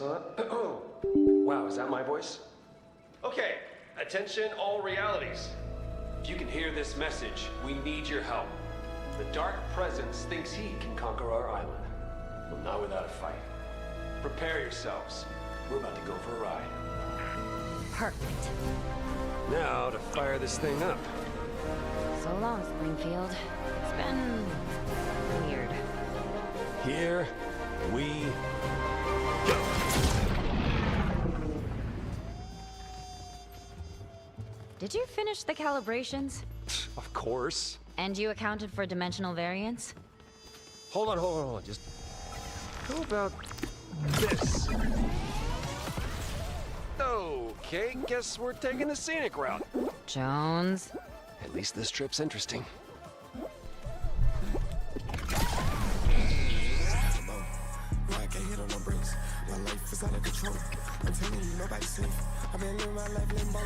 huh? Wow, is that my voice? Okay, attention all realities. If you can hear this message, we need your help. The Dark Presence thinks he can conquer our island. Well, not without a fight. Prepare yourselves. We're about to go for a ride. Perfect. Now to fire this thing up. So long, Springfield. It's been weird. Here we go. Did you finish the calibrations? Of course. And you accounted for dimensional variance? Hold on. Just how about this? Okay, guess we're taking the scenic route. Jones? At least this trip's interesting. I can't hit on no brakes. My life is out of control. I'm telling you, nobody's safe. I've been living my life limbo.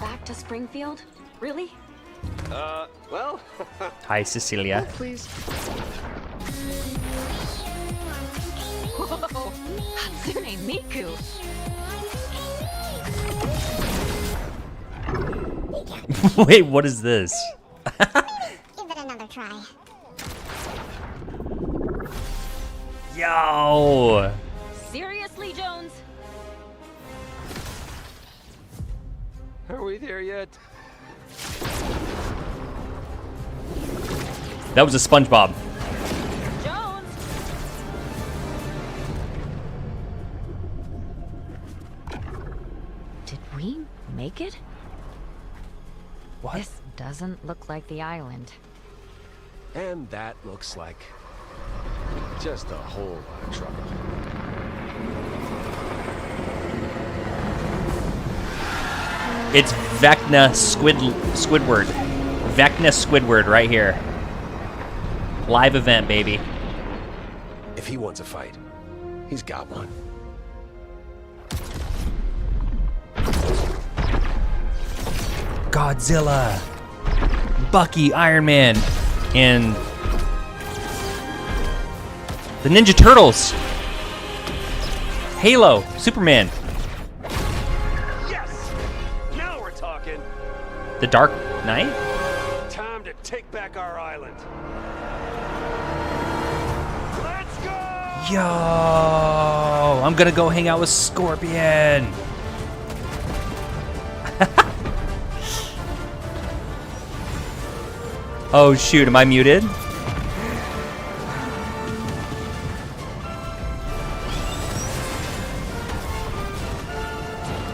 Back to Springfield? Really? Well, Hi, Cecilia. please. Whoa! Hatsune Miku! Wait, what is this? Give it another try. Yo! Seriously, Jones? Are we there yet? That was a SpongeBob. Jones! Did we make it? What? This doesn't look like the island. And that looks like just a whole lot of trouble. It's Vecna Squidward. Vecna Squidward right here. Live event, baby. If he wants a fight, he's got one. Godzilla, Bucky, Iron Man, and the Ninja Turtles. Halo, Superman, Yes! Now we're talking. The Dark Knight. Time to take back our island. Let's go! Yo, I'm gonna go hang out with Scorpion. Oh shoot, am I muted?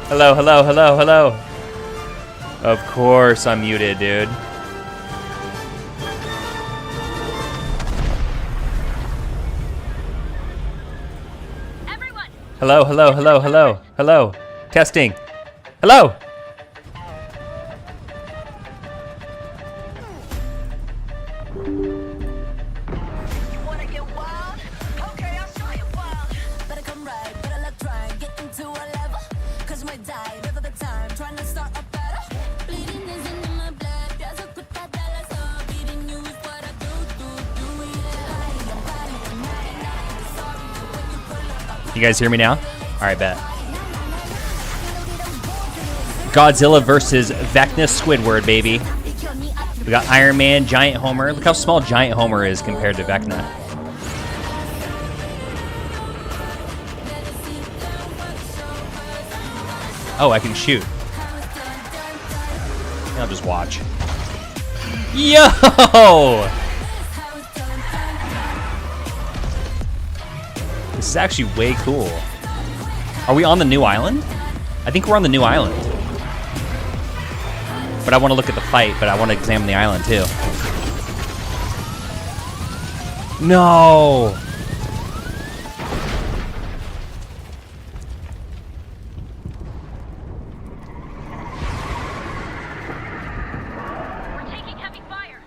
Hello. Of course I'm muted, dude. Everyone! Hello. Testing. Hello. You wanna get wild? Okay, I'll show you wild. Better come right, better luck try. Get into a level, cause you might die. Never the time, trying to start a battle. Bleeding isn't in my blood. There's a good dollar, so beating you is what I do, yeah. Body, sorry when you pull up. You guys hear me now? Alright, bet. Godzilla versus Vecna Squidward, baby. We got Iron Man, Giant Homer. Look how small Giant Homer is compared to Vecna. Oh, I can shoot. I'll just watch. Yo! This is actually way cool. Are we on the new island? I think we're on the new island. But I want to look at the fight, but I want to examine the island too. No! We're taking heavy fire.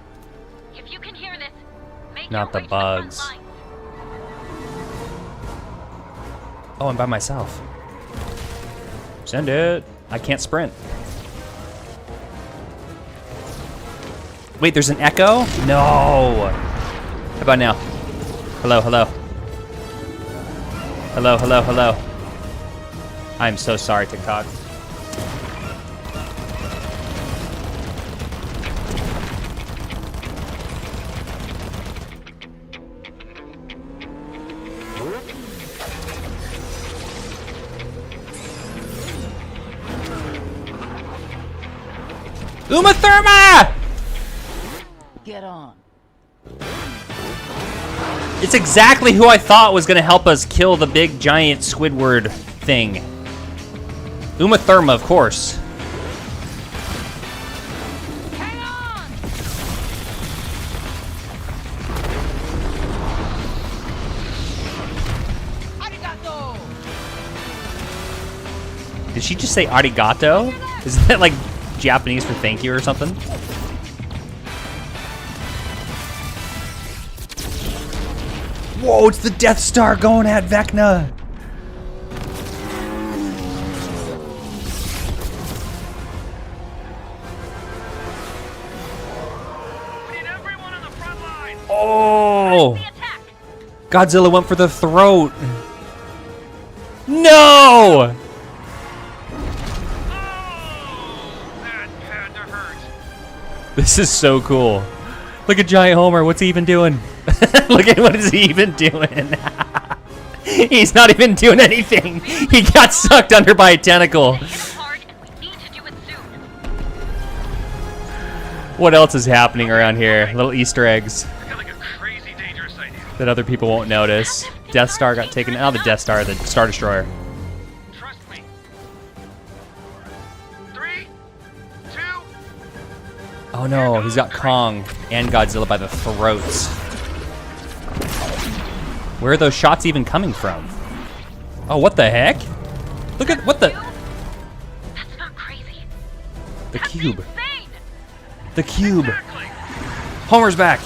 If you can hear this, make Not the your way to the front bugs. lines. Oh, I'm by myself. Send it. I can't sprint. Wait, there's an echo? No. How about now? Hello, hello. Hello, hello, hello. I'm so sorry, TikTok. Uma Thurma! Get on. It's exactly who I thought was gonna help us kill the big giant Squidward thing. Uma Thurma, of course. Hang on! Arigato! Did she just say arigato? Is that like Japanese for thank you or something? Whoa, it's the Death Star going at Vecna. We need everyone on the front line. Oh, The attack! Godzilla went for the throat. No! That had to hurt. This is so cool. Look at Giant Homer. What's he even doing? Look at what is he even doing? He's not even doing anything. He got sucked under by a tentacle. Hit him hard, and we need to do it soon. What else is happening around here? Little Easter eggs I got like a crazy dangerous idea. that other people won't notice. Death Star got taken. Not the Death Star, the Star Destroyer. Trust me. 3, 2. Oh no, he's got Kong and Godzilla by the throats. Where are those shots even coming from? Oh, what the heck? Look at what the That's not crazy. the cube. Insane! The cube. Exactly. Homer's back.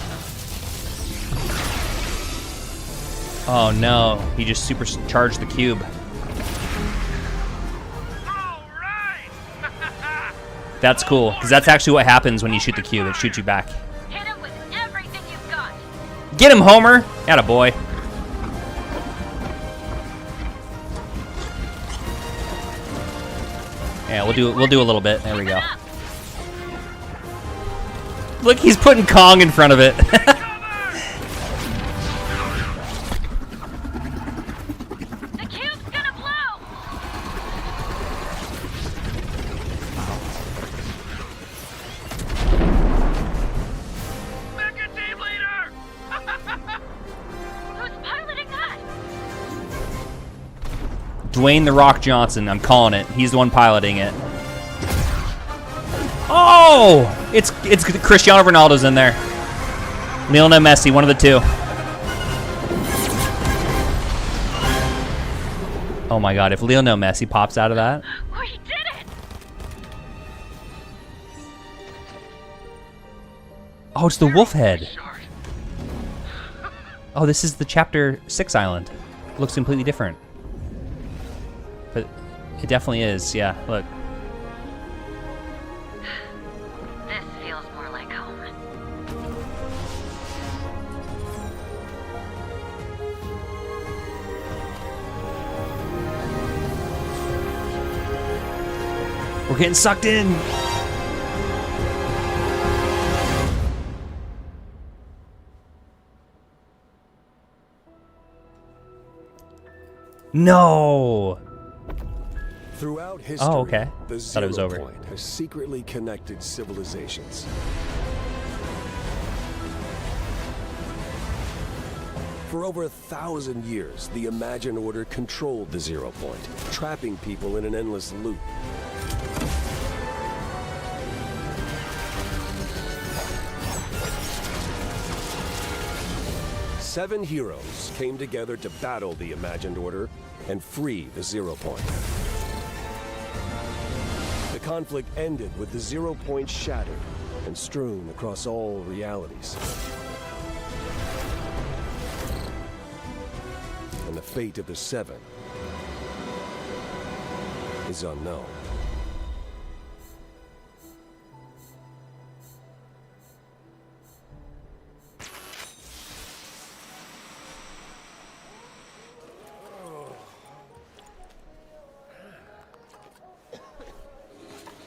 Oh no, he just supercharged the cube. All right. That's cool, because that's actually what happens when you shoot the cube. It shoots you back. Hit him with everything you've got. Get him, Homer! Atta boy. Yeah, we'll do a little bit. There we go. Look, he's putting Kong in front of it. The cube's gonna blow! Mecha team leader. Who's piloting that? Dwayne "The Rock" Johnson. I'm calling it. He's the one piloting it. Oh! It's Cristiano Ronaldo's in there. Lionel Messi, one of the two. Oh my god, if Lionel Messi pops out of that. We did it! Oh, it's the wolf head. Shard. Oh, this is the Chapter 6 island. Looks completely different. But it definitely is, yeah, look. This feels more like home. We're getting sucked in. No. Throughout history, Oh, okay. the Thought it was Zero over. Point has secretly connected civilizations. For over 1,000 years, the Imagine Order controlled the Zero Point, trapping people in an endless loop. Seven heroes came together to battle the Imagined Order and free the Zero Point. The conflict ended with the Zero Point shattered and strewn across all realities. And the fate of the Seven is unknown.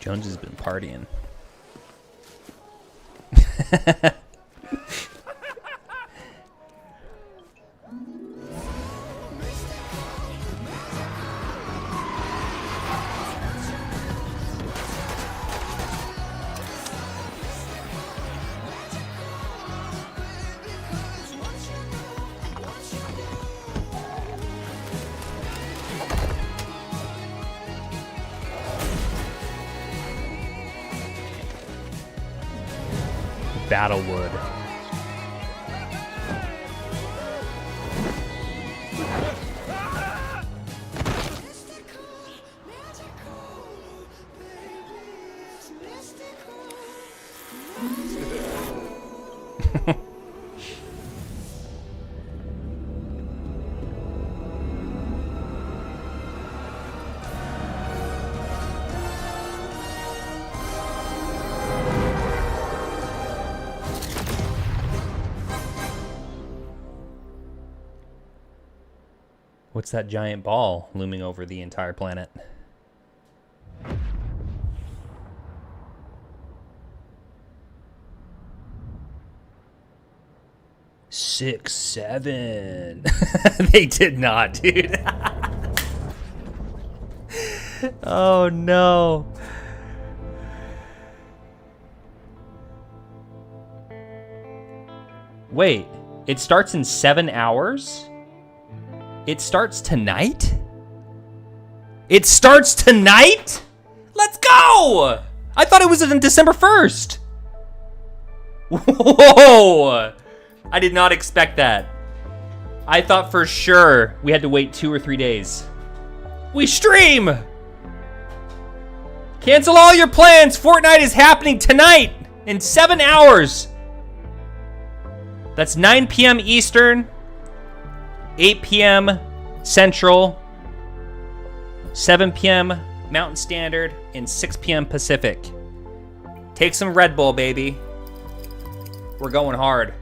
Jones has been partying. Battlewood. What's that giant ball looming over the entire planet? Six, seven. They did not, dude. Oh no. Wait, it starts in 7 hours? It starts tonight? It starts tonight? Let's go! I thought it was on December 1st. Whoa! I did not expect that. I thought for sure we had to wait 2 or 3 days. We stream! Cancel all your plans. Fortnite is happening tonight in 7 hours. That's 9 p.m. Eastern. 8 p.m. Central, 7 p.m. Mountain Standard, and 6 p.m. Pacific. Take some Red Bull, baby. We're going hard.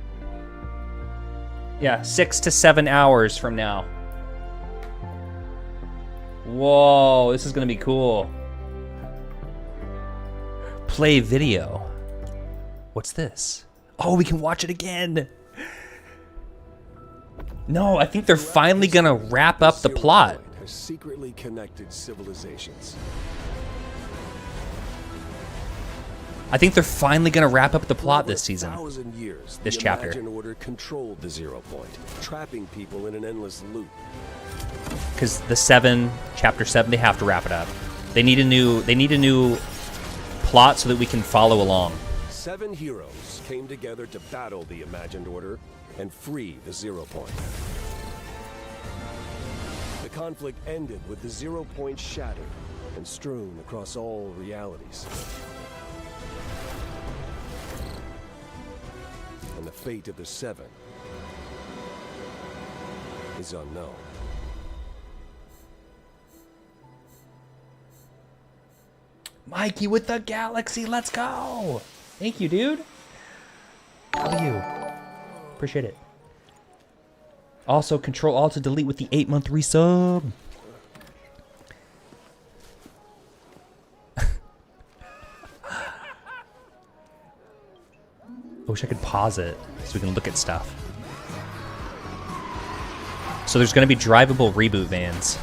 Yeah, 6 to 7 hours from now. Whoa, this is gonna be cool. Play video. What's this? Oh, we can watch it again. No, I think they're finally gonna wrap up the plot. Has secretly connected civilizations. I think they're finally gonna wrap up the plot this For season. 1,000 years, This the chapter. Imagine Order controlled the Zero Point, trapping people in an endless loop. Because chapter 7, they have to wrap it up. They need a new plot so that we can follow along. 7 heroes came together to battle the Imagined Order and free the Zero Point. The conflict ended with the Zero Point shattered and strewn across all realities. And the fate of the 7 is unknown. Mikey with the galaxy, let's go! Thank you, dude. W. Appreciate it. Also, Control Alt to delete with the 8-month resub. I wish I could pause it so we can look at stuff. So there's going to be drivable reboot vans.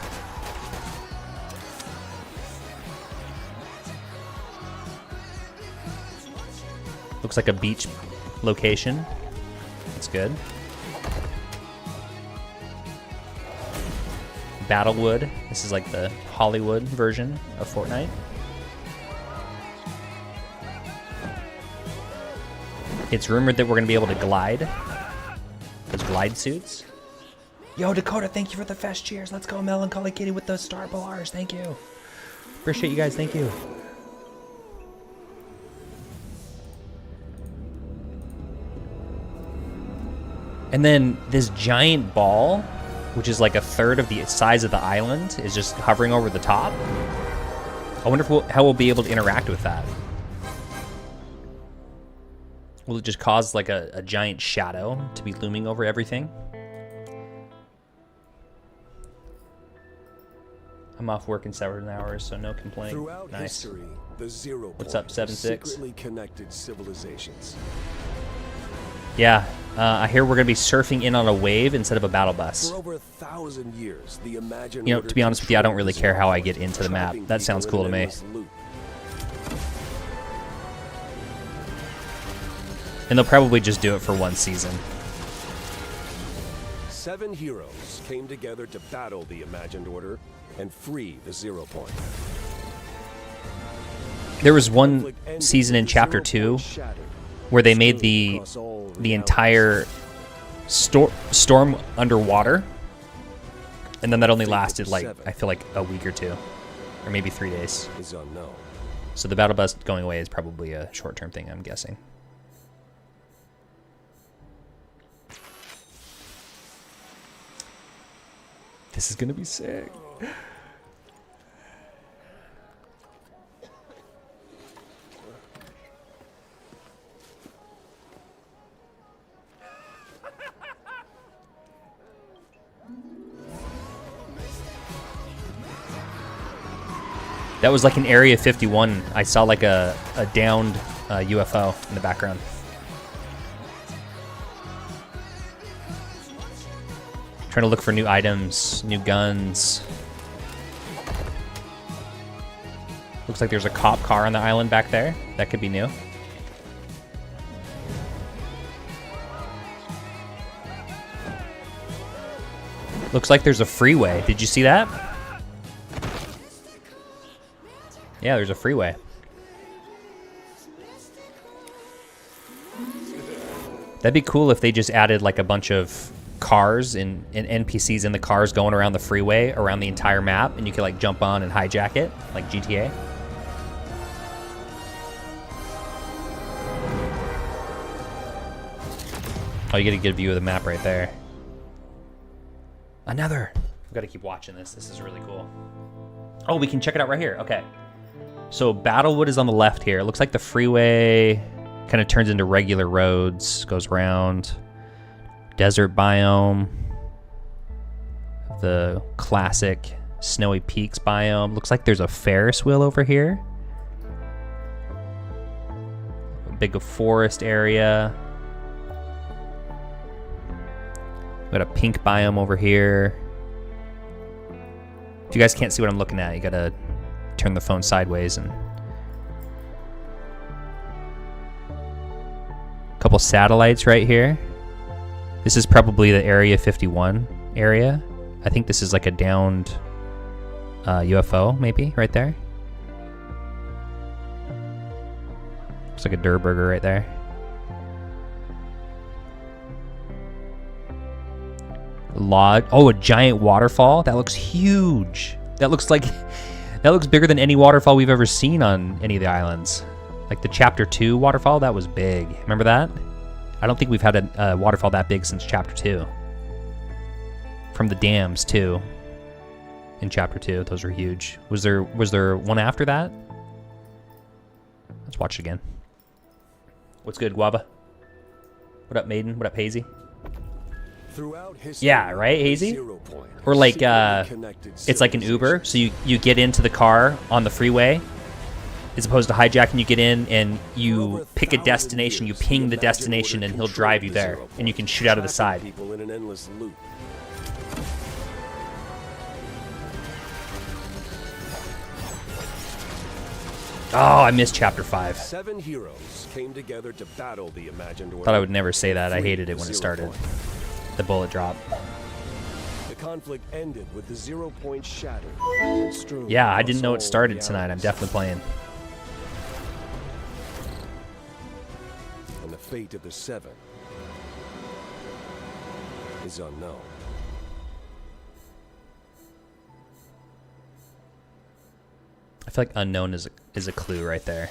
Looks like a beach location. That's good. Battlewood. This is like the Hollywood version of Fortnite. It's rumored that we're going to be able to glide. Those glide suits. Yo, Dakota, thank you for the fest cheers. Let's go, Melancholy Kitty with those star bars. Thank you. Appreciate you guys. Thank you. And then this giant ball, which is like a third of the size of the island, is just hovering over the top. I wonder if how we'll be able to interact with that. Will it just cause like a giant shadow to be looming over everything? I'm off work in 7 hours, so no complaint. Throughout Nice. history, the Zero What's Point up, 7-6? secretly connected civilizations. Yeah, I hear we're gonna be surfing in on a wave instead of a battle bus. For over 1,000 years, the Imagine You know, Order to be honest with you, I don't really care how I get controlled into the map. trapping That sounds people cool in to an me. endless loop. And they'll probably just do it for one season. 7 heroes came together to battle the Imagined Order and free the Zero Point. There was one Conflict ended season in with the chapter Zero 2 Point shattered, where they made strewn across all the realities. entire storm underwater, and then that only lasted like, I feel like a week or 2, or maybe 3 days. Is unknown. So the battle bus going away is probably a short-term thing, I'm guessing. This is gonna be sick. That was like an Area 51. I saw like a downed UFO in the background. Trying to look for new items, new guns. Looks like there's a cop car on the island back there. That could be new. Looks like there's a freeway. Did you see that? Yeah, there's a freeway. That'd be cool if they just added like a bunch of cars and NPCs in the cars going around the freeway around the entire map, and you could like jump on and hijack it like GTA. Oh, you get a good view of the map right there. Another. We've got to keep watching this. This is really cool. Oh, we can check it out right here. Okay. So Battlewood is on the left here. It looks like the freeway kind of turns into regular roads, goes around. Desert biome. The classic Snowy Peaks biome. Looks like there's a Ferris wheel over here. A big forest area. Got a pink biome over here. If you guys can't see what I'm looking at, you gotta turn the phone sideways. And a couple satellites right here. This is probably the Area 51 area. I think this is like a downed UFO, maybe, right there. Looks like a Durr Burger right there. Lodge. Oh, a giant waterfall. That looks huge. That looks bigger than any waterfall we've ever seen on any of the islands. Like the Chapter 2 waterfall, that was big. Remember that? I don't think we've had a waterfall that big since Chapter 2. From the dams too. In Chapter 2, those were huge. Was there one after that? Let's watch it again. What's good, Guava? What up, Maiden? What up, Hazy? Yeah, right, Hazy? Or like, it's like an Uber, so you get into the car on the freeway, as opposed to hijacking. You get in and you pick a destination, you ping the destination, and he'll drive you there, and you can shoot out of the side. Oh, I missed Chapter 5. 7 heroes came together to battle the Imagined Order. Thought I would never say that. I hated it when it started. The bullet drop. The conflict ended with the Zero Point shattered. Yeah, I didn't know it started tonight. I'm definitely playing. And the fate of the 7 is unknown. I feel like unknown is a clue right there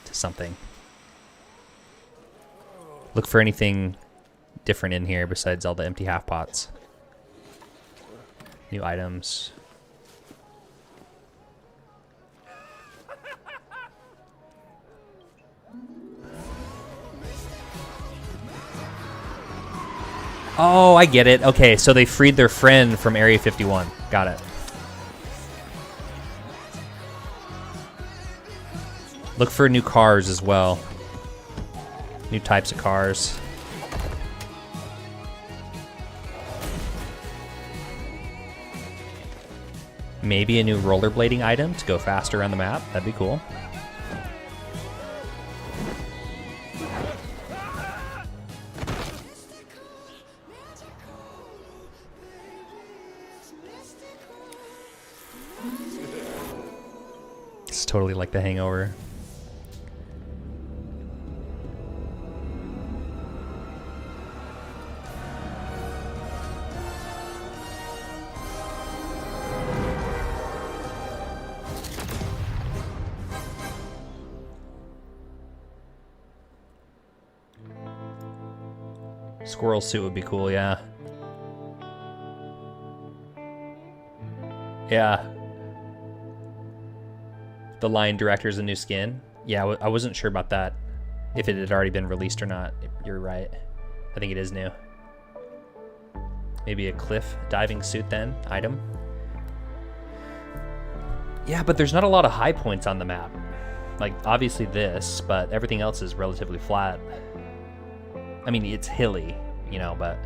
to something. Look for anything different in here besides all the empty half pots. New items. Oh, I get it. Okay, so they freed their friend from Area 51. Got it. Look for new cars as well. New types of cars. Maybe a new rollerblading item to go faster around the map. That'd be cool. It's totally like The Hangover. Squirrel suit would be cool, yeah. Yeah. The line director's a new skin. Yeah, I wasn't sure about that. If it had already been released or not. You're right. I think it is new. Maybe a cliff diving suit then, item. Yeah, but there's not a lot of high points on the map. Like, obviously this, but everything else is relatively flat. I mean, it's hilly, you know, but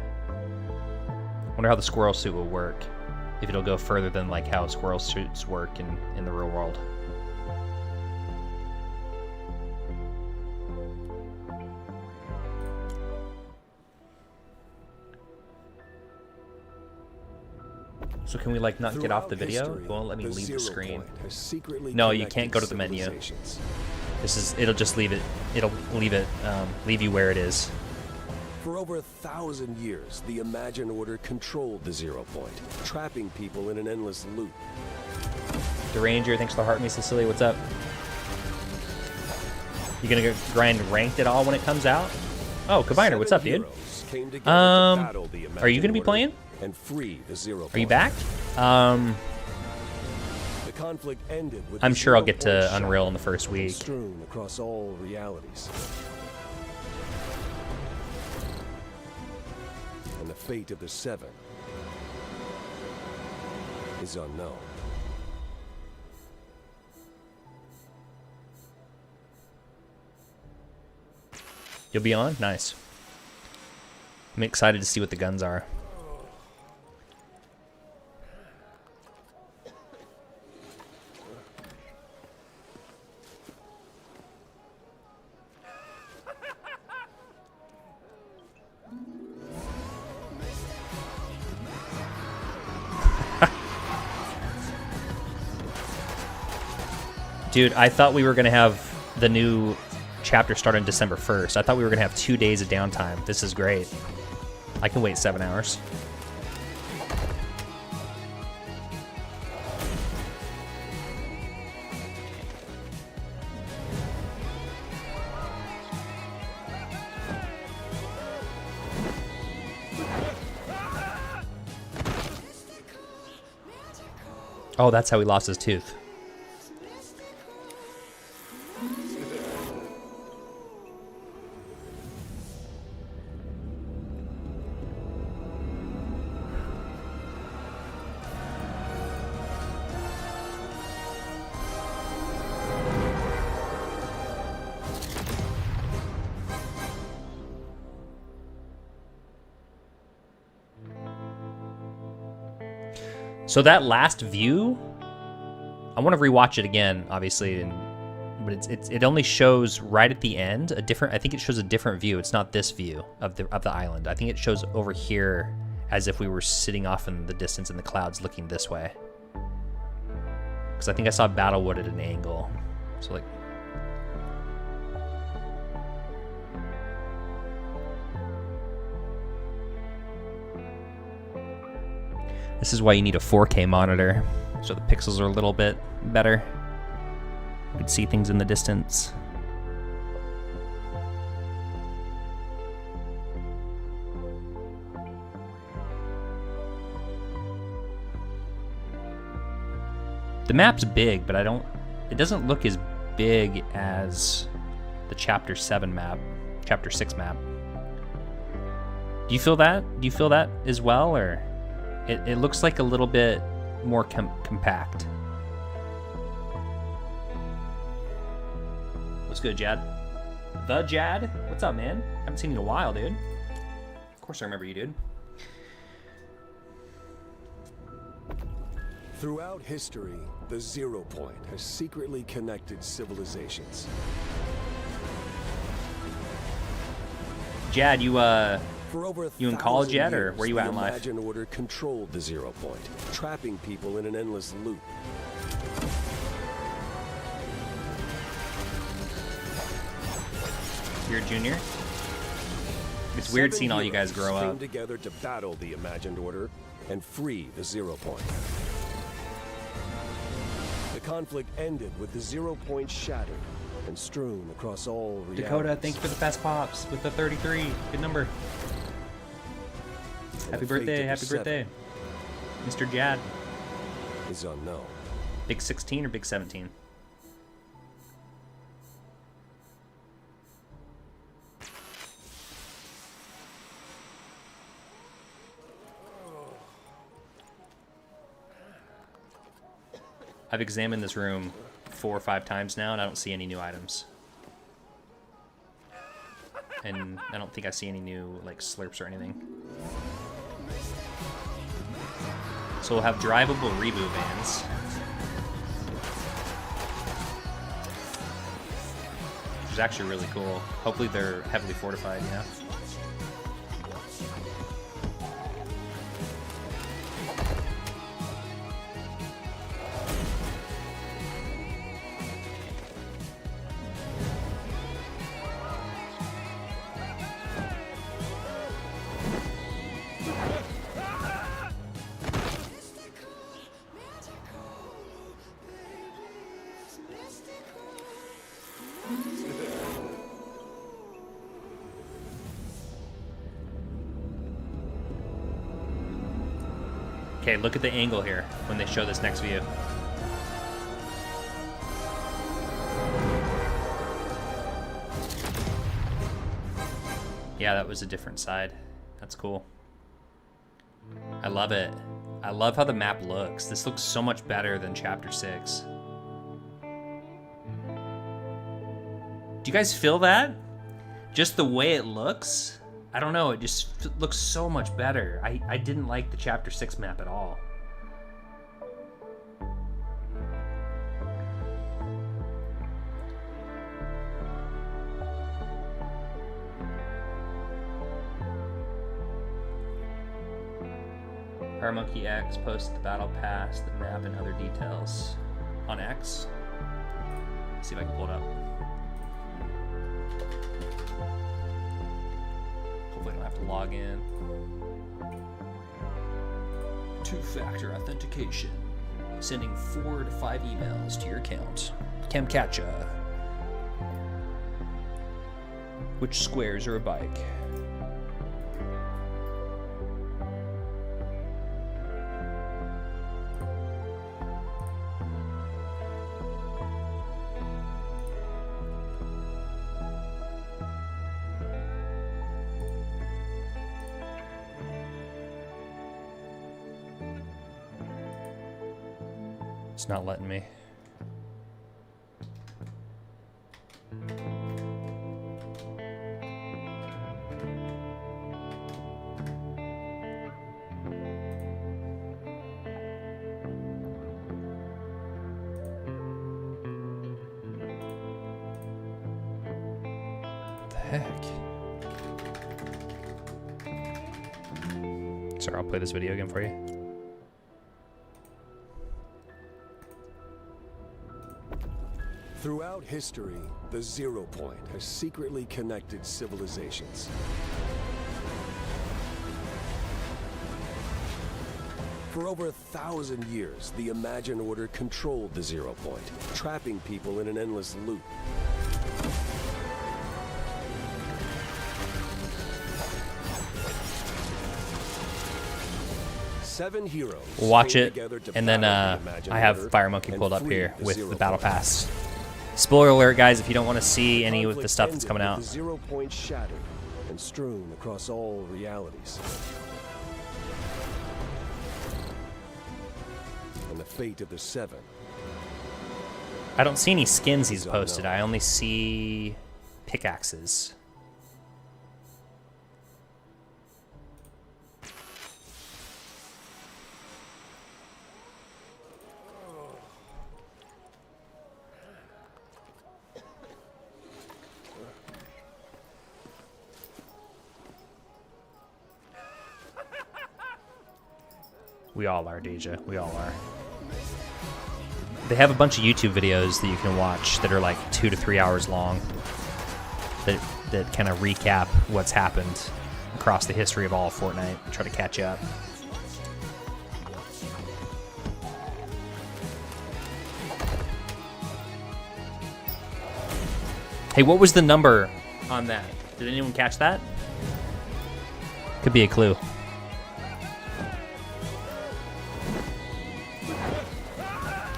I wonder how the squirrel suit will work. If it'll go further than like how squirrel suits work in the real world. So can we like not get off the video? It won't let me leave the screen. No, you can't go to the menu. This is, it'll just leave it, leave you where it is. For over 1,000 years, the Imagine Order controlled the Zero Point, trapping people in an endless loop. The Ranger, thanks for the heart, me, Cecilia. What's up? You gonna go grind ranked at all when it comes out? Oh, Combiner, what's up, dude? Are you gonna be playing? And free the Zero Point. Are you back? The conflict ended with I'm sure I'll get to Unreal in the first week. Strewn across all realities. And the fate of the Seven is unknown. You'll be on? Nice. I'm excited to see what the guns are. Dude, I thought we were going to have the new chapter start on December 1st. I thought we were going to have 2 days of downtime. This is great. I can wait 7 hours. Oh, that's how he lost his tooth. So that last view, I want to rewatch it again, obviously, but it only shows right at the end a different. I think it shows a different view. It's not this view of the island. I think it shows over here as if we were sitting off in the distance in the clouds, looking this way. Because I think I saw Battlewood at an angle. So like. This is why you need a 4K monitor, so the pixels are a little bit better. You can see things in the distance. The map's big, but it doesn't look as big as the Chapter 7 map, Chapter 6 map. Do you feel that? Do you feel that as well, or? It looks like a little bit more compact. What's good, Jad? The Jad? What's up, man? Haven't seen you in a while, dude. Of course I remember you, dude. Throughout history, the 0 point has secretly connected civilizations. Jad, you For over You in college 1,000 yet, or years, where you at the in life? Imagine Order controlled the 0 point, trapping people in an endless loop. you're a junior? It's weird 7 seeing all you guys heroes grow came up. together to battle the Imagined Order and free the 0 point. The conflict ended with the 0 point shattered and strewn across all realities. Dakota, thank you for the fast pops with the 33. Good number. And Happy the fate birthday, of the happy birthday. Mr. Jad. is unknown. Big 16 or big 17? I've examined this room 4 or 5 times now, and I don't see any new items. And I don't think I see any new, like, slurps or anything. So we'll have drivable reboot vans. Which is actually really cool. Hopefully they're heavily fortified, yeah. Okay, look at the angle here when they show this next view. Yeah, that was a different side. That's cool. I love it. I love how the map looks. This looks so much better than Chapter 6. Do you guys feel that? Just the way it looks? I don't know, it just looks so much better. I didn't like the Chapter 6 map at all. Power Monkey X posted the battle pass, the map, and other details on X. Let's see if I can pull it up. Hopefully I don't have to log in. 2-factor authentication. Sending 4 to 5 emails to your account. Camcatcha. Which squares are a bike? It's not letting me. What the heck? Sorry, I'll play this video again for you. Throughout history, the 0 point has secretly connected civilizations. For over 1,000 years, the Imagine Order controlled the 0 point, trapping people in an endless loop. Seven heroes Watch came it, together to and then battle the Imagine I have Order Fire Monkey and pulled up free here the with 0 the Battle point. Pass. Spoiler alert, guys, if you don't want to see any of the Conflict stuff that's ended coming with out. The 0 point shattered and strewn across all realities. And the fate of the 7 I don't see any skins he's posted. I only see pickaxes. We all are, Deja. We all are. They have a bunch of YouTube videos that you can watch that are like 2 to 3 hours long that kind of recap what's happened across the history of all of Fortnite and try to catch you up. Hey, what was the number on that? Did anyone catch that? Could be a clue.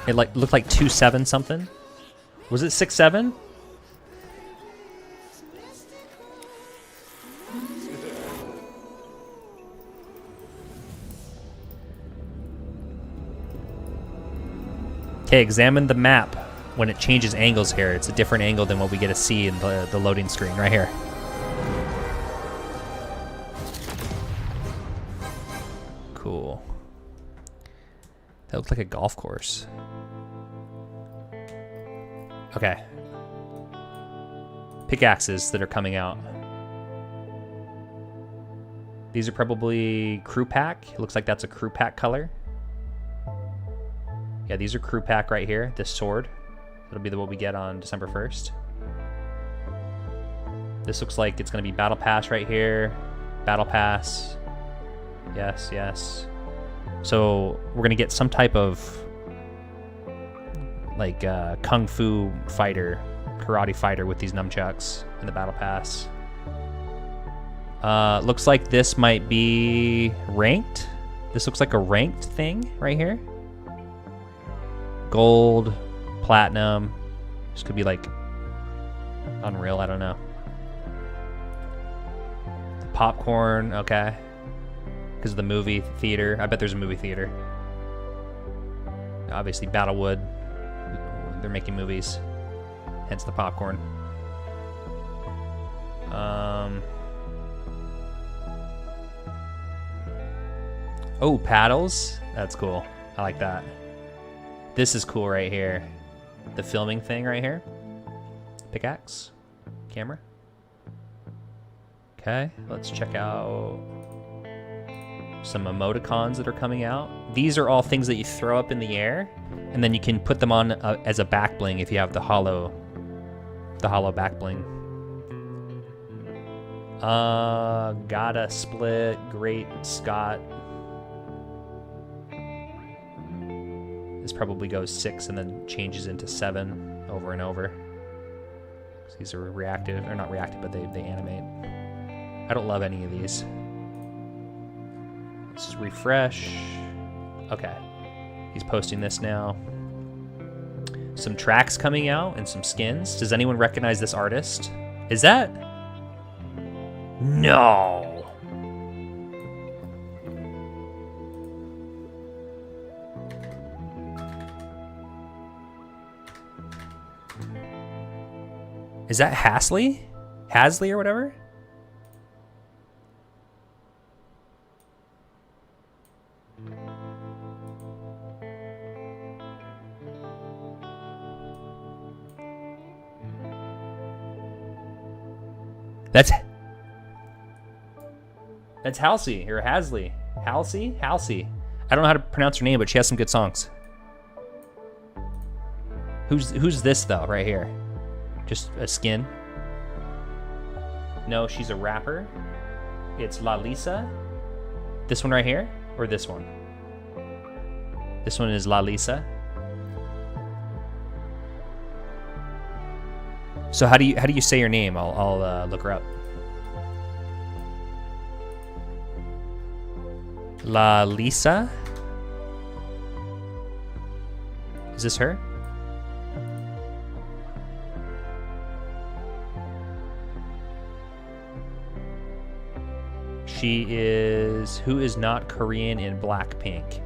It like looked like 2-7 something. Was it 6-7? Okay, examine the map when it changes angles here. It's a different angle than what we get to see in the loading screen right here. Cool. That looks like a golf course. Okay. Pickaxes that are coming out. These are probably crew pack. It looks like that's a crew pack color. Yeah, these are crew pack right here. This sword. That'll be what we get on December 1st. This looks like it's going to be battle pass right here. Battle pass. Yes, yes. So we're going to get some type of like kung fu fighter, karate fighter with these nunchucks in the battle pass. Looks like this might be ranked. This looks like a ranked thing right here. Gold, platinum. This could be like Unreal, I don't know. Popcorn, okay. Because of the movie theater. I bet there's a movie theater. Obviously, Battlewood. They're making movies. Hence the popcorn. Oh, paddles. That's cool. I like that. This is cool right here. The filming thing right here. Pickaxe. Camera. Okay, let's check out some emoticons that are coming out. These are all things that you throw up in the air, and then you can put them on as a back bling if you have the hollow back bling. Gotta split, great Scott. This probably goes 6 and then changes into 7 over and over. These are reactive, or not reactive, but they animate. I don't love any of these. Let's just refresh. Okay. He's posting this now. Some tracks coming out and some skins. Does anyone recognize this artist? Is that? No. Is that Hasley? Hasley or whatever? That's Halsey or Hasley. Halsey? Halsey. I don't know how to pronounce her name, but she has some good songs. Who's this though, right here? Just a skin? No, she's a rapper. It's La Lisa. This one right here, or this one? This one is La Lisa. So how do you say your name? I'll look her up. La Lisa. Is this her? She is... Who is not Korean in Blackpink?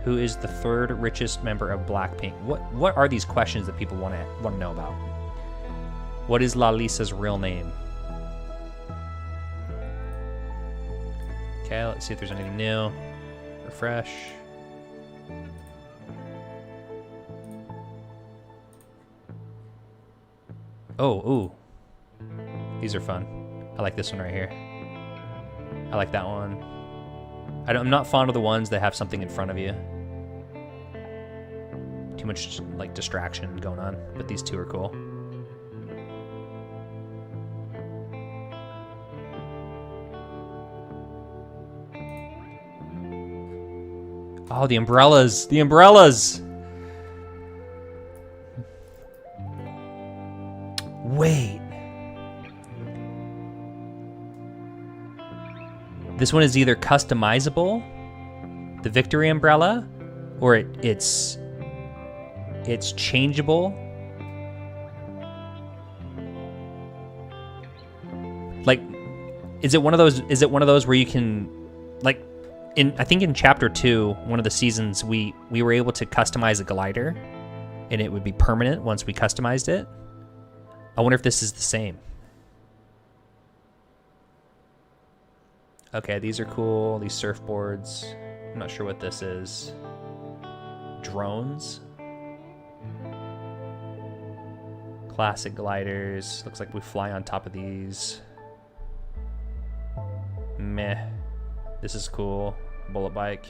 Who is the third richest member of Blackpink? What are these questions that people want to know about? What is La Lisa's real name? Okay, let's see if there's anything new. Refresh. Oh, ooh. These are fun. I like this one right here. I like that one. I'm not fond of the ones that have something in front of you. Too much like distraction going on, but these two are cool. Oh, the umbrellas! The umbrellas! Wait. This one is either customizable, the victory umbrella, or it's changeable. Like, is it one of those where you can, like, I think in chapter 2, one of the seasons, we were able to customize a glider, and it would be permanent once we customized it. I wonder if this is the same. Okay, these are cool. These surfboards. I'm not sure what this is. Drones. Classic gliders. Looks like we fly on top of these. Meh. This is cool. Bullet bike.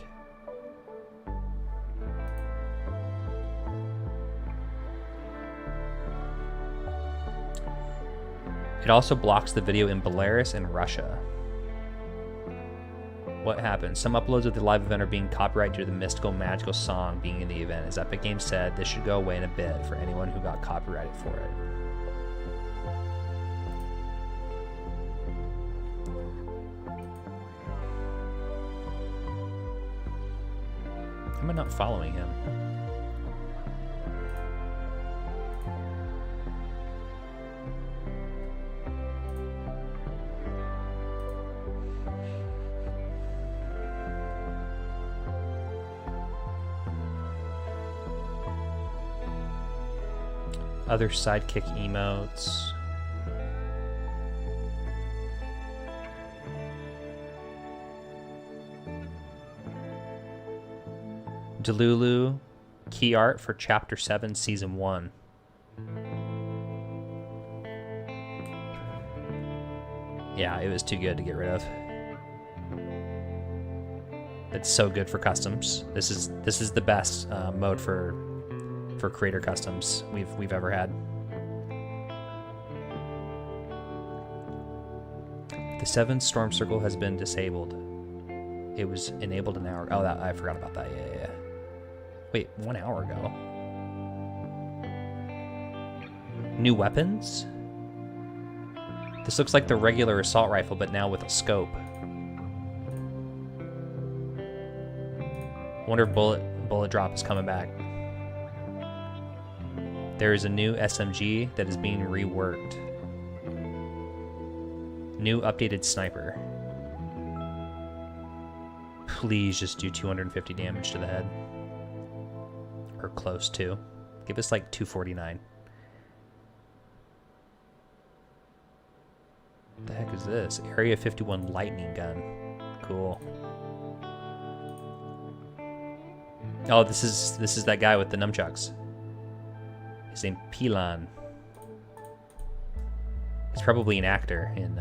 It also blocks the video in Belarus and Russia. What happened? Some uploads of the live event are being copyrighted due to the mystical, magical song being in the event. As Epic Games said, this should go away in a bit for anyone who got copyrighted for it. How am I not following him? Other sidekick emotes. Delulu key art for Chapter 7, Season 1. Yeah, it was too good to get rid of. It's so good for customs. This is the best mode for creator customs we've ever had. The 7th storm circle has been disabled. It was enabled an hour. Oh, that I forgot about that. Yeah. Wait, 1 hour ago. New weapons? This looks like the regular assault rifle, but now with a scope. Wonder if bullet drop is coming back. There is a new SMG that is being reworked. New updated sniper. Please just do 250 damage to the head. Or close to. Give us like 249. What the heck is this? Area 51 lightning gun. Cool. Oh, this is that guy with the nunchucks. His name Pilan. He's probably an actor in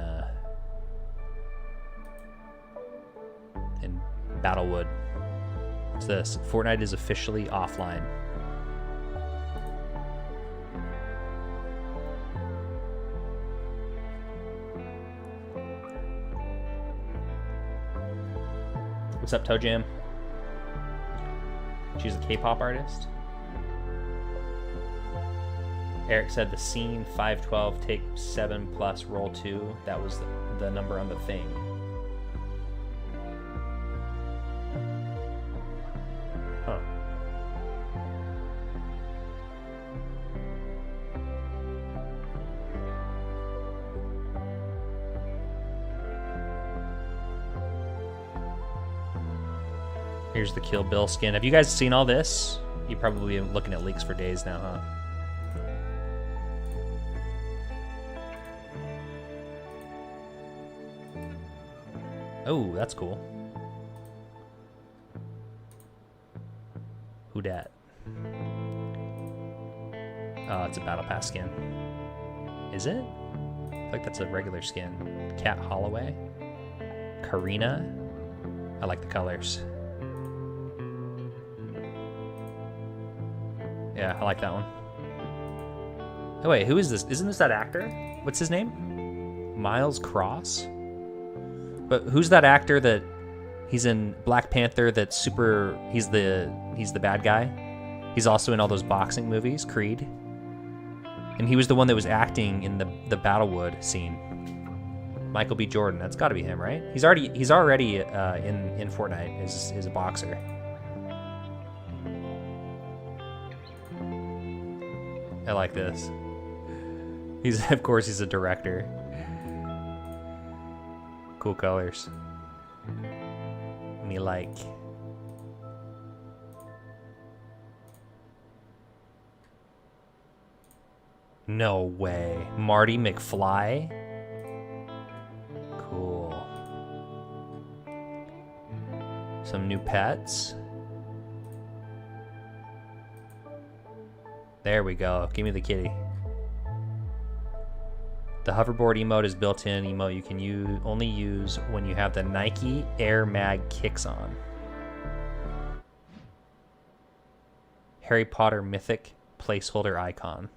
Battlewood. What's this? Fortnite is officially offline. What's up, Toe Jam? She's a K-pop artist. Eric said the scene 512 take 7 plus roll 2. That was the number on the thing. Huh. Here's the Kill Bill skin. Have you guys seen all this? You've probably been looking at leaks for days now, huh? Oh, that's cool. Who dat? Oh, it's a Battle Pass skin. Is it? I feel like that's a regular skin. Cat Holloway. Karina. I like the colors. Yeah, I like that one. Oh wait, who is this? Isn't this that actor? What's his name? Miles Cross? But who's that actor that he's in Black Panther that's super he's the bad guy? He's also in all those boxing movies, Creed. And he was the one that was acting in the Battlewood scene. Michael B. Jordan, that's got to be him, right? He's already in Fortnite is a boxer. I like this. Of course he's a director. Cool colors. Me like. No way. Marty McFly? Cool. Some new pets. There we go. Give me the kitty. The hoverboard emote is built-in emote you can only use when you have the Nike Air Mag kicks on. Harry Potter Mythic placeholder icon.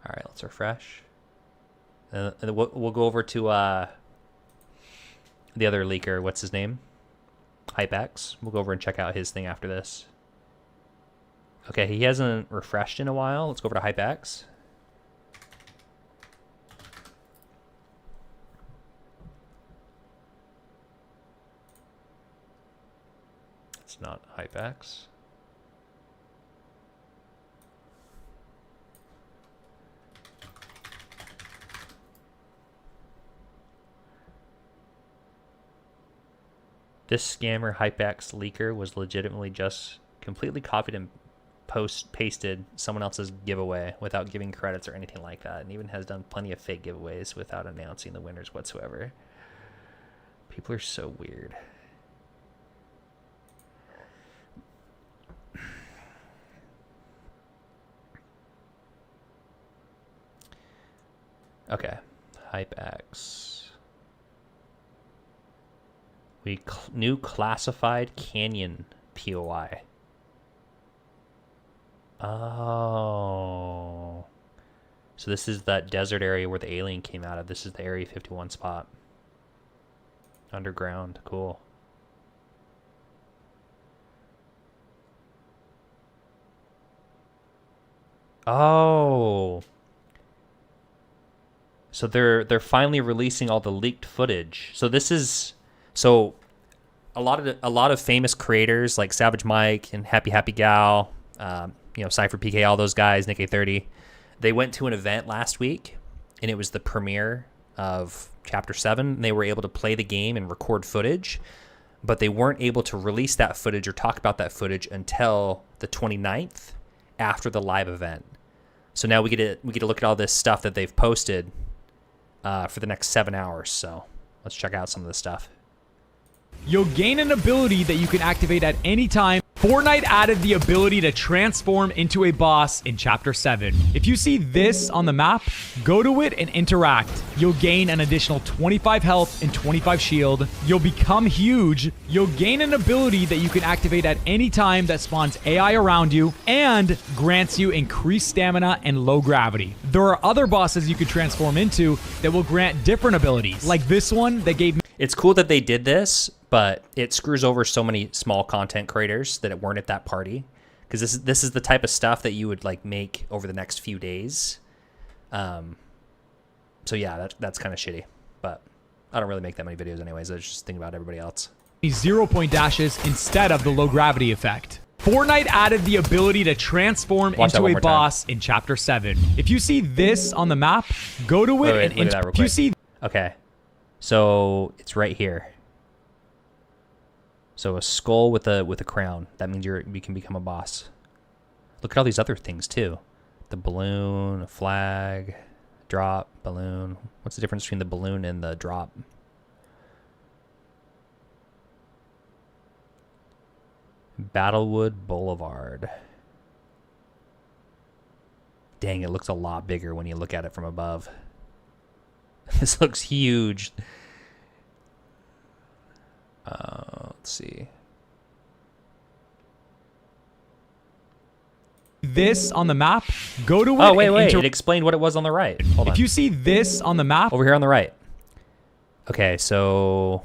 Alright, let's refresh. And we'll go over to the other leaker. What's his name? HypeX. We'll go over and check out his thing after this. Okay, he hasn't refreshed in a while. Let's go over to HypeX. It's not HypeX. This scammer HypeX leaker was legitimately just completely copied and pasted someone else's giveaway without giving credits or anything like that, and even has done plenty of fake giveaways without announcing the winners whatsoever. People are so weird. Okay, HypeX. New classified canyon POI. Oh. So this is that desert area where the alien came out of. This is the Area 51 spot. Underground. Cool. Oh. So they're finally releasing all the leaked footage. So this is a lot of famous creators like Savage Mike and Happy Gal, Cypher PK, all those guys, Nick A30, they went to an event last week, and it was the premiere of Chapter 7. And they were able to play the game and record footage, but they weren't able to release that footage or talk about that footage until the 29th after the live event. So now we get to look at all this stuff that they've posted for the next 7 hours. So let's check out some of this stuff. You'll gain an ability that you can activate at any time. Fortnite added the ability to transform into a boss in Chapter 7. If you see this on the map, go to it and interact. You'll gain an additional 25 health and 25 shield. You'll become huge. You'll gain an ability that you can activate at any time that spawns AI around you and grants you increased stamina and low gravity. There are other bosses you could transform into that will grant different abilities, like this one that gave me. It's cool that they did this, but it screws over so many small content creators that weren't at that party, because this is the type of stuff that you would like make over the next few days. So yeah, that's kind of shitty, but I don't really make that many videos anyways. I was just thinking about everybody else. 0-point dashes instead of the low gravity effect. Fortnite added the ability to transform Watch that into one a more time. boss in Chapter 7. If you see this on the map, go to it Wait, and look at that real if you quick. see Okay. So it's right here. So a skull with a crown. That means you can become a boss. Look at all these other things too. The balloon, a flag, drop, balloon. What's the difference between the balloon and the drop? Battlewood Boulevard. Dang, it looks a lot bigger when you look at it from above. This looks huge. Let's see. this on the map, go to it. Oh, wait, and wait. It explained what it was on the right. Hold on. If you see this on the map, Over here on the right. Okay, so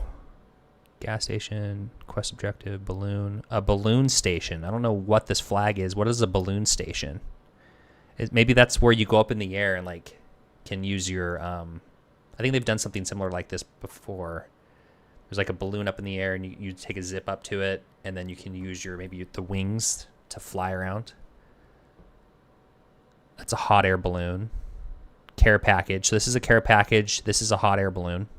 gas station, quest objective, balloon, a balloon station. I don't know what this flag is. What is a balloon station? Maybe that's where you go up in the air and like can use your. I think they've done something similar like this before. There's like a balloon up in the air and you take a zip up to it, and then you can use your maybe the wings to fly around. That's a hot air balloon. Care package. So this is a care package. This is a hot air balloon.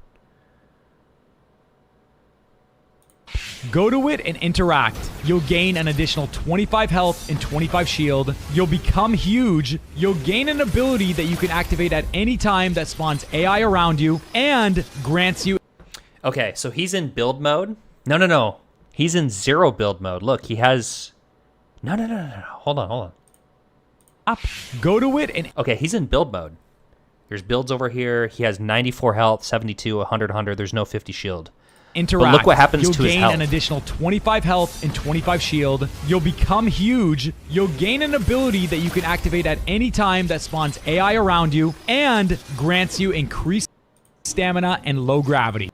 go to it and interact. You'll gain an additional 25 health and 25 shield. You'll become huge. You'll gain an ability that you can activate at any time that spawns AI around you and grants you. Okay, so he's in build mode. No. He's in zero build mode. Look, he has... No. Hold on. Go to it and... Okay, he's in build mode. There's builds over here. He has 94 health, 72, 100. There's no 50 shield. interact. But look what happens You'll to his gain health. an additional 25 health and 25 shield. You'll become huge. You'll gain an ability that you can activate at any time that spawns AI around you and grants you increased stamina and low gravity.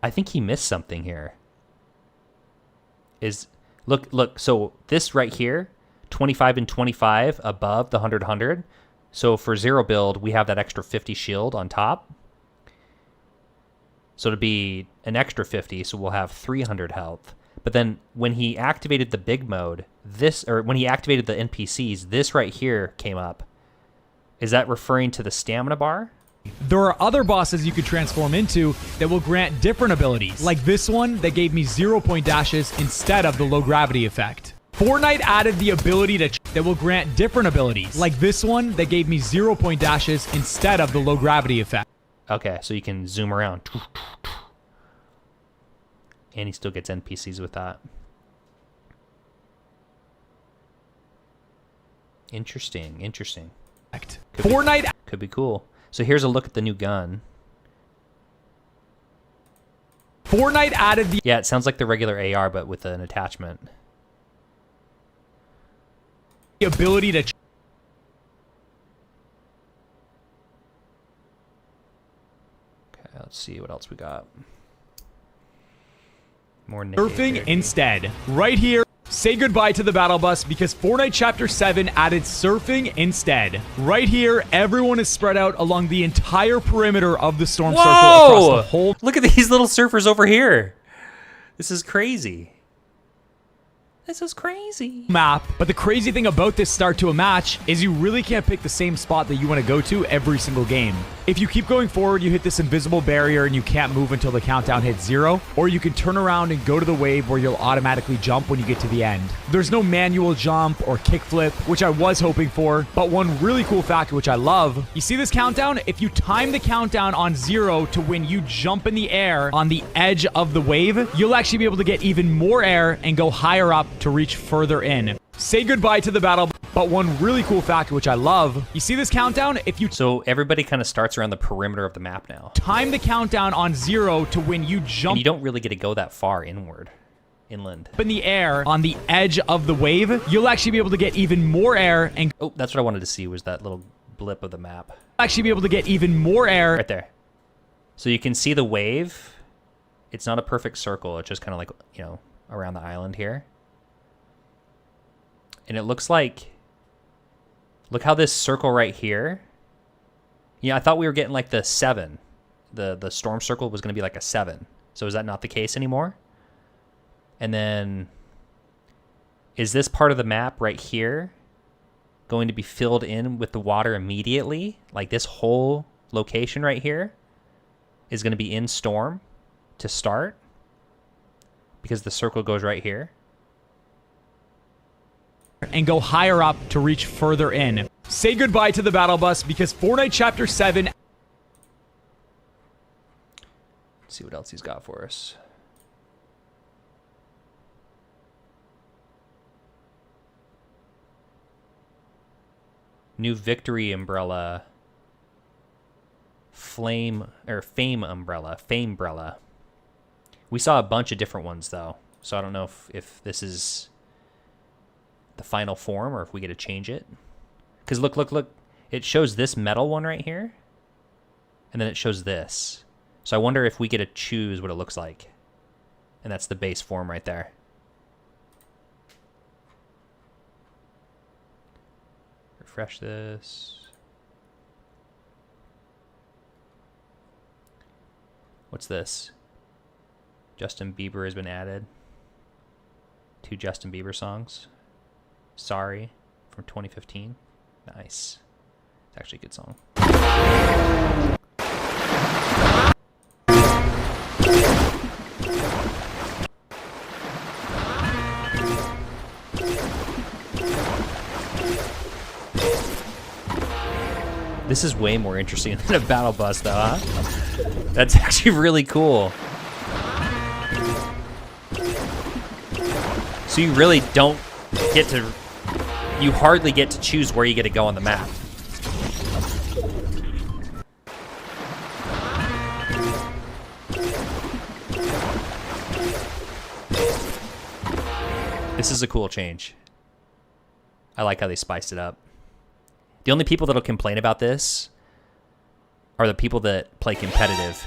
I think he missed something here. Look, so this right here, 25 and 25 above the 100. So for zero build, we have that extra 50 shield on top. So to be an extra 50, so we'll have 300 health. But then when he activated the big mode, when he activated the NPCs, this right here came up. Is that referring to the stamina bar? There are other bosses you could transform into that will grant different abilities, like this one that gave me 0-point dashes instead of the low gravity effect. Fortnite added the ability that will grant different abilities, like this one that gave me 0-point dashes instead of the low gravity effect. Okay, so you can zoom around. And he still gets NPCs with that. Interesting. Fortnite Could be cool. So here's a look at the new gun. added the Yeah, it sounds like the regular AR, but with an attachment. ability to Okay, let's see what else we got. More surfing instead. Right here, say goodbye to the battle bus because Fortnite Chapter 7 added surfing instead. Right here, everyone is spread out along the entire perimeter of the storm circle across the whole Look at these little surfers over here. This is crazy. map. But the crazy thing about this start to a match is you really can't pick the same spot that you want to go to every single game. If you keep going forward, you hit this invisible barrier and you can't move until the countdown hits 0, or you can turn around and go to the wave where you'll automatically jump when you get to the end. There's no manual jump or kickflip, which I was hoping for, but one really cool fact which I love, you see this countdown? If you time the countdown on 0 to when you jump in the air on the edge of the wave, you'll actually be able to get even more air and go higher up to reach further in. Say goodbye to the battle, but one really cool fact which I love, you see this countdown? If you So everybody kind of starts around the perimeter of the map now. time the countdown on 0 to when you And jump you don't really get to go that far inland. in the air on the edge of the wave, you'll actually be able to get even more air and Oh, that's what I wanted to see, was that little blip of the map. actually be able to get even more air. Right there. So you can see the wave. It's not a perfect circle. It's just kind of like, around the island here. And it looks like, look how this circle right here. Yeah, I thought we were getting like the 7. The storm circle was going to be like a 7. So is that not the case anymore? And then is this part of the map right here going to be filled in with the water immediately? Like this whole location right here is going to be in storm to start because the circle goes right here. And go higher up to reach further in. Say goodbye to the battle bus because Fortnite Chapter 7... Let's see what else he's got for us. New victory umbrella. Fame umbrella. Famebrella. We saw a bunch of different ones though. So I don't know if this is the final form or if we get to change it. Because look. It shows this metal one right here. And then it shows this. So I wonder if we get to choose what it looks like. And that's the base form right there. Refresh this. What's this? Justin Bieber has been added. 2 Justin Bieber songs. Sorry from 2015. Nice. It's actually a good song. This is way more interesting than a battle bus, though, huh? That's actually really cool. So you really don't get to... You hardly get to choose where you get to go on the map. This is a cool change. I like how they spiced it up. The only people that'll complain about this are the people that play competitive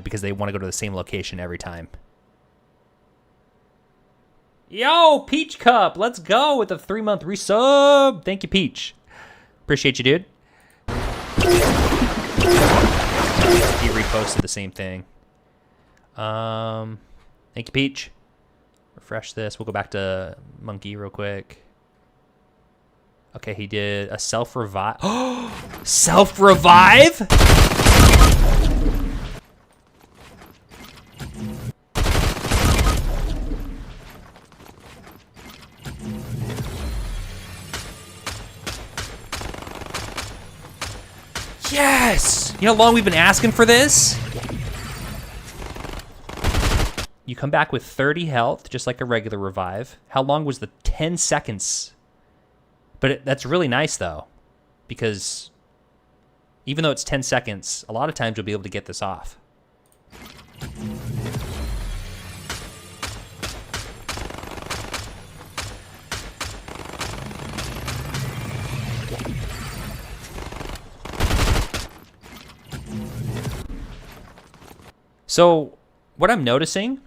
because they want to go to the same location every time. Yo, Peach Cup, let's go with a 3-month resub. Thank you, Peach. Appreciate you, dude. He reposted the same thing. Thank you, Peach. Refresh this. We'll go back to Monkey real quick. Okay, he did a self-revive. Oh, self-revive? Yes! You know how long we've been asking for this? You come back with 30 health, just like a regular revive. How long was the 10 seconds? But that's really nice, though, because even though it's 10 seconds, a lot of times you'll be able to get this off. So what I'm noticing,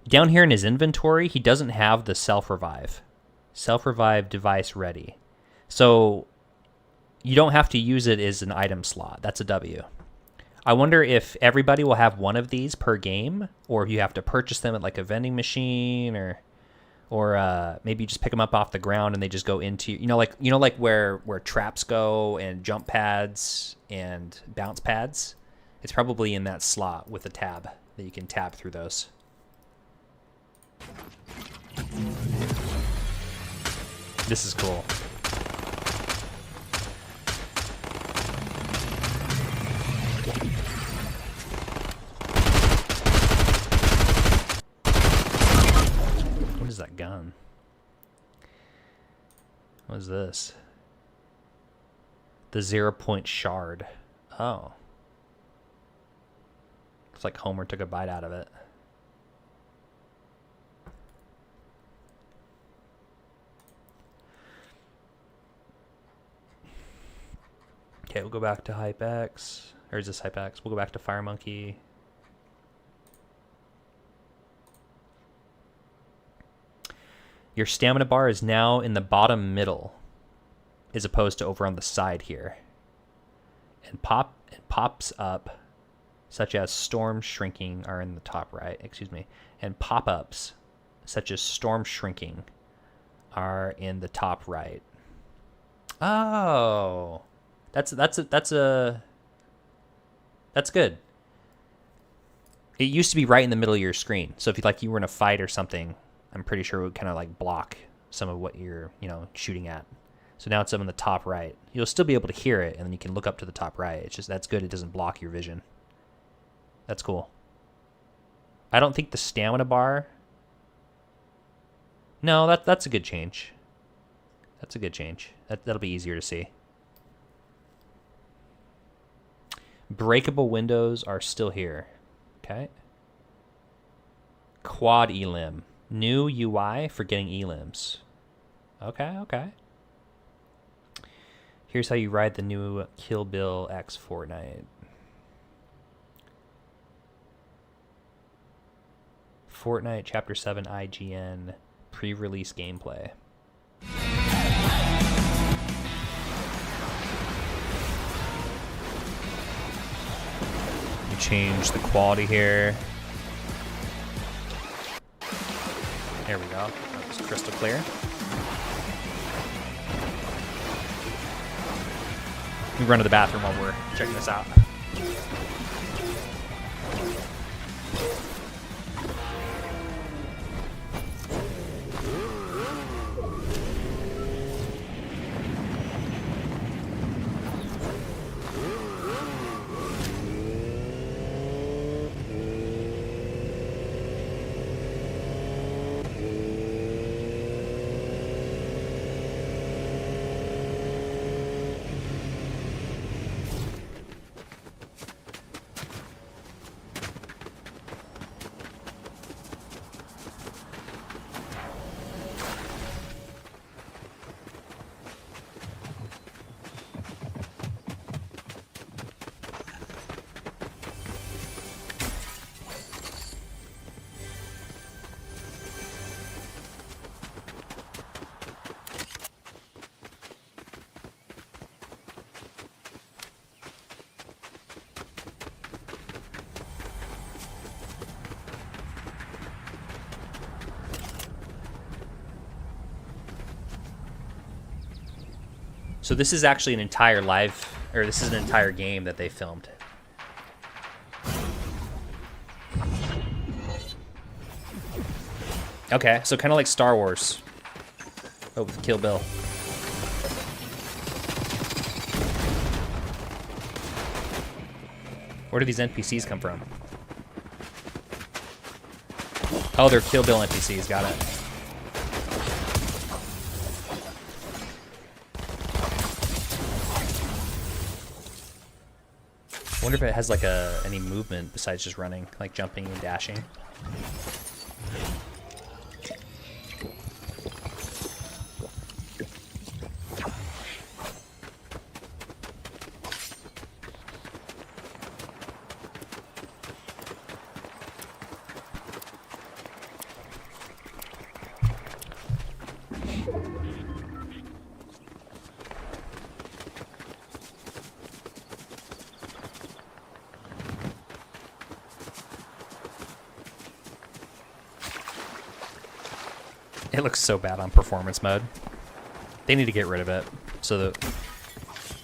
down here in his inventory, he doesn't have the self-revive. Self-revive device ready. So you don't have to use it as an item slot. That's a W. I wonder if everybody will have one of these per game, or if you have to purchase them at like a vending machine, or maybe you just pick them up off the ground and they just go into, like where traps go and jump pads and bounce pads. It's probably in that slot with a tab that you can tab through those. This is cool. What is that gun? What is this? The 0-point shard. Oh. It's like Homer took a bite out of it. Okay, we'll go back to HypeX. Or is this HypeX? We'll go back to Fire Monkey. Your stamina bar is now in the bottom middle, as opposed to over on the side here. And it pops up, such as storm shrinking are in the top right, excuse me. And pop-ups, such as storm shrinking, are in the top right. Oh, that's good. It used to be right in the middle of your screen. So if you were in a fight or something, I'm pretty sure it would kind of like block some of what you're, shooting at. So now it's up in the top right. You'll still be able to hear it, and then you can look up to the top right. It's just, that's good. It doesn't block your vision. That's cool. I don't think the stamina bar. No, that's a good change. That's a good change. That'll be easier to see. Breakable windows are still here. Okay. Quad elim. New UI for getting elims. Okay. Here's how you ride the new Kill Bill X Fortnite. Fortnite Chapter 7 IGN pre-release gameplay. You change the quality here. There we go. It's crystal clear. We run to the bathroom while we're checking this out. So this is actually an entire this is an entire game that they filmed. Okay, so kind of like Star Wars. Oh, with Kill Bill. Where do these NPCs come from? Oh, they're Kill Bill NPCs, got it. I wonder if it has like any movement besides just running, like jumping and dashing. It looks so bad on performance mode. They need to get rid of it. So that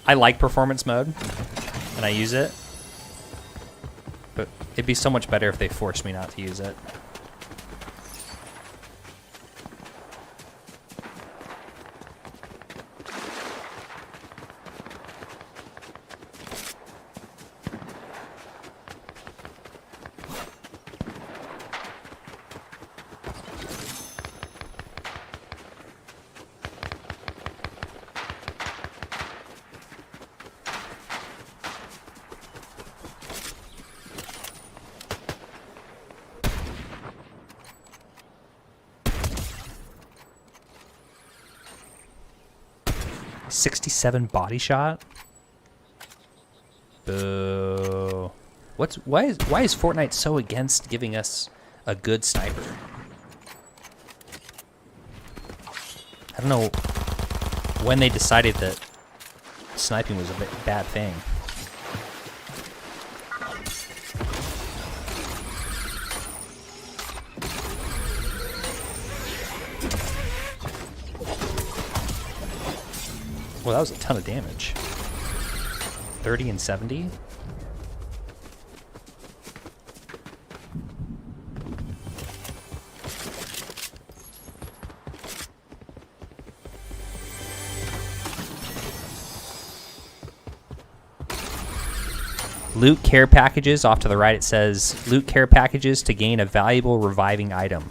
I like performance mode and I use it, but it'd be so much better if they forced me not to use it. .67 body shot. Boo. Why is Fortnite so against giving us a good sniper? I don't know when they decided that sniping was a bad thing. Well, that was a ton of damage. 30 and 70? Loot care packages. Off to the right it says loot care packages to gain a valuable reviving item.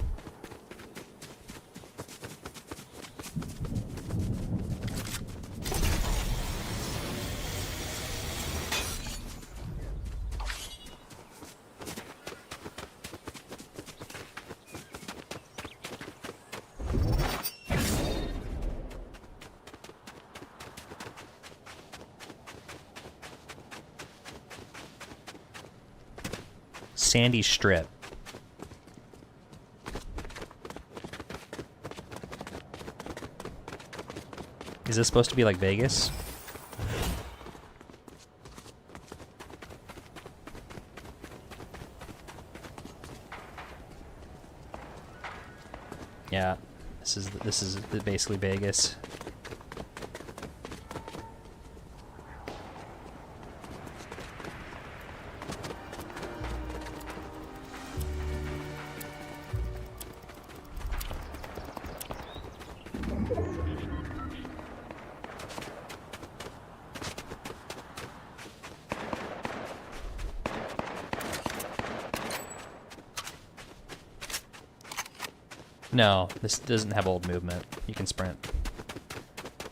Sandy Strip. Is this supposed to be like Vegas? Yeah, this is basically Vegas. No, this doesn't have old movement. You can sprint.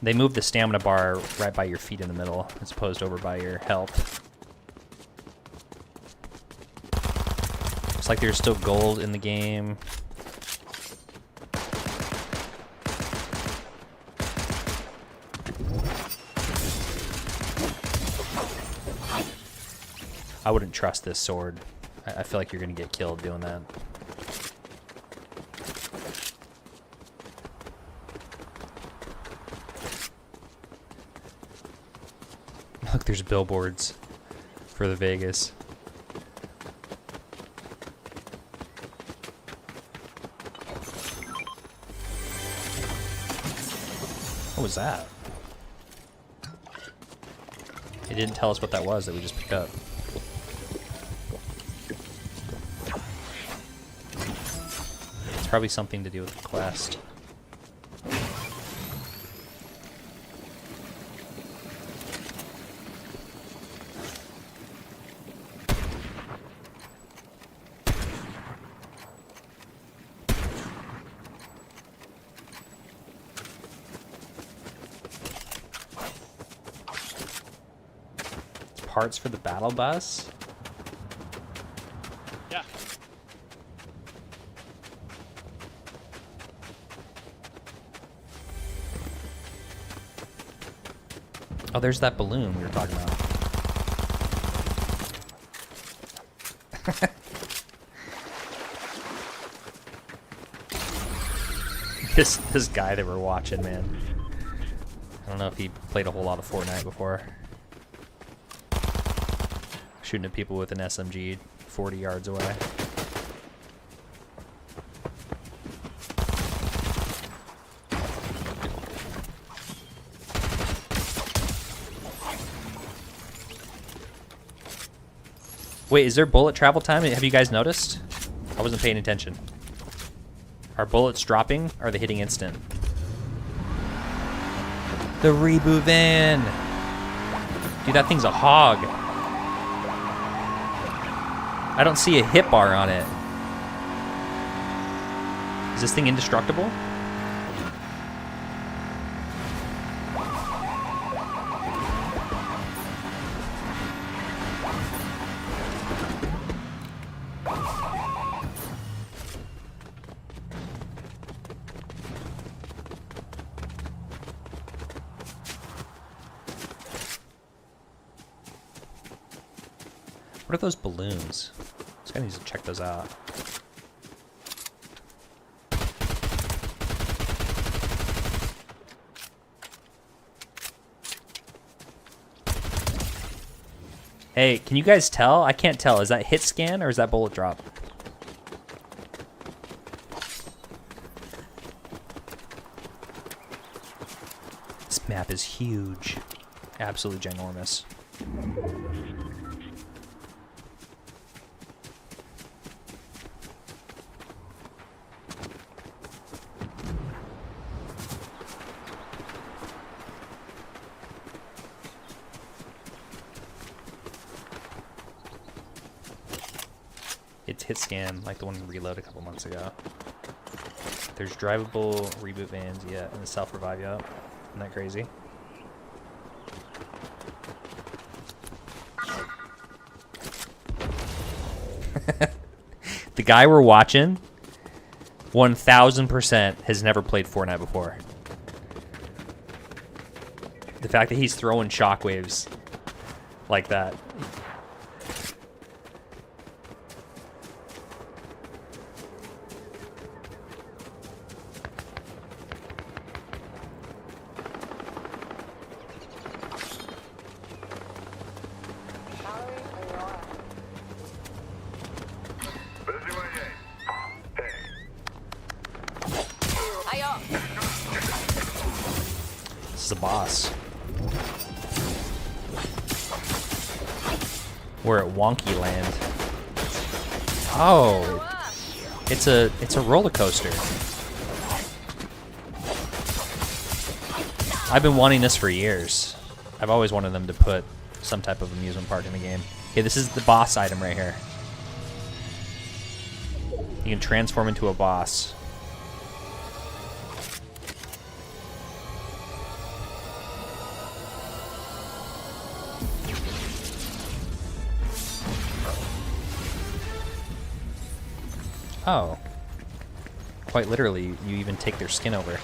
They move the stamina bar right by your feet in the middle, as opposed to over by your health. Looks like there's still gold in the game. I wouldn't trust this sword. I feel like you're gonna get killed doing that. Look, there's billboards for the Vegas. What was that? It didn't tell us what that was that we just picked up. It's probably something to do with the quest. Parts for the battle bus? Yeah. Oh, there's that balloon we were talking about. This guy that we're watching, man. I don't know if he played a whole lot of Fortnite before. Shooting at people with an SMG 40 yards away. Wait, is there bullet travel time? Have you guys noticed? I wasn't paying attention. Are bullets dropping? Or are they hitting instant? The reboot van! Dude, that thing's a hog. I don't see a hit bar on it. Is this thing indestructible? What are those balloons? This guy needs to check those out. Hey, can you guys tell? I can't tell. Is that hit scan or is that bullet drop? This map map is huge. Absolutely ginormous. It's hit scan like the one in Reload a couple months ago. There's drivable reboot vans, yeah, and the self-revive, yeah. Isn't that crazy? The guy we're watching, 1000% has never played Fortnite before. The fact that he's throwing shockwaves like that. This is a boss. We're at Wonky Land. Oh, it's a roller coaster. I've been wanting this for years. I've always wanted them to put some type of amusement park in the game. Okay, this is the boss item right here. You can transform into a boss. Oh. Quite literally, you even take their skin over.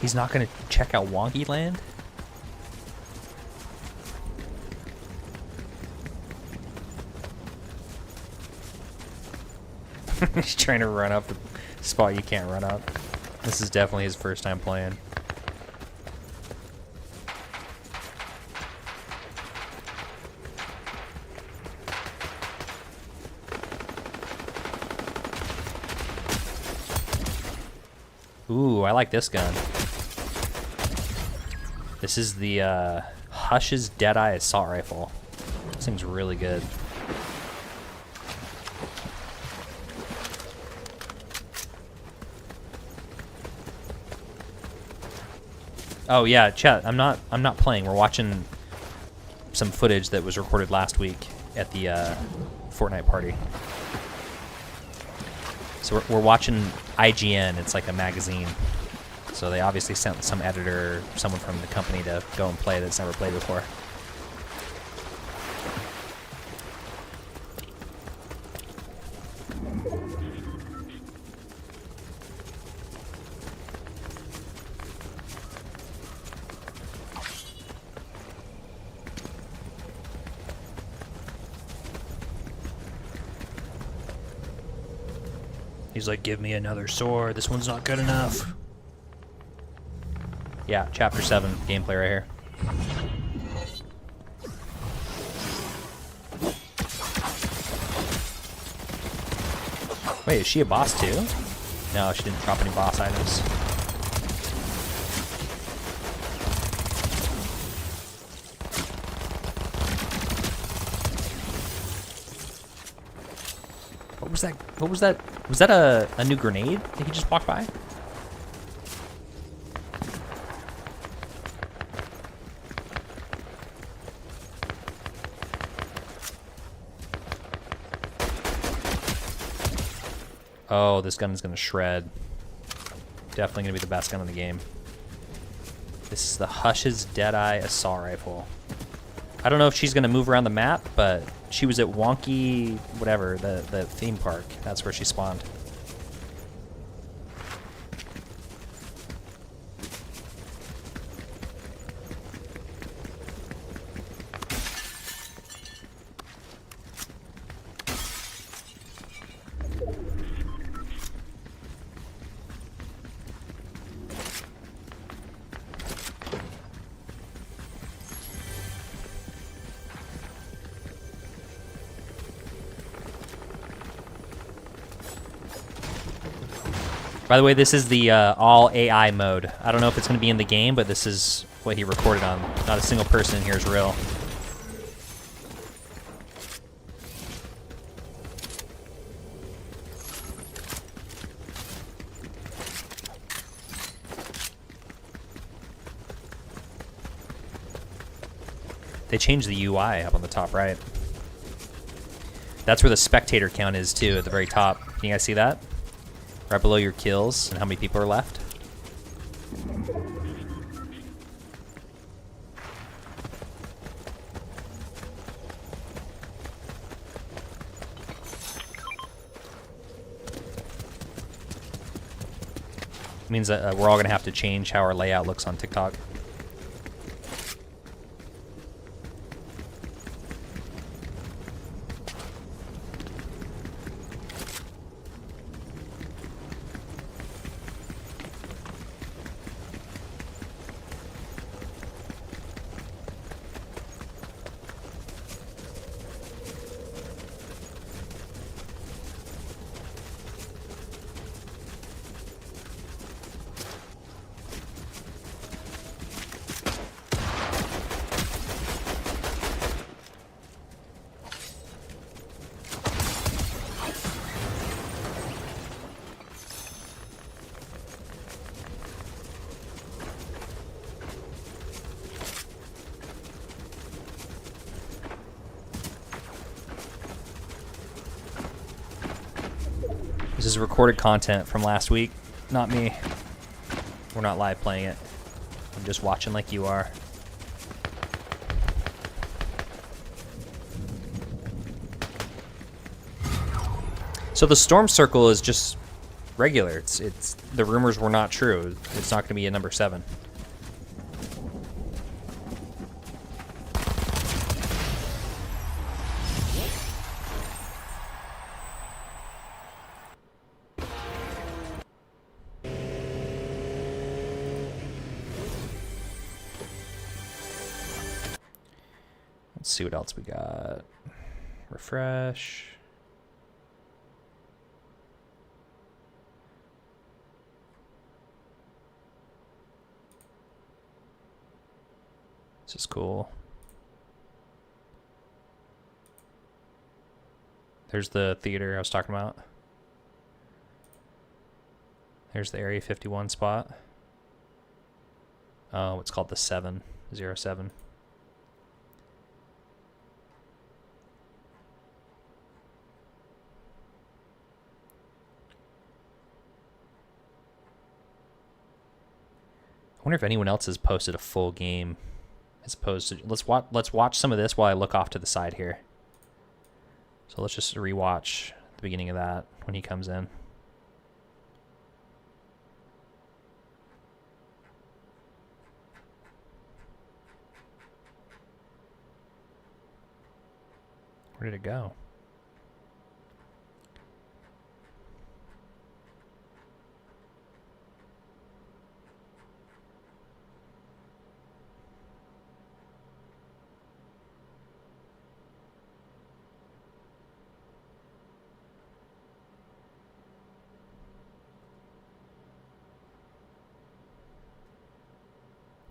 He's not gonna check out Wonky Land? He's trying to run up the spot you can't run up. This is definitely his first time playing. Ooh, I like this gun. This is the Hush's Deadeye Assault Rifle. This thing's really good. Oh yeah, chat. I'm not playing. We're watching some footage that was recorded last week at the Fortnite party. So we're watching IGN. It's like a magazine. So they obviously sent some editor, someone from the company to go and play that's never played before. He's like, give me another sword. This one's not good enough. Yeah, Chapter 7 gameplay right here. Wait, is she a boss too? No, she didn't drop any boss items. What was that? What was that? Was that a new grenade that he just walked by? Oh, this gun is going to shred. Definitely going to be the best gun in the game. This is the Hush's Deadeye Assault Rifle. I don't know if she's going to move around the map, but she was at Wonky, whatever, the theme park. That's where she spawned. By the way, this is the all AI mode. I don't know if it's going to be in the game, but this is what he recorded on. Not a single person in here is real. They changed the UI up on the top right. That's where the spectator count is too, at the very top. Can you guys see that? Right below your kills and how many people are left. It means that we're all gonna have to change how our layout looks on TikTok. This is recorded content from last week, not me. We're not live playing it. I'm just watching like you are. So the storm circle is just regular. It's the rumors were not true. It's not going to be a number 7. Let's see what else we got. Refresh. This is cool. There's the theater I was talking about. There's the Area 51 spot. Oh, it's called the 707. I wonder if anyone else has posted a full game as opposed to let's watch some of this while I look off to the side here. So let's just rewatch the beginning of that when he comes in. Where did it go?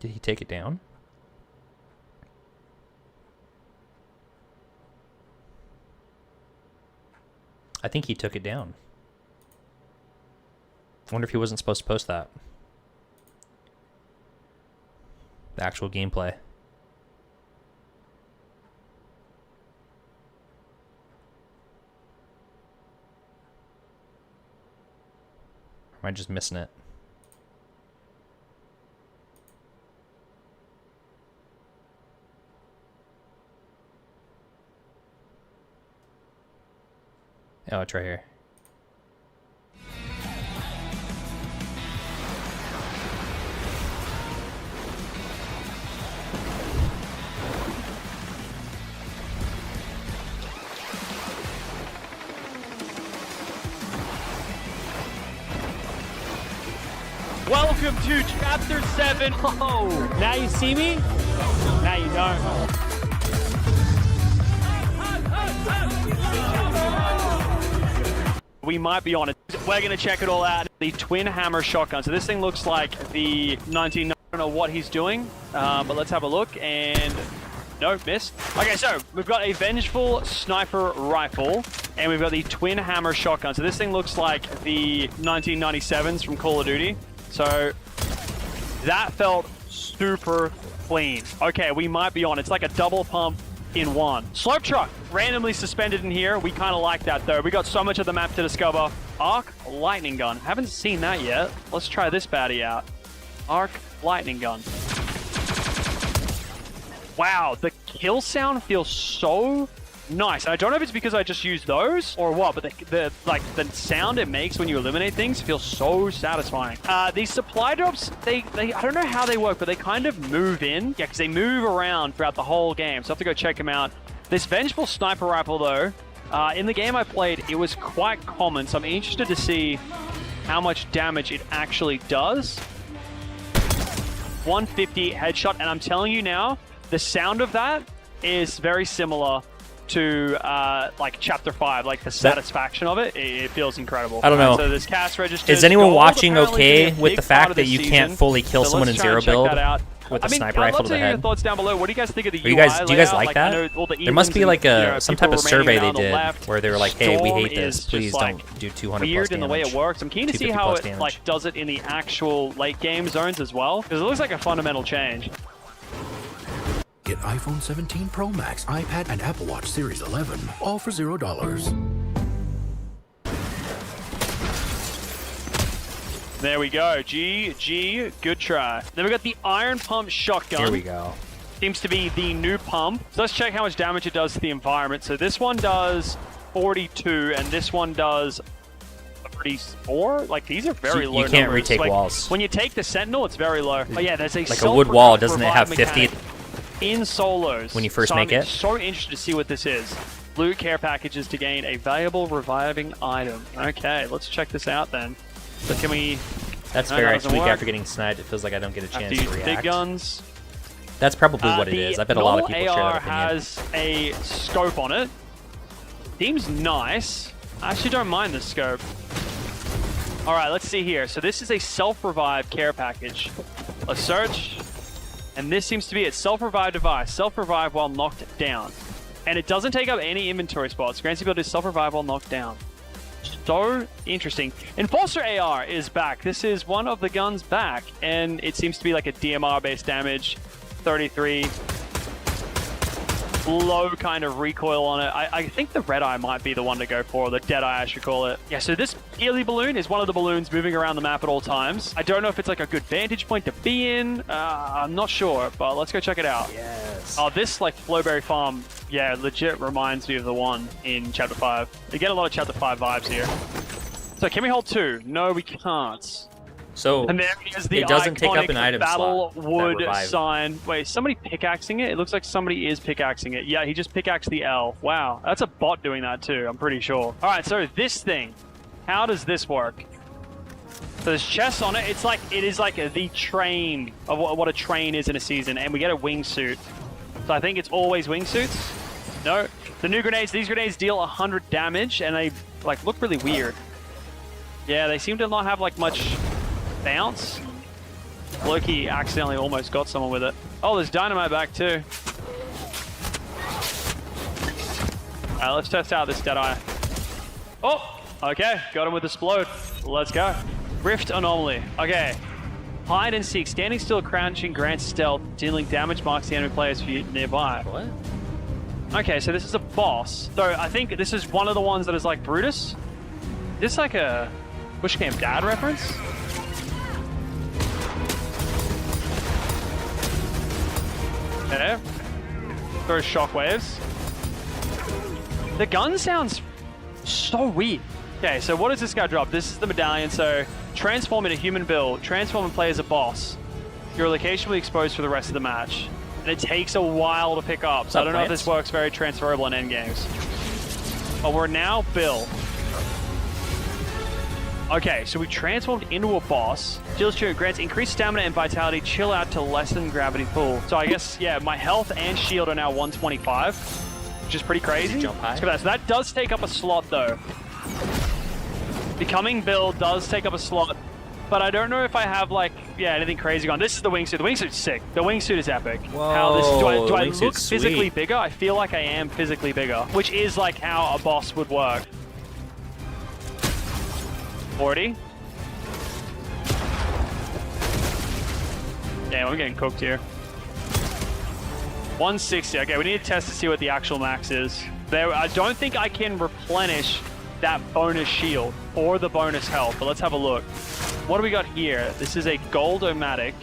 Did he take it down? I think he took it down. I wonder if he wasn't supposed to post that. The actual gameplay. Or am I just missing it? Oh, it's right here. Welcome to Chapter 7. Oh, now you see me? Now you don't. We might be on a we're going to check it all out. The twin hammer shotgun. So this thing looks like the 19... I don't know what he's doing, but let's have a look. And no, missed. Okay, so we've got a vengeful sniper rifle, and we've got the twin hammer shotgun. So this thing looks like the 1997s from Call of Duty. So that felt super clean. Okay, we might be on. It's like a double pump in one. Slope truck, randomly suspended in here. We kind of like that though. We got so much of the map to discover. Arc lightning gun. Haven't seen that yet. Let's try this baddie out. Arc lightning gun. Wow, the kill sound feels so nice. And I don't know if it's because I just used those or what, but the sound it makes when you eliminate things feels so satisfying. These supply drops, they I don't know how they work, but they kind of move in. Yeah, because they move around throughout the whole game. So I have to go check them out. This vengeful sniper rifle though, in the game I played, it was quite common. So I'm interested to see how much damage it actually does. 150 headshot, and I'm telling you now, the sound of that is very similar to like chapter 5, like the satisfaction of it. It feels incredible. I don't know. So this cast register. Is anyone watching okay with the fact that you can't fully kill someone in zero build with a sniper rifle to the head? Your thoughts down below. What do you guys think of the UI? Do you guys like that? The there must be like a some type of survey they the did left. where they were like, "Hey, we hate Storm this. is Please just, don't like, do 200 plus weird in the way damage." it works. I'm keen to see 250 how plus it damage. like does it in the actual late game zones as well, because it looks like a fundamental change. Get iPhone 17 Pro Max, iPad, and Apple Watch Series 11, all for $0. There we go. GG. Good try. Then we got the iron pump shotgun. Here we go. Seems to be the new pump. So let's check how much damage it does to the environment. So this one does 42, and this one does 34. Like, these are very low You can't numbers. retake like, walls. When you take the Sentinel, it's very low. Oh yeah, there's a Like a wood wall, doesn't it have self-revive 50? mechanic in solos When you first so make I'm it? so interested to see what this is. Loot care packages to gain a valuable reviving item. Okay, let's check this out then. So can we... That's No, fair. that Next doesn't week work. after getting sniped, it feels like I don't get a Have chance to to use react. big guns. That's probably what it is. I bet a lot of people share AR that opinion. has a scope on it. Seems nice. I actually don't mind this scope. All right, let's see here. So this is a self-revive care package. Let's search. And this seems to be it. Self-revive device. Self-revive while knocked down. And it doesn't take up any inventory spots. Grants the ability to self-revive while knocked down. So interesting. Enforcer AR is back. This is one of the guns back. And it seems to be like a DMR-based damage. 33. Low kind of recoil on it. I think the red eye might be the one to go for, or the dead eye I should call it. Yeah, so this Healy balloon is one of the balloons moving around the map at all times. I don't know if it's like a good vantage point to be in. I'm not sure, but let's go check it out. Yes. Oh, this like Flowberry Farm, yeah, legit reminds me of the one in Chapter 5. You get a lot of Chapter 5 vibes here. So can we hold 2? No, we can't. So And there is the it doesn't take up iconic an item battle slot, that wood revive. sign. Wait, is somebody pickaxing it? It looks like somebody is pickaxing it. Yeah, he just pickaxed the L. Wow, that's a bot doing that too, I'm pretty sure. All right, so this thing, how does this work? So there's chests on it. It is like the train of what a train is in a season, and we get a wingsuit. So I think it's always wingsuits. No, the new grenades. These grenades deal 100 damage, and they like look really weird. Yeah, they seem to not have like much bounce. Loki accidentally almost got someone with it. Oh, there's dynamite back too. Alright, let's test out this Deadeye. Oh, okay, got him with explode. Let's go. Rift anomaly. Okay. Hide and seek. Standing still, crouching, grants stealth. Dealing damage marks the enemy players nearby. What? Okay, so this is a boss. So I think this is one of the ones that is like Brutus. Is this like a Bush Camp Dad reference? Okay. Throws shockwaves. The gun sounds so weird. Okay, so what does this guy drop? This is the medallion. So transform into human build. Transform and play as a boss. Your location will be exposed for the rest of the match. And it takes a while to pick up. So I don't know if this works very transferable in endgames. But we're now Bill. Okay, so we transformed into a boss. Chills you, grants increased stamina and vitality. Chill out to lessen gravity pull. So I guess, yeah, my health and shield are now 125, which is pretty crazy. Jump high. Let's go that. So that does take up a slot, though. Becoming Bill does take up a slot, but I don't know if I have like, yeah, anything crazy on. This is the wingsuit. The wingsuit's sick. The wingsuit is epic. How this do I look physically bigger? I feel like I am physically bigger, which is like how a boss would work. 40. Damn, I'm getting cooked here. 160. Okay, we need to test to see what the actual max is. There, I don't think I can replenish that bonus shield or the bonus health, but let's have a look. What do we got here? This is a Gold-O-Matic.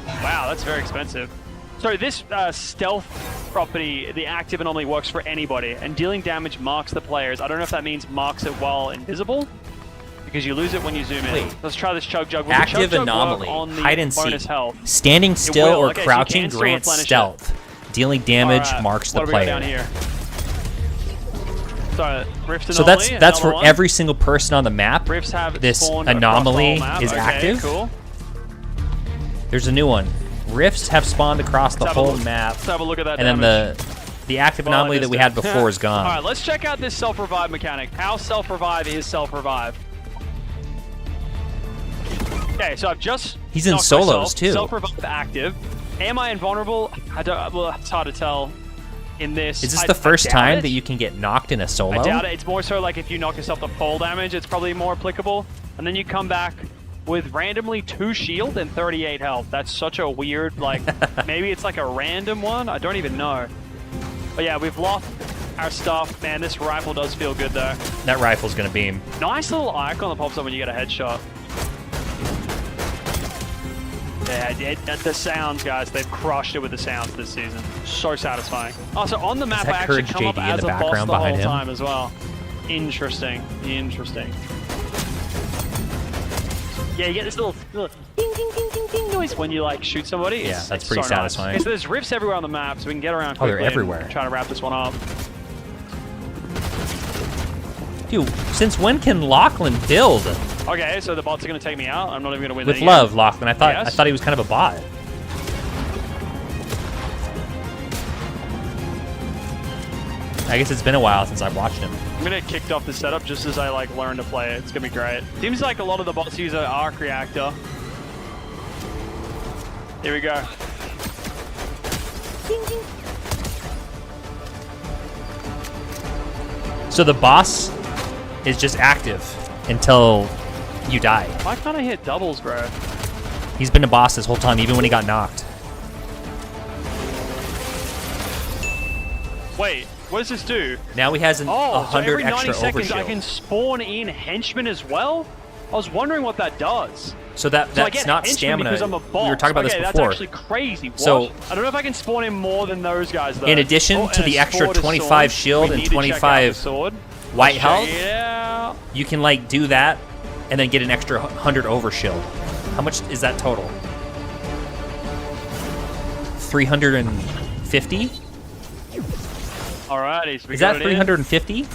Wow, that's very expensive. So this stealth property, the active anomaly, works for anybody, and dealing damage marks the players. I don't know if that means marks it while invisible, because you lose it when you zoom in. Wait. Let's try this Chug Jug. Active anomaly, hide and seek. Standing still or crouching grants stealth. Dealing damage marks the player. Down here? Sorry, Rift so anomaly, that's for one. every single person on the map. Rifts have this anomaly is active. Cool. There's a new one. Rifts have spawned across the whole map. Let's have a look at that and damage. then the active anomaly that we had before is gone. All right, let's check out this self-revive mechanic. How self-revive is self-revive? Okay, so I've just He's in solos myself. too. Self-revive active. Am I invulnerable? I don't. Well, it's hard to tell. In this, is this the first time that you can get knocked in a solo? I doubt it. It's more so like if you knock yourself to fall damage, it's probably more applicable. And then you come back with randomly 2 shield and 38 health. That's such a weird, like, maybe it's like a random one. I don't even know. But yeah, we've lost our stuff. Man, this rifle does feel good though. That rifle's gonna beam. Nice little icon that pops up when you get a headshot. Yeah, the sounds, guys. They've crushed it with the sounds this season. So satisfying. Also, on the map, I actually come up as a boss the whole time as well. Interesting. Interesting. Yeah, you get this little ding, ding, ding, ding, ding noise when you, like, shoot somebody. Yeah, that's pretty satisfying. Nice. Okay, so there's rifts everywhere on the map, so we can get around quickly. Oh, they're everywhere. Try to wrap this one up. Dude, since when can Lachlan build? Okay, so the bots are going to take me out. I'm not even going to win with the love, game. Lachlan. I thought he was kind of a bot. I guess it's been a while since I've watched him. I'm going to kicked off the setup just as I like learn to play it. It's going to be great. Seems like a lot of the bots use an arc reactor. Here we go. So the boss is just active until you die. Why can't I hit doubles, bro? He's been a boss this whole time, even when he got knocked. Wait, what does this do? Now he has 100 so every 90 extra seconds overshield. I can spawn in henchmen as well? I was wondering what that does. So that's not stamina. Because I'm a boss. We were talking about this before. That's actually crazy. What? So I don't know if I can spawn in more than those guys though. In addition to the extra 25 shield and 25 white health, you can like do that and then get an extra 100 overshield. How much is that total? 350? Alrighty, so we is got that it 350?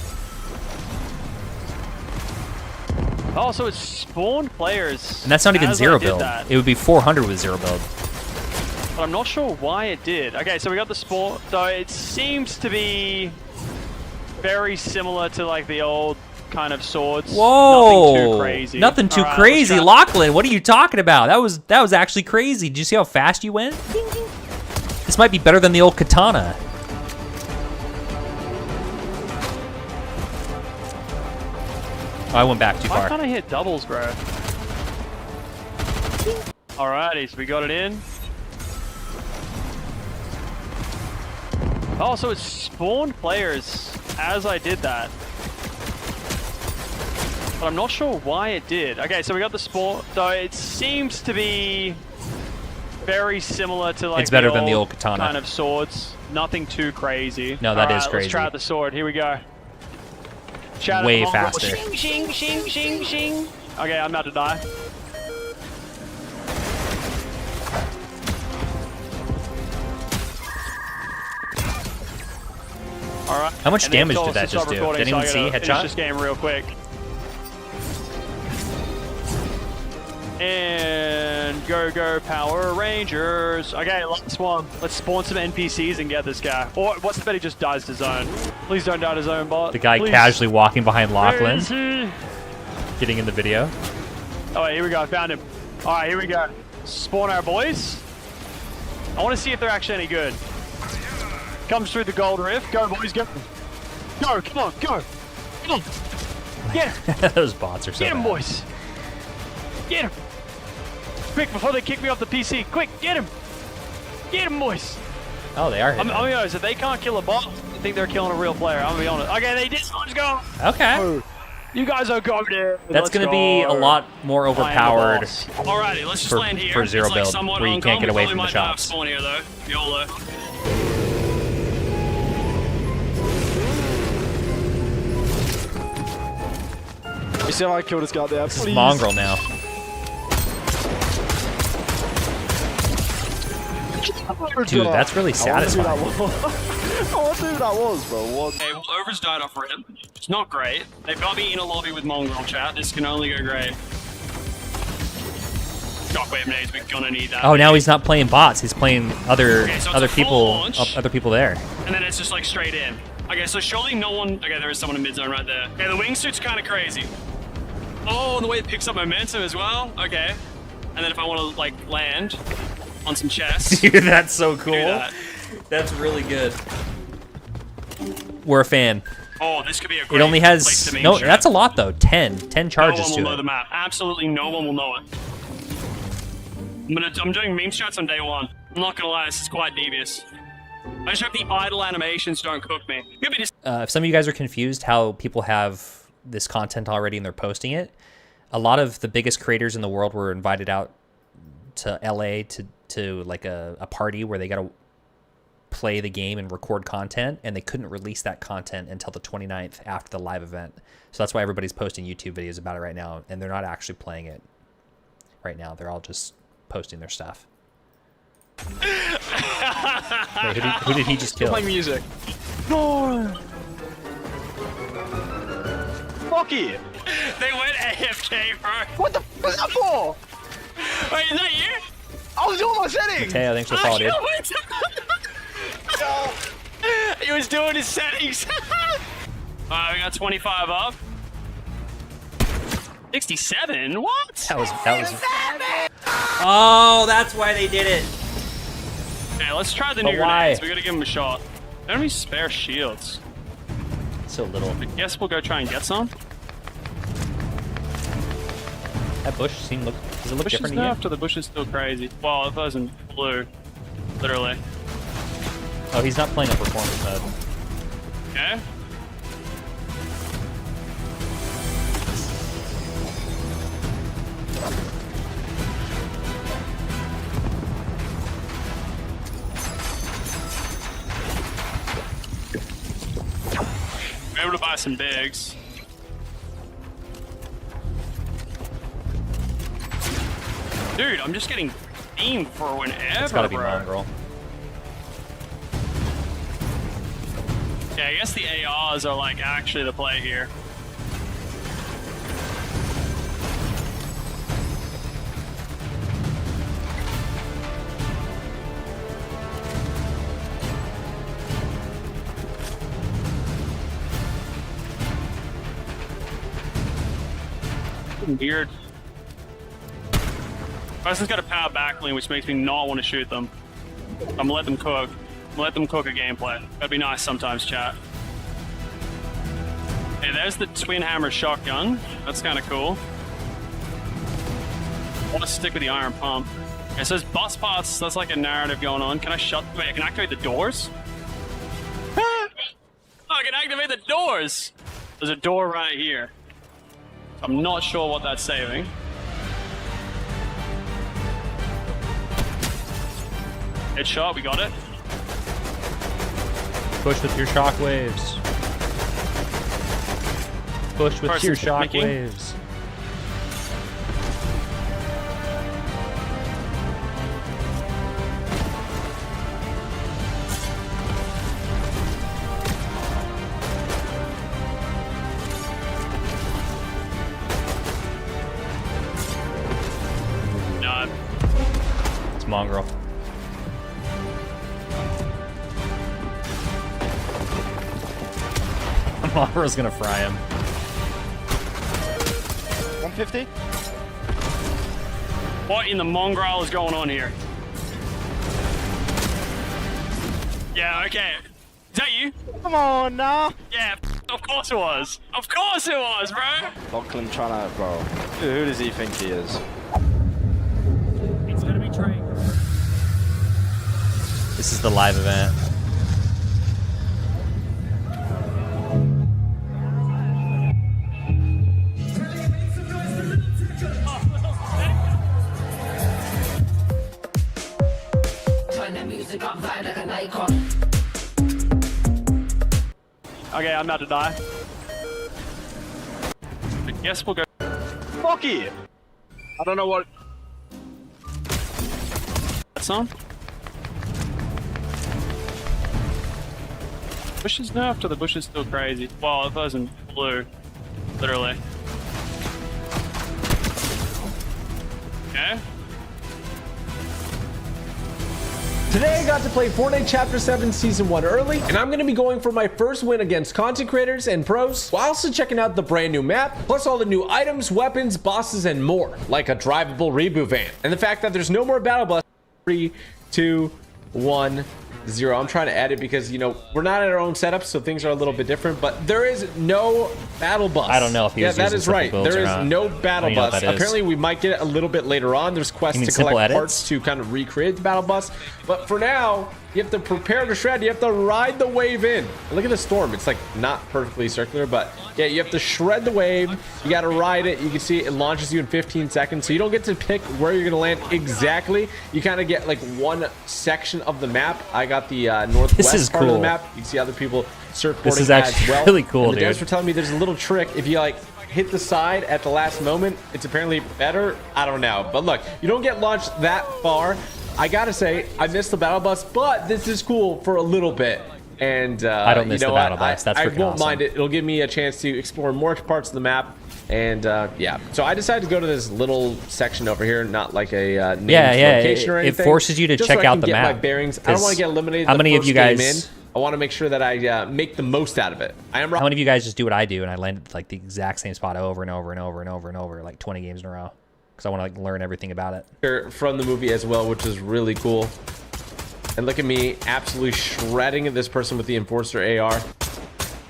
Oh, so it's spawned players. And that's not even zero build. That. It would be 400 with zero build. But I'm not sure why it did. Okay, so we got the spawn. So it seems to be very similar to like the old kind of swords. Whoa! Nothing too crazy. Nothing too crazy. Lachlan, what are you talking about? That was actually crazy. Did you see how fast you went? This might be better than the old katana. Oh, I went back too far. Why can't I hit doubles, bro? Alrighty, so we got it in. Oh, so it spawned players as I did that. But I'm not sure why it did. Okay, so we got the spawn. So it seems to be very similar to like it's better than the old katana kind of swords. Nothing too crazy. No, that is crazy. Let's try out the sword. Here we go. Shout way out faster. Shing, shing, shing, shing, shing. Okay, I'm about to die. All right. How much damage did that just do? Did anyone see headshot? Finish this game real quick. And go Power Rangers. Okay, last one. Let's spawn some NPCs and get this guy. Or what's the bet he just dies to zone? Please don't die to zone bot. The guy Please. casually walking behind Lachlan. Getting in the video. Oh, wait, here we go. I found him. All right, here we go. Spawn our boys. I want to see if they're actually any good. Comes through the gold rift. Go, boys, go. Go, come on, go. Come on. Get him. Those bots are so Get him, bad. boys. Get him. Quick, before they kick me off the PC. Quick, get him. Get him, boys. Oh, they are I'm hitting. gonna be honest, if they can't kill a bot, I think they're killing a real player. I'm gonna be honest. Okay, they did. Let's go. Okay. You guys are going there. That's going to be a lot more overpowered Alrighty, let's just for- land here. for zero It's like build, somewhat where you can't get away uncommon. from the Probably might not have shops. spawn here though. YOLO. You see how I killed this guy there? This is Mongrel now. Dude, that's really satisfying. I wonder who that was, bro. What? Okay, well, Over's died off rip. It's not great. They've got me in a lobby with Mongrel chat. This can only go great. Shockwave nades, we're gonna need that. Oh, now he's not playing bots. He's playing other Okay, so it's other a full people, launch. other people there. And then it's just like straight in. Okay, so surely no one. Okay, there is someone in mid zone right there. Okay, the wingsuit's kind of crazy. Oh, and the way it picks up momentum as well. Okay, and then if I want to like land on some chests, Dude, that's so cool. do that. That's really good. We're a fan. Oh, this could be a great It only place has to main no. shot. That's a lot though. 10 charges No one will to know it. the map. Absolutely no one will know it. I'm doing meme shots on day one. I'm not gonna lie, this is quite devious. I just hope the idle animations don't cook me. Could be just If some of you guys are confused how people have this content already and they're posting it, a lot of the biggest creators in the world were invited out to LA to like a party where they got to play the game and record content, and they couldn't release that content until the 29th after the live event. So that's why everybody's posting YouTube videos about it right now, and they're not actually playing it right now. They're all just posting their stuff. Wait, who did he just kill? Playing music. No. Fuck it. they went AFK, bro. What the f was that for? Wait, is that you? I was doing my settings. Mateo, thanks for the follow, dude. He was doing his settings. Alright, we got 25 up. 67? What? That was. Oh, that's why they did it. Okay, let's try the But new why? grenades. We gotta give him a shot. Don't have any spare shields. So little. I guess we'll go try and get some. That bush seemed look. Does it look Bushes different to you? after the bush is still crazy. Well, if I was in blue, literally. Oh, he's not playing a performance mode. Okay. We're able to buy some bigs. Dude, I'm just getting themed for whenever, It's gotta be bro. Mongrel. Yeah, I guess the ARs are like actually the play here. Weird. Person's got a power backling, which makes me not want to shoot them. I'm gonna let them cook. I'm gonna let them cook a gameplay. That'd be nice sometimes, chat. Hey, there's the twin hammer shotgun. That's kind of cool. I want to stick with the iron pump. It says bus parts. That's like a narrative going on. Can I shut? Wait, I can activate the doors? Oh, I can activate the doors! There's a door right here. I'm not sure what that's saving. Headshot, we got it. Push with your shockwaves. Push with your Person's picking. shockwaves. No. It's Mongrel. Mongrel's gonna fry him. 50. What in the mongrel is going on here? Yeah, okay. Is that you? Come on now. Yeah, of course it was. Of course it was, bro. Lachlan trying to, bro. Who does he think he is? It's gonna be Trey. This is the live event. Okay, I'm about to die. I guess we'll go. Fuck you. I don't know what. That's on. Bushes nerfed or the bush is still crazy? Well, it wasn't blue. Literally. Okay. Today I got to play Fortnite Chapter 7 Season 1 early, and I'm going to be going for my first win against content creators and pros, while also checking out the brand new map, plus all the new items, weapons, bosses, and more, like a drivable reboot van. And the fact that there's no more battle bus. 3, 2, 1, 0. I'm trying to add it because, you know, we're not at our own setup, so things are a little bit different, but there is no battle bus. I don't know if he was that using is right. builds There or is not. no battle bus. Apparently, we might get it a little bit later on. There's quests to collect parts to kind of recreate the battle bus, but for now, you have to prepare to shred. You have to ride the wave in. And look at the storm. It's like not perfectly circular, but yeah, you have to shred the wave. You got to ride it. You can see it launches you in 15 seconds. So you don't get to pick where you're going to land exactly. You kind of get like one section of the map. I got the northwest part of the map. You can see other people surfboarding this is actually as well. really cool, and the dude. devs were telling me there's a little trick. If you like hit the side at the last moment, it's apparently better. I don't know. But look, you don't get launched that far. I gotta say, I missed the battle bus, but this is cool for a little bit. And I don't miss you know the battle what? bus. That's I freaking won't awesome. mind it. It'll give me a chance to explore more parts of the map. And yeah, so I decided to go to this little section over here, not like a named location or anything. It forces you to just check so I out can the get map. my bearings. I don't want to get eliminated. How many of you guys? Game in. I want to make sure that I make the most out of it. How many of you guys just do what I do and I land like the exact same spot over and over and over and over and over, like 20 games in a row? Because I want to like learn everything about it. From the movie as well, which is really cool. And look at me absolutely shredding this person with the Enforcer AR.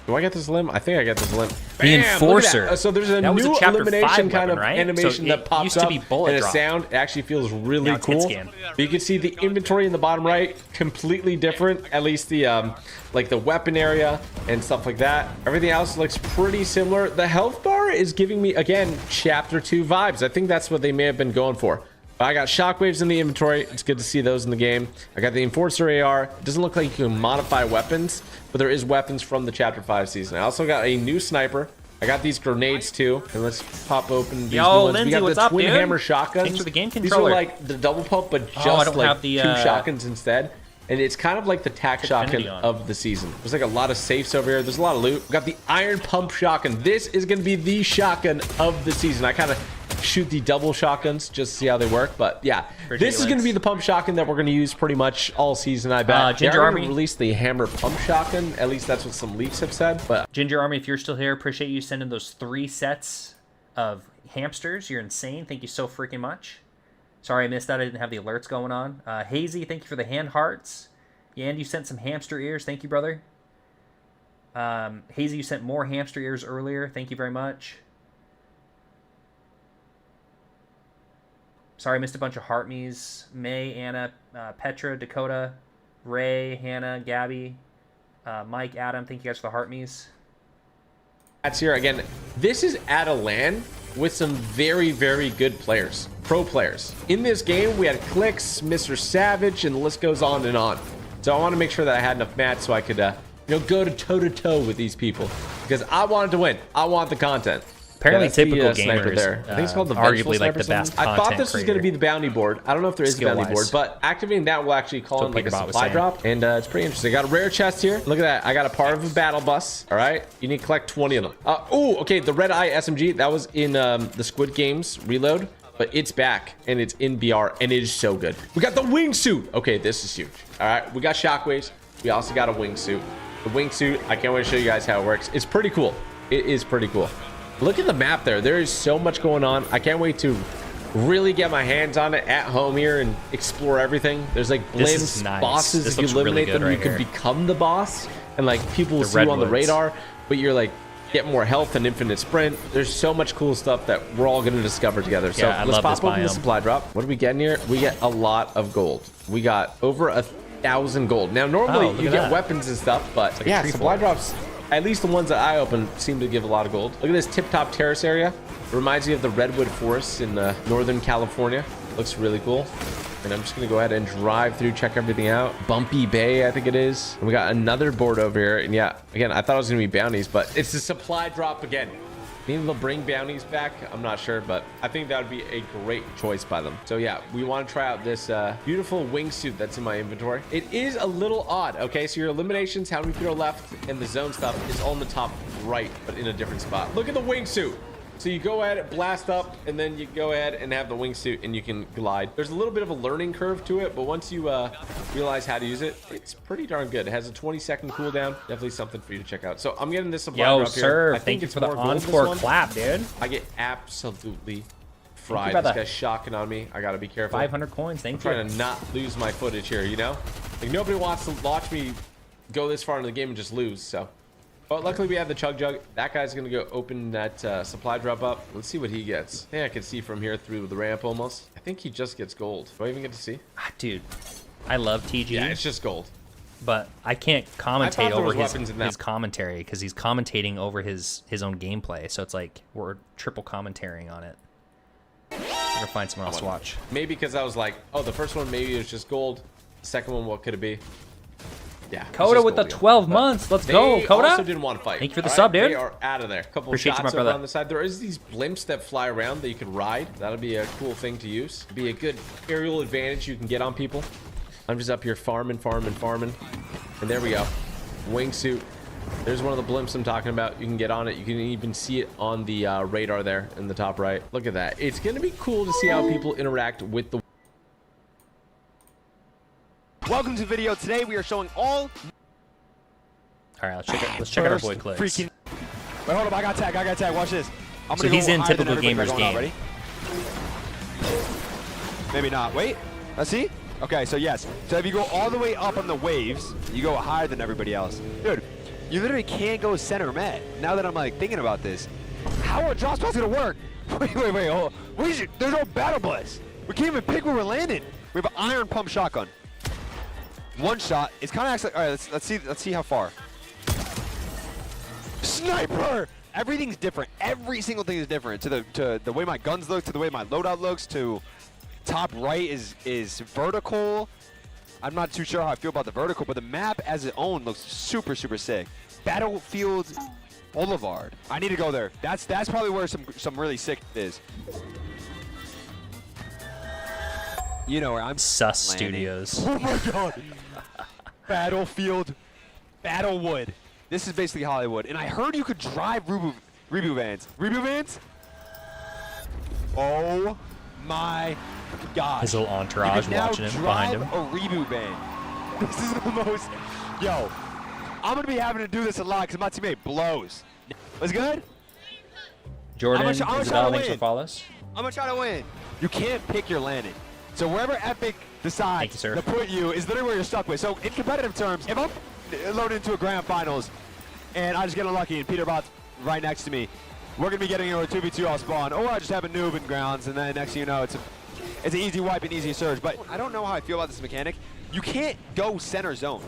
Do I get this limb? I think I get this limb. The Enforcer. So there's a new elimination kind of animation that pops up and a sound. It actually feels really cool. But you can see the inventory in the bottom right, completely different. At least the like the weapon area and stuff like that. Everything else looks pretty similar. The health bar is giving me, again, Chapter 2 vibes. I think that's what they may have been going for. I got shockwaves in the inventory. It's good to see those in the game. I got the Enforcer AR. It doesn't look like you can modify weapons, but there is weapons from the Chapter 5 season. I also got a new sniper. I got these grenades too. And let's pop open these new ones. Lindsay, we got what's the up, twin dude? hammer shotguns. Thanks for the game These controller. are like the double pump, but just I don't like have the, two shotguns instead. And it's kind of like the tac shotgun of the season. There's like a lot of safes over here. There's a lot of loot. We got the iron pump shotgun. This is going to be the shotgun of the season. I kind of shoot the double shotguns just to see how they work, but yeah, this is going to be the pump shotgun that we're going to use pretty much all season. I bet. Ginger Army released the hammer pump shotgun. At least that's what some leaks have said. But Ginger Army, if you're still here, appreciate you sending those 3 sets of hamsters. You're insane. Thank you so freaking much. Sorry I missed that. I didn't have the alerts going on. Hazy, thank you for the hand hearts. Yeah, and you sent some hamster ears. Thank you, brother. Hazy, you sent more hamster ears earlier. Thank you very much. Sorry, I missed a bunch of heart me's. May, Anna, Petra, Dakota, Ray, Hannah, Gabby, Mike, Adam. Thank you guys for the heart me's. That's here again. This is at a LAN with some very, very good players, pro players. In this game, we had Clicks, Mr. Savage, and the list goes on and on. So I want to make sure that I had enough mats so I could, you know, go to toe-to-toe with these people because I wanted to win. I want the content. Apparently, yeah, typical gamers. There. I think it's called the arguably like the best. I thought this was going to be the bounty board. I don't know if there is a bounty board, but activating that will actually call in like a supply drop, and it's pretty interesting. I got a rare chest here. Look at that. I got a part of a battle bus. All right, you need to collect 20 of them. Oh, okay. The red eye SMG that was in the Squid Games reload, but it's back and it's in BR and it is so good. We got the wingsuit. Okay, this is huge. All right, we got shockwaves. We also got a wingsuit. The wingsuit, I can't wait to show you guys how it works. It's pretty cool. It is pretty cool. Look at the map there. There is so much going on. I can't wait to really get my hands on it at home here and explore everything. There's like blimps, nice. bosses. This if you looks really eliminate good them, right you can here. become the boss, and like people will see you on the redwoods. radar, but you're like get more health and infinite sprint. There's so much cool stuff that we're all going to discover together. So Yeah, I let's love pop this open the biome. supply drop. What do we get in here? We get a lot of gold. We got over 1,000 gold. Now normally Oh, look you at get that. weapons and stuff, but like a yeah, tree supply fort. drops, at least the ones that I opened, seem to give a lot of gold. Look at this tip-top terrace area. It reminds me of the redwood forests in Northern California. Looks really cool. And I'm just gonna go ahead and drive through, check everything out. Bumpy Bay, I think it is. And we got another board over here. And yeah, again, I thought it was gonna be bounties, but it's a supply drop again. Maybe they'll bring bounties back. I'm not sure, but I think that would be a great choice by them. So yeah, we want to try out this beautiful wingsuit that's in my inventory. It is a little odd. Okay, so your eliminations, how many people are left, and the zone stuff is all in the top right, but in a different spot. Look at the wingsuit. So you go ahead, blast up, and then you go ahead and have the wingsuit, and you can glide. There's a little bit of a learning curve to it, but once you realize how to use it, it's pretty darn good. It has a 20-second cooldown. Definitely something for you to check out. So I'm getting this supply Yo, drop here. sir, I thank think you it's for the more gold this encore one. clap, dude. I get absolutely fried. about This that. guy's shocking on me. I gotta be careful. 500 coins, thank I'm you. trying to not lose my footage here, you know? Like nobody wants to watch me go this far into the game and just lose, so. But luckily we have the chug jug. That guy's gonna go open that supply drop up. Let's see what he gets. I think I can see from here through the ramp almost. I think he just gets gold. Do I even get to see? Ah, dude, I love TG. Yeah, it's just gold. But I can't I commentate thought there over was weapons in that. his commentary because he's commentating over his own gameplay. So it's like we're triple commentating on it. I'm gonna find someone else to watch. Maybe because I was like, oh, the first one maybe it was just gold. The second one, what could it be? Yeah. it's Coda just with the gold again. 12 But months. Let's they go, Coda. also didn't want to fight. Thank you for the All sub, right? dude. They are out of there. A couple Appreciate you, shots my over brother. on the side. There is these blimps that fly around that you can ride. That'll be a cool thing to use. Be a good aerial advantage you can get on people. I'm just up here farming. And there we go. Wingsuit. There's one of the blimps I'm talking about. You can get on it. You can even see it on the radar there in the top right. Look at that. It's going to be cool to see how people interact with the... Welcome to the video. Today we are showing all... All right, let's check out our boy Clips. Freaking... Wait, hold up. I got tag. Watch this. I'm So gonna he's go in higher than typical everybody. gamers Going on. game. Ready? Maybe not. Wait. Let's see. Okay, so yes. So if you go all the way up on the waves, you go higher than everybody else. Dude, you literally can't go center med. Now that I'm like thinking about this, how are drop spots gonna work? Wait. Hold on. There's no battle bus. We can't even pick where we're landing. We have an iron pump shotgun. One shot. It's kind of actually. All right. Let's see how far. Sniper! Everything's different. Every single thing is different. To the way my guns look, to the way my loadout looks, to top right is vertical. I'm not too sure how I feel about the vertical, but the map as its own looks super sick. Battlefield Boulevard. I need to go there. That's probably where some really sick is. You know where I'm Sus landing. Studios. Oh my god. Battlefield Battlewood. This is basically Hollywood. And I heard you could drive Reboot vans. Reboot vans? Oh my gosh. His little entourage You can now watching him behind him. drive a Reboot van. This is the most... Yo, I'm going to be having to do this a lot because my teammate blows. What's good? Jordan, I'm gonna Isabel, try to thanks for win. follows. I'm going to try to win. You can't pick your landing. So wherever Epic decides to put you is literally where you're stuck with. So in competitive terms, if I'm loaded into a grand finals and I just get unlucky and Peterbot's right next to me, we're going to be getting into a 2v2 all spawn. Or I just have a noob in grounds and then next thing you know, it's an easy wipe and easy surge. But I don't know how I feel about this mechanic. You can't go center zone.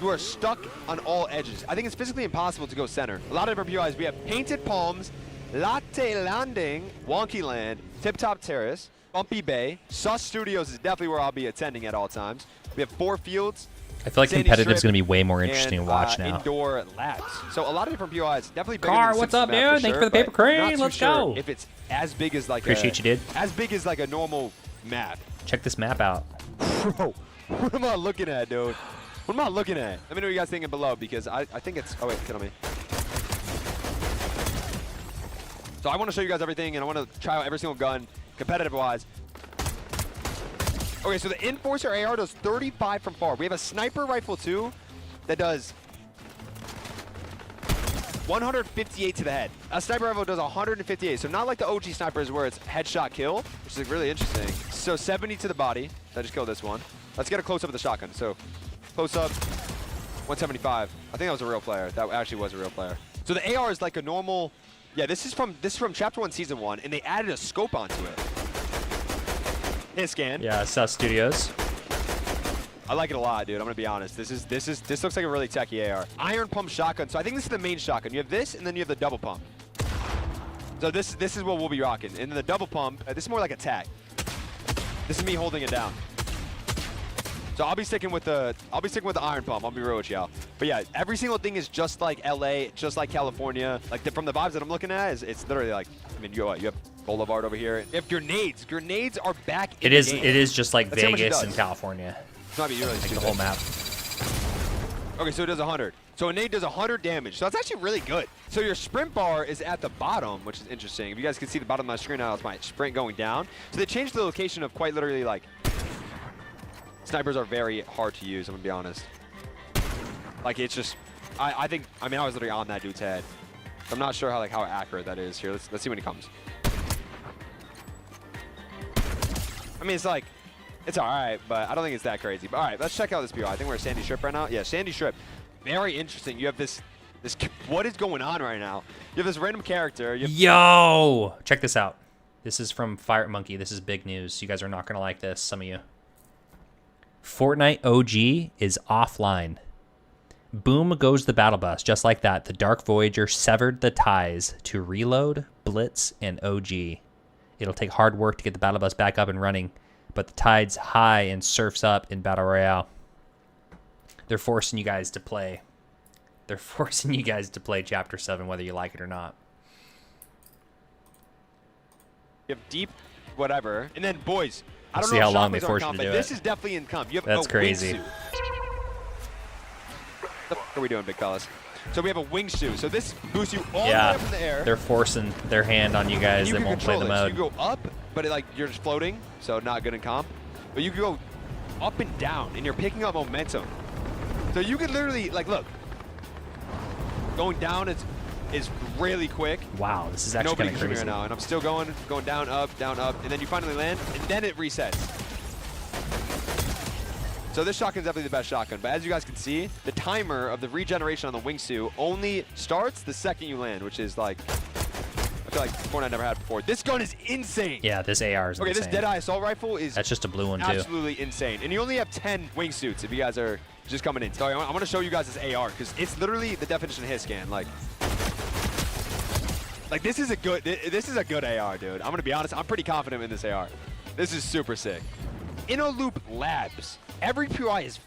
You are stuck on all edges. I think it's physically impossible to go center. A lot of different POIs. We have Painted Palms, Latte Landing, Wonky Land, Tip Top Terrace, Bumpy Bay. Sus Studios is definitely where I'll be attending at all times. We have 4 fields. I feel like Sandy competitive's Strip, going to be way more interesting and, to watch now. Indoor labs. So a lot of different POIs. Definitely bigger Car, than what's Simpsons up, map dude? for Thanks sure, for the paper but crane. not too Let's sure go. if it's as big as like Appreciate you, dude. As big as like a normal map. Check this map out. Bro, what am I looking at, dude? What am I looking at? Let me know what you guys thinking below because I think it's... Oh, wait, get on me. So I want to show you guys everything and I want to try out every single gun, competitive-wise. Okay, so the Enforcer AR does 35 from far. We have a sniper rifle too that does 158 to the head. A sniper rifle does 158, so not like the OG snipers where it's headshot kill, which is really interesting. So 70 to the body. I just killed this one. Let's get a close up of the shotgun. So close up, 175. I think that was a real player. That actually was a real player. So the AR is like a normal. Yeah, this is from Chapter 1, Season 1, and they added a scope onto it. Hit scan. Yeah, Sus Studios. I like it a lot, dude. I'm gonna be honest. This looks like a really techie AR. Iron pump shotgun. So I think this is the main shotgun. You have this, and then you have the double pump. So this is what we'll be rocking. And then the double pump. This is more like a tag. This is me holding it down. So I'll be sticking with the iron pump. I'll be real with y'all. But yeah, every single thing is just like LA, just like California. Like from the vibes that I'm looking at, it's literally like. I mean, you have Boulevard over here. You have grenades. Grenades are back in the game. It is just like Vegas and California. Might be really like the whole map. Okay, so it does 100. So a nade does 100 damage. So that's actually really good. So your sprint bar is at the bottom, which is interesting. If you guys can see the bottom of my screen now, it's my sprint going down. So they changed the location of quite literally like. Snipers are very hard to use, I'm gonna be honest. Like it's just, I was literally on that dude's head. I'm not sure how accurate that is here. Let's see when he comes. I mean, it's like. It's all right, but I don't think it's that crazy. But all right, let's check out this BO. I think we're at Sandy Strip right now. Yeah, Sandy Strip. Very interesting. You have this. What is going on right now? You have this random character. Yo! Check this out. This is from Fire Monkey. This is big news. You guys are not going to like this, some of you. Fortnite OG is offline. Boom goes the battle bus. Just like that, the Dark Voyager severed the ties to Reload, Blitz, and OG. It'll take hard work to get the battle bus back up and running. But the tide's high and surfs up in Battle Royale. They're forcing you guys to play. They're forcing you guys to play Chapter 7, whether you like it or not. You have deep whatever. And then, boys, I don't see know how long they force you to do it. This is definitely in comp. You have That's a crazy. wingsuit. What the fuck are we doing, big fellas? So we have a wingsuit. So this boosts you all the way up in the air. They're forcing their hand on you guys that won't play the mode. So you go up, but you're just floating, so not good in comp. But you can go up and down, and you're picking up momentum. So you can literally, look. Going down is really quick. Wow, this is actually kind of crazy. Right now, and I'm still going down, up, and then you finally land, and then it resets. So this shotgun is definitely the best shotgun, but as you guys can see, the timer of the regeneration on the wingsuit only starts the second you land, which is like, I feel like Fortnite never had before. This gun is insane. Yeah, this AR is insane. This Deadeye assault rifle is That's just a blue one too. Absolutely insane. And you only have 10 wingsuits if you guys are just coming in. So I want to show you guys this AR because it's literally the definition of hit scan. Like this is a good AR, dude. I'm gonna be honest. I'm pretty confident in this AR. This is super sick. InnoLoop Labs. Every POI is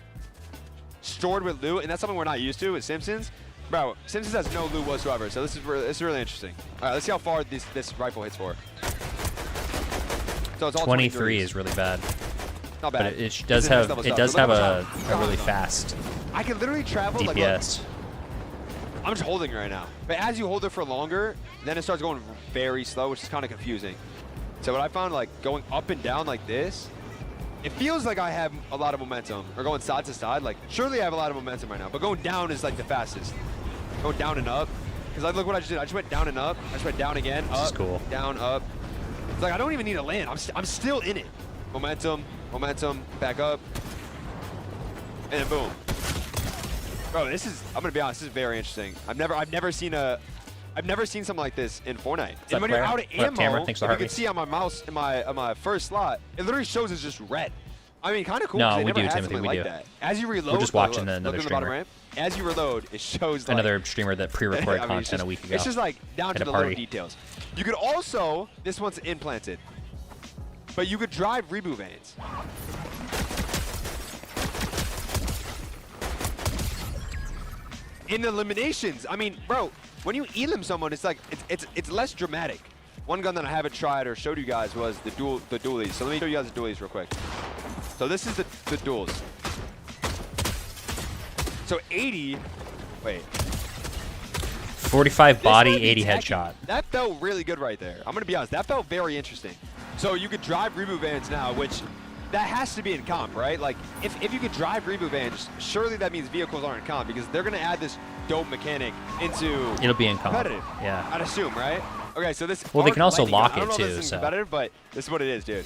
stored with loot, and that's something we're not used to at Simpsons. Bro, Simpsons has no loot whatsoever, so this is really interesting. All right, let's see how far this rifle hits for. So it's all 23 is really bad. Not bad. But it does have a really fast. I can literally travel DPS. I'm just holding it right now. But as you hold it for longer, then it starts going very slow, which is kind of confusing. So what I found, going up and down like this, it feels like I have a lot of momentum. Or going side to side, surely I have a lot of momentum right now. But going down is the fastest. Going down and up. Because look what I just did. I just went down and up. I just went down again, up, this is cool. Down, up. It's I don't even need to land. I'm still in it. Momentum, back up. And then boom. Bro, I'm gonna be honest, this is very interesting. I've never seen something like this in Fortnite. And when you're out of ammo, if you can see on my mouse in my first slot, it literally shows it's just red. I mean, kind of cool. No, we do, Timothy. We do. That. As you reload, we're just watching another streamer. As you reload, it shows another streamer that pre-recorded content a week ago. It's just down to the little details. You could also, this one's implanted, but you could drive reboot vans. In eliminations, I mean, bro, when you elim someone, it's it's less dramatic. One gun that I haven't tried or showed you guys was the dualies. So let me show you guys the dualies real quick. So this is the duels. So 80, wait. 45 body, 80 headshot. That felt really good right there. I'm gonna be honest, that felt very interesting. So you could drive reboot vans now, which that has to be in comp, right? Like, if you could drive reboot vans, surely that means vehicles aren't in comp because they're going to add this dope mechanic into It'll be in comp. competitive. Yeah. I'd assume, right? Okay, so this. Well, they can also lightning gun, lock I don't it know if too, this is so. competitive, but this is what it is, dude.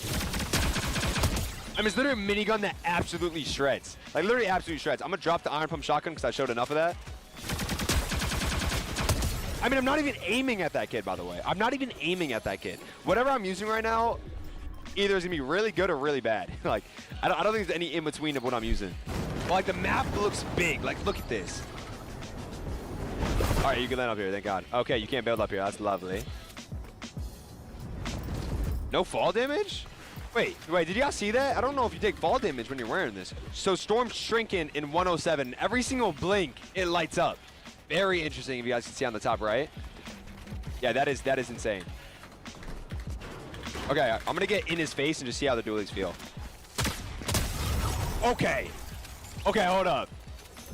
I mean, it's literally a minigun that absolutely shreds. Like, literally absolutely shreds. I'm going to drop the iron pump shotgun because I showed enough of that. I mean, I'm not even aiming at that kid, by the way. I'm not even aiming at that kid. Whatever I'm using right now, either is going to be really good or really bad. Like, I don't think there's any in-between of what I'm using. But, like, the map looks big. Like, look at this. All right, you can land up here, thank God. Okay, you can't build up here. That's lovely. No fall damage? Wait, did y'all see that? I don't know if you take fall damage when you're wearing this. So Storm's shrinking in 107. Every single blink, it lights up. Very interesting if you guys can see on the top right. Yeah, that is insane. Okay, I'm going to get in his face and just see how the dualies feel. Okay. Okay, hold up.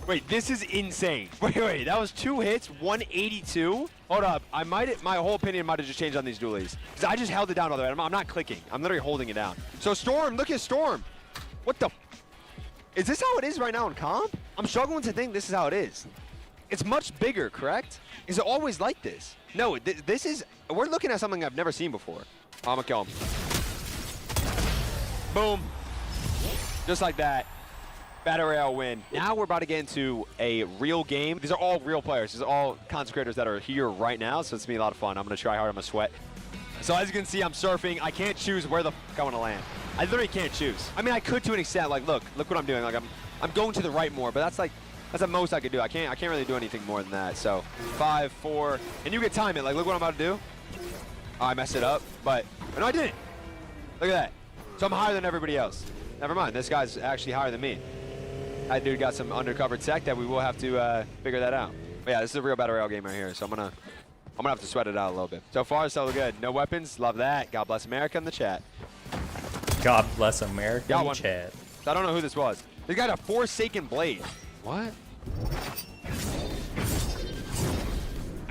Wait, this is insane. Wait, that was 2 hits, 182. Hold up, my whole opinion might have just changed on these dualies. Because I just held it down all the way. I'm not clicking. I'm literally holding it down. So Storm, look at Storm. What the? Is this how it is right now in comp? I'm struggling to think this is how it is. It's much bigger, correct? Is it always like this? No, this is, we're looking at something I've never seen before. I'm gonna kill him. Boom. Just like that. Battle Royale win. Now we're about to get into a real game. These are all real players. These are all content creators that are here right now, so it's gonna be a lot of fun. I'm gonna try hard. I'm gonna sweat. So as you can see, I'm surfing. I can't choose where the f I want to land. I literally can't choose. I mean, I could to an extent. Like, look what I'm doing. Like, I'm going to the right more, but that's the most I could do. I can't really do anything more than that. So 5, 4, and you can time it. Like, look what I'm about to do. Oh, I messed it up, but no, I didn't. Look at that. So I'm higher than everybody else. Never mind. This guy's actually higher than me. That dude got some undercover tech that we will have to figure that out. But yeah, this is a real Battle Royale game right here, so I'm gonna have to sweat it out a little bit. So far, so good. No weapons. Love that. God bless America in the chat. God bless America in the chat. I don't know who this was. This guy got a Forsaken blade. What?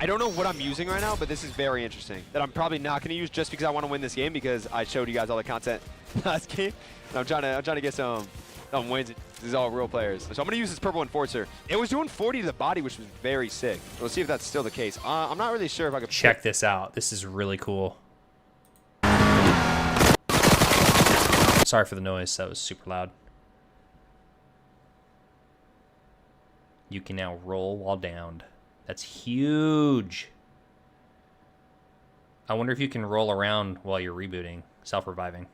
I don't know what I'm using right now, but this is very interesting. That I'm probably not going to use just because I want to win this game because I showed you guys all the content last game. And I'm trying to get some wins. These are all real players. So I'm going to use this purple Enforcer. It was doing 40 to the body, which was very sick. We'll see if that's still the case. I'm not really sure if I could check this out. This is really cool. Sorry for the noise. That was super loud. You can now roll while downed. That's huge. I wonder if you can roll around while you're rebooting, self-reviving.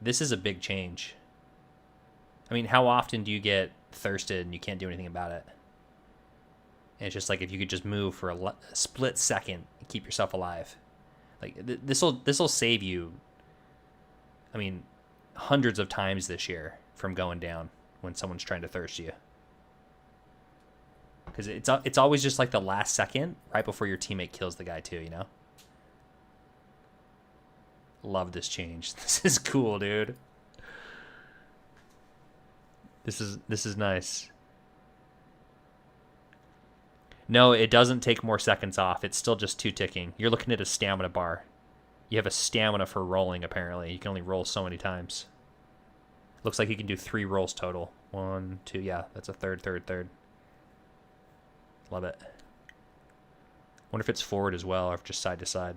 This is a big change. I mean, how often do you get thirsted and you can't do anything about it? And it's just like if you could just move for a split second and keep yourself alive. Like this'll save you, I mean, hundreds of times this year from going down when someone's trying to thirst you. Because it's always just like the last second right before your teammate kills the guy too, you know? Love this change. This is cool, dude. This is nice. No, it doesn't take more seconds off. It's still just 2 ticking. You're looking at a stamina bar. You have a stamina for rolling, apparently. You can only roll so many times. Looks like you can do 3 rolls total. 1, 2, yeah, that's a third. Love it. Wonder if it's forward as well, or if just side to side.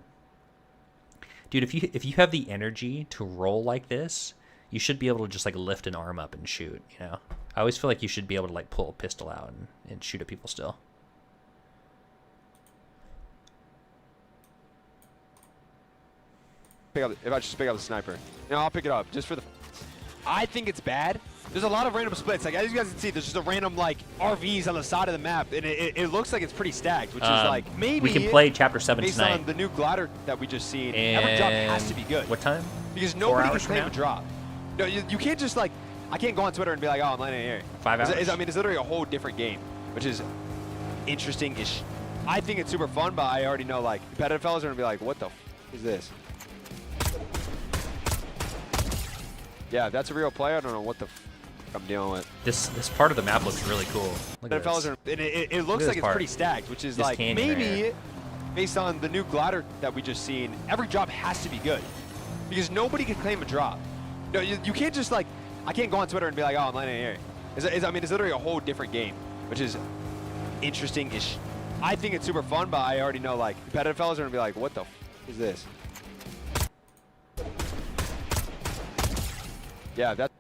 Dude, if you have the energy to roll like this, you should be able to just like lift an arm up and shoot, you know? I always feel like you should be able to like pull a pistol out and shoot at people still. If I just pick up the sniper. No, I'll pick it up just for the... I think it's bad. There's a lot of random splits. Like, as you guys can see, there's just a random, like, RVs on the side of the map. And it looks like it's pretty stacked, which is, like, maybe... We can play Chapter 7 based tonight. on the new glider that we just seen, and every drop has to be good. What time? Because nobody can claim a drop. No, you can't just, like... I can't go on Twitter and be like, oh, I'm landing here. 5 hours. I mean, it's literally a whole different game, which is interesting-ish. I think it's super fun, but I already know, like, competitive fellas are going to be like, what the f is this? Yeah, if that's a real player, I don't know what the f I'm dealing with. This part of the map looks really cool. Look at this. It looks like it's pretty stacked, which is like maybe based on the new glider that we just seen, every drop has to be good because nobody can claim a drop. No, you can't just like, I can't go on Twitter and be like, oh, I'm landing here. I mean, it's literally a whole different game, which is interesting-ish. I think it's super fun, but I already know like competitive fellas are gonna be like, what the f is this? Yeah, that's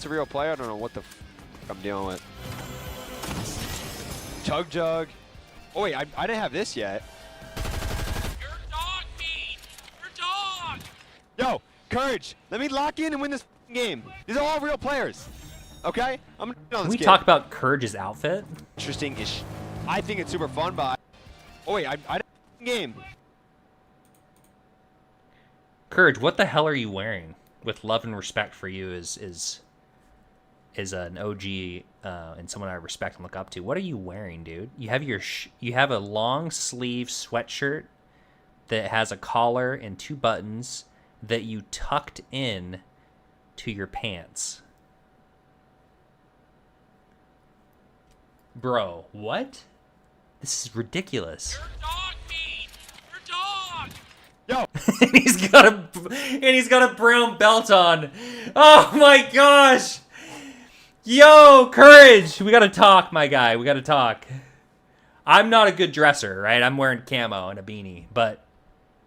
a real player. I don't know what the f I'm dealing with. Chug Jug. Oh wait, I didn't have this yet. You're dog meat! You're dog! Yo, Courage, let me lock in and win this game. These are all real players. Okay? I'm gonna Can we talk about Courage's outfit? Interesting-ish. I think it's super fun, but oh wait, I didn't game. Courage, what the hell are you wearing? With love and respect for you is an OG and someone I respect and look up to. What are you wearing, dude? You have you have a long sleeve sweatshirt that has a collar and 2 buttons that you tucked in to your pants. Bro, what? This is ridiculous. You're dog meat! You're dog! Yo! and he's got a brown belt on. Oh my gosh! Yo, Courage! We gotta talk, my guy. We gotta talk. I'm not a good dresser, right? I'm wearing camo and a beanie, but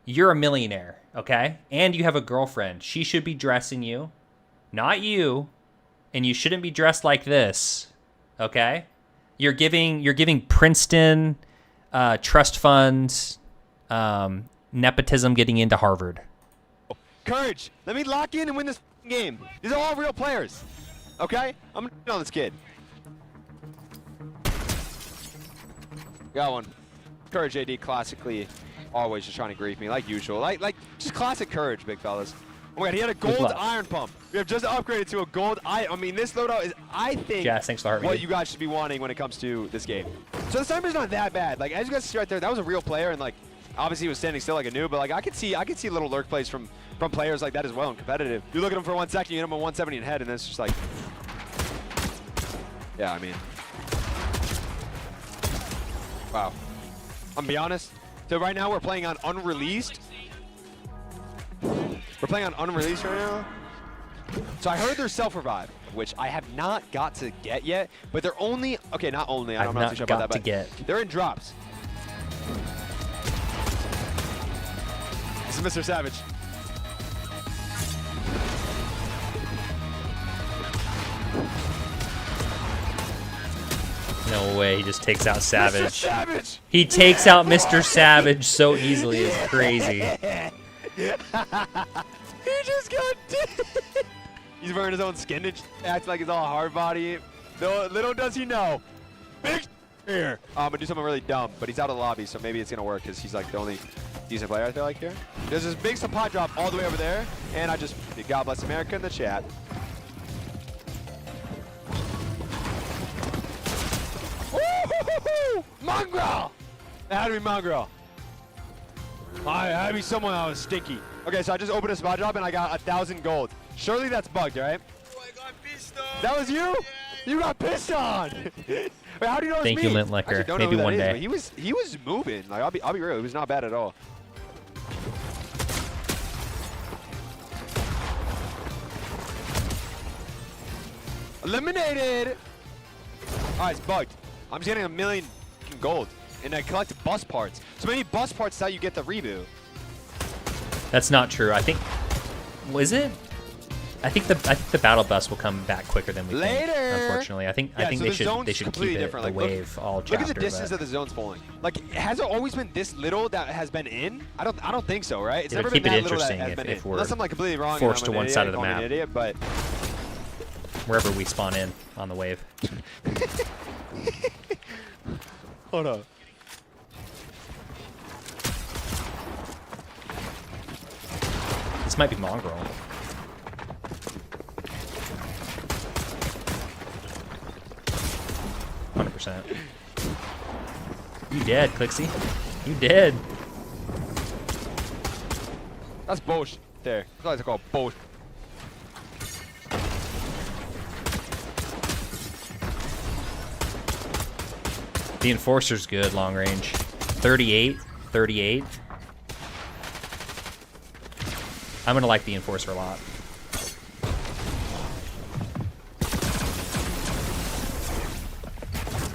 you're a millionaire, okay? And you have a girlfriend. She should be dressing you, not you. And you shouldn't be dressed like this, okay? You're giving Princeton, trust funds, nepotism getting into Harvard. Courage, let me lock in and win this game. These are all real players. Okay? I'm gonna on this kid. Got one. Courage AD classically always just trying to grief me like usual. Like just classic Courage, big fellas. Oh my god, he had a gold iron pump. We have just upgraded to a gold iron. I mean, this loadout is, I think, thanks for what you guys should be wanting when it comes to this game. So the sniper's not that bad. Like, as you guys see right there, that was a real player, and like, obviously he was standing still like a noob, but like, I could see little lurk plays from players like that as well in competitive. You look at him for 1 second, you hit him at 170 in head, and then it's just like, yeah, I mean, wow. I'm gonna be honest. So right now we're playing on unreleased. We're playing on unreleased right now. So I heard there's self-revive, which I have not got to get yet, but they're only, okay, not only, I'm not too sure about that, but they're in drops. This is Mr. Savage. No way, he just takes out Savage. Mr. Savage! He takes out Mr. Savage so easily, it's crazy. He just got He's wearing his own skin and acts like he's all hard body. Little does he know. Big here. I'm gonna do something really dumb, but he's out of the lobby, so maybe it's gonna work because he's like the only decent player I feel like here. There's this big supply drop all the way over there, and I just, God bless America in the chat. Mongrel! It had to be Mongrel. I had to be someone that was stinky. Okay, so I just opened a spot drop and I got 1,000 gold. Surely that's bugged, right? Oh, I got pissed on. That was you? Yeah. You got pissed on. Wait, how do you know it's Thank me? you, Lint Liquor. Maybe one day. He was moving. Like I'll be real. It was not bad at all. Eliminated. All right, it's bugged. I'm just getting 1 million gold, and I collect bus parts. So maybe bus parts is how you get the reboot. That's not true. I think, was it? I think the battle bus will come back quicker than we think. Unfortunately, I think they should keep it the wave all chapter. Look at the distance that the zone's pulling. Like, has it always been this little that has been in? I don't think so, right? It's never been that little that has been in. Unless I'm like completely wrong. Forced to one side of the map. An idiot, but wherever we spawn in on the wave. Hold on. This might be Mongrel. You dead, Clixie. You dead. That's bullshit there. That's what I call bullshit. The Enforcer's good, long range. 38. I'm gonna like the Enforcer a lot.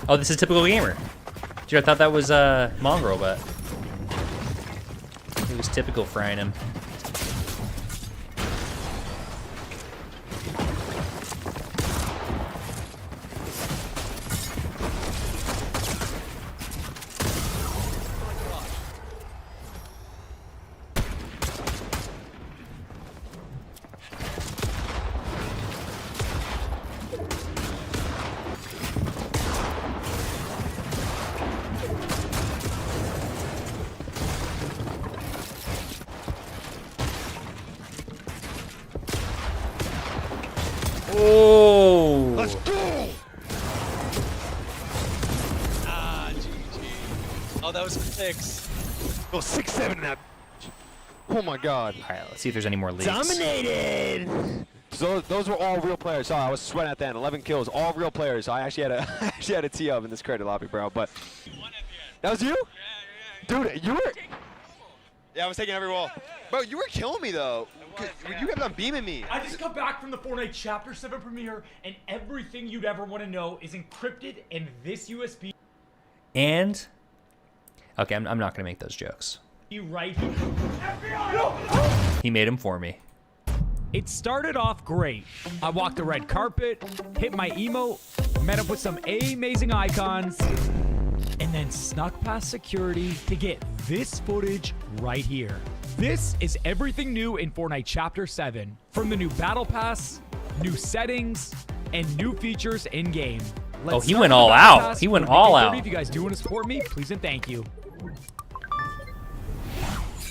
Oh, this is typical gamer. Dude, I thought that was Mongrel, but it was typical frying him. Oh! Let's go! Ah, GG. Oh, that was 6. Oh, 6-7 in that. Oh my god. All right, let's see if there's any more leaks. Dominated! So those were all real players. Sorry, I was sweating at the end. 11 kills, all real players. So I actually had a tee up in this credit lobby, bro. But that was you? Dude, you were. Yeah, I was taking every wall. Bro, you were killing me though. You kept on beaming me. I just come back from the Fortnite Chapter 7 premiere, and everything you'd ever want to know is encrypted in this USB. And okay, I'm not gonna make those jokes. Right here. FBI! He made him for me. It started off great. I walked the red carpet, hit my emote, met up with some amazing icons, and then snuck past security to get this footage right here. This is everything new in Fortnite Chapter 7. From the new Battle Pass, new settings, and new features in-game. Oh, he went all out. He went all out. If you guys do want to support me, please and thank you.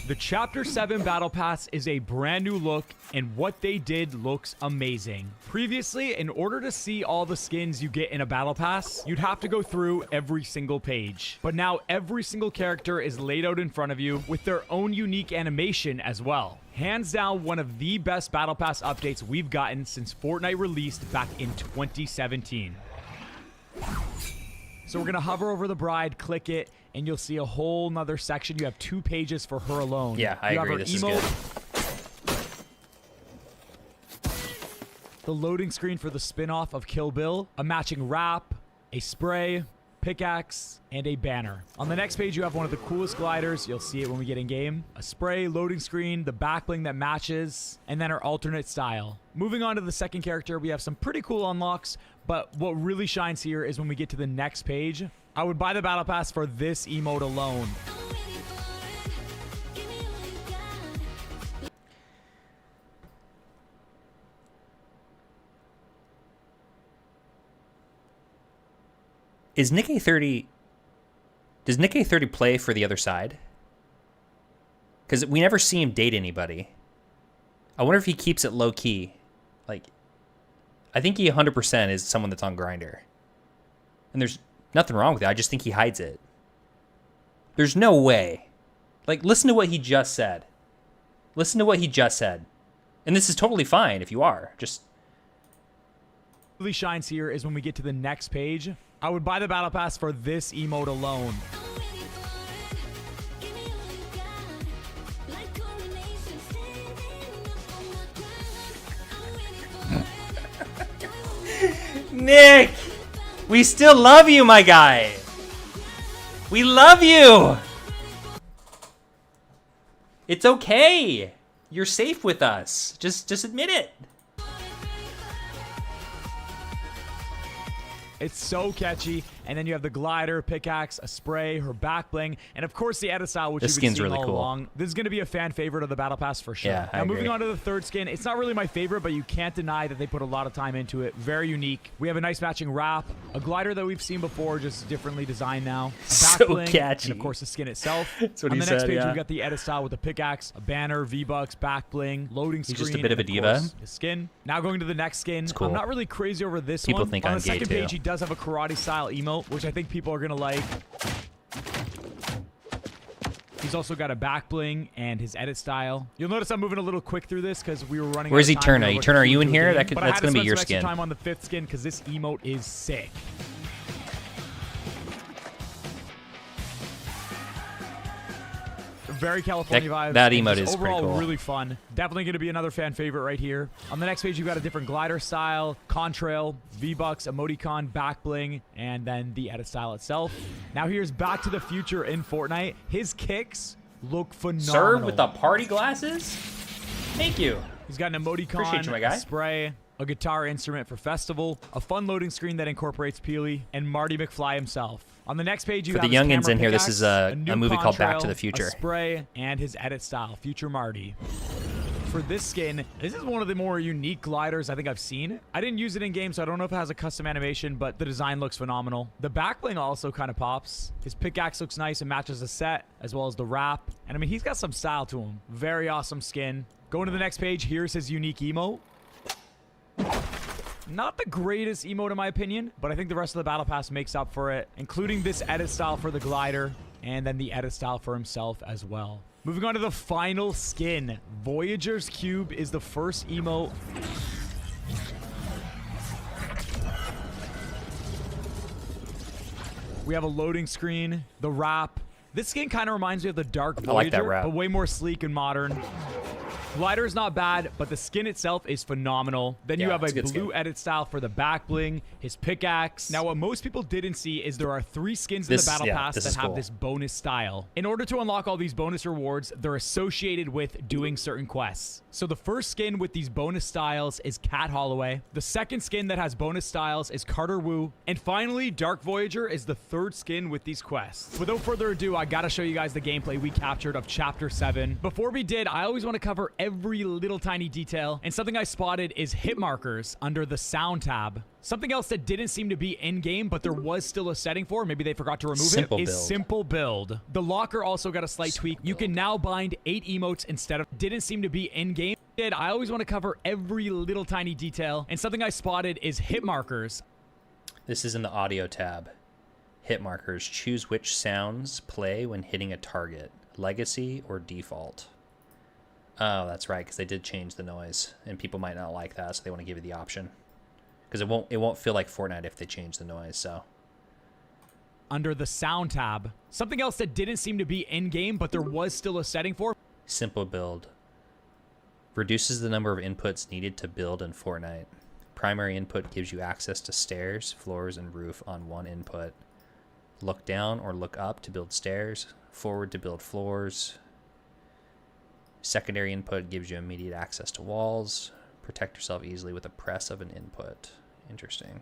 The Chapter 7 Battle Pass is a brand new look, and what they did looks amazing. Previously, in order to see all the skins you get in a Battle Pass, you'd have to go through every single page. But now every single character is laid out in front of you with their own unique animation as well. Hands down, one of the best Battle Pass updates we've gotten since Fortnite released back in 2017. So we're gonna hover over the bride, click it, and you'll see a whole nother section. You have 2 pages for her alone. Yeah, I agree. This is good. The loading screen for the spin-off of Kill Bill, a matching wrap, a spray, pickaxe, and a banner. On the next page, you have one of the coolest gliders. You'll see it when we get in game. A spray, loading screen, the back bling that matches, and then our alternate style. Moving on to the second character, we have some pretty cool unlocks, but what really shines here is when we get to the next page. I would buy the Battle Pass for this emote alone. Is Nick A30... Does Nick A30 play for the other side? Because we never see him date anybody. I wonder if he keeps it low-key. Like, I think he 100% is someone that's on Grindr. And there's nothing wrong with it. I just think he hides it. There's no way. Like, listen to what he just said. Listen to what he just said. And this is totally fine if you are. Just... What really shines here is when we get to the next page. I would buy the Battle Pass for this emote alone. Nick! We still love you, my guy! We love you! It's okay! You're safe with us. Just admit it. It's so catchy. And then you have the glider, pickaxe, a spray, her back bling, and of course the edit style, which you've been seeing all along. This is going to be a fan favorite of the Battle Pass for sure. Yeah, now moving on to the third skin, it's not really my favorite, but you can't deny that they put a lot of time into it. Very unique. We have a nice matching wrap, a glider that we've seen before, just differently designed now. A back so bling, catchy. and of course the skin itself. That's what on he the next said, page, yeah. we've got the edit style with a pickaxe, a banner, V-Bucks, back bling, loading screen. He's just a bit of a diva. Course, the skin. Now going to the next skin. It's cool. I'm not really crazy over this People one. think on I'm the gay second too. page, he does have a karate style emote, which I think people are gonna like. He's also got a back bling and his edit style. You'll notice I'm moving a little quick through this because we were running. Where's he out of time. turn? Turn, are you in here? That's gonna be your But I had to spend some extra skin. time on the 5th skin because this emote is sick. Very California vibes. That and emote just is pretty overall cool. really fun. Definitely going to be another fan favorite right here. On the next page, you've got a different glider style, contrail, V-Bucks, emoticon, back bling, and then the edit style itself. Now here's Back to the Future in Fortnite. His kicks look phenomenal. Sir with the party glasses? Thank you. He's got an emoticon, Appreciate you, my guy. a spray, a guitar instrument for festival, a fun loading screen that incorporates Peely, and Marty McFly himself. On the next page, you For have the his youngins camera in here, this pickaxe, is a new movie called Back to contrail, the Future. a spray, and his edit style, Future Marty. For this skin, this is one of the more unique gliders I think I've seen. I didn't use it in game, so I don't know if it has a custom animation, but the design looks phenomenal. The back bling also kind of pops. His pickaxe looks nice and matches the set, as well as the wrap. And I mean, he's got some style to him. Very awesome skin. Going to the next page, here's his unique emote. Not the greatest emote in my opinion, but I think the rest of the battle pass makes up for it, including this edit style for the glider, and then the edit style for himself as well. Moving on to the final skin. Voyager's Cube is the first emote. We have a loading screen, the wrap. This skin kind of reminds me of the Dark Voyager, I like that wrap. but way more sleek and modern. Glider is not bad, but the skin itself is phenomenal. Then you Yeah, have a it's a good blue skin. edit style for the back bling, his pickaxe. Now, what most people didn't see is there are 3 skins in the battle pass that have this bonus style. In order to unlock all these bonus rewards, they're associated with doing certain quests. So the first skin with these bonus styles is Cat Holloway. The second skin that has bonus styles is Carter Wu. And finally, Dark Voyager is the third skin with these quests. Without further ado, I gotta show you guys the gameplay we captured of Chapter 7. Before we did, I always want to cover every little tiny detail, and something I spotted is hit markers under the sound tab. Something else that didn't seem to be in-game, but there was still a setting for, maybe they forgot to remove it, is Simple Build. The locker also got a slight tweak. You can now bind 8 emotes instead of didn't seem to be in-game. I always want to cover every little tiny detail, and something I spotted is hit markers. This is in the audio tab. Hit markers. Choose which sounds play when hitting a target. Legacy or default. Oh, that's right, because they did change the noise, and people might not like that, so they want to give you the option. Because it won't feel like Fortnite if they change the noise, so. Under the sound tab. Something else that didn't seem to be in-game, but there was still a setting for. Simple Build. Reduces the number of inputs needed to build in Fortnite. Primary input gives you access to stairs, floors, and roof on one input. Look down or look up to build stairs. Forward to build floors. Secondary input gives you immediate access to walls. Protect yourself easily with a press of an input. Interesting.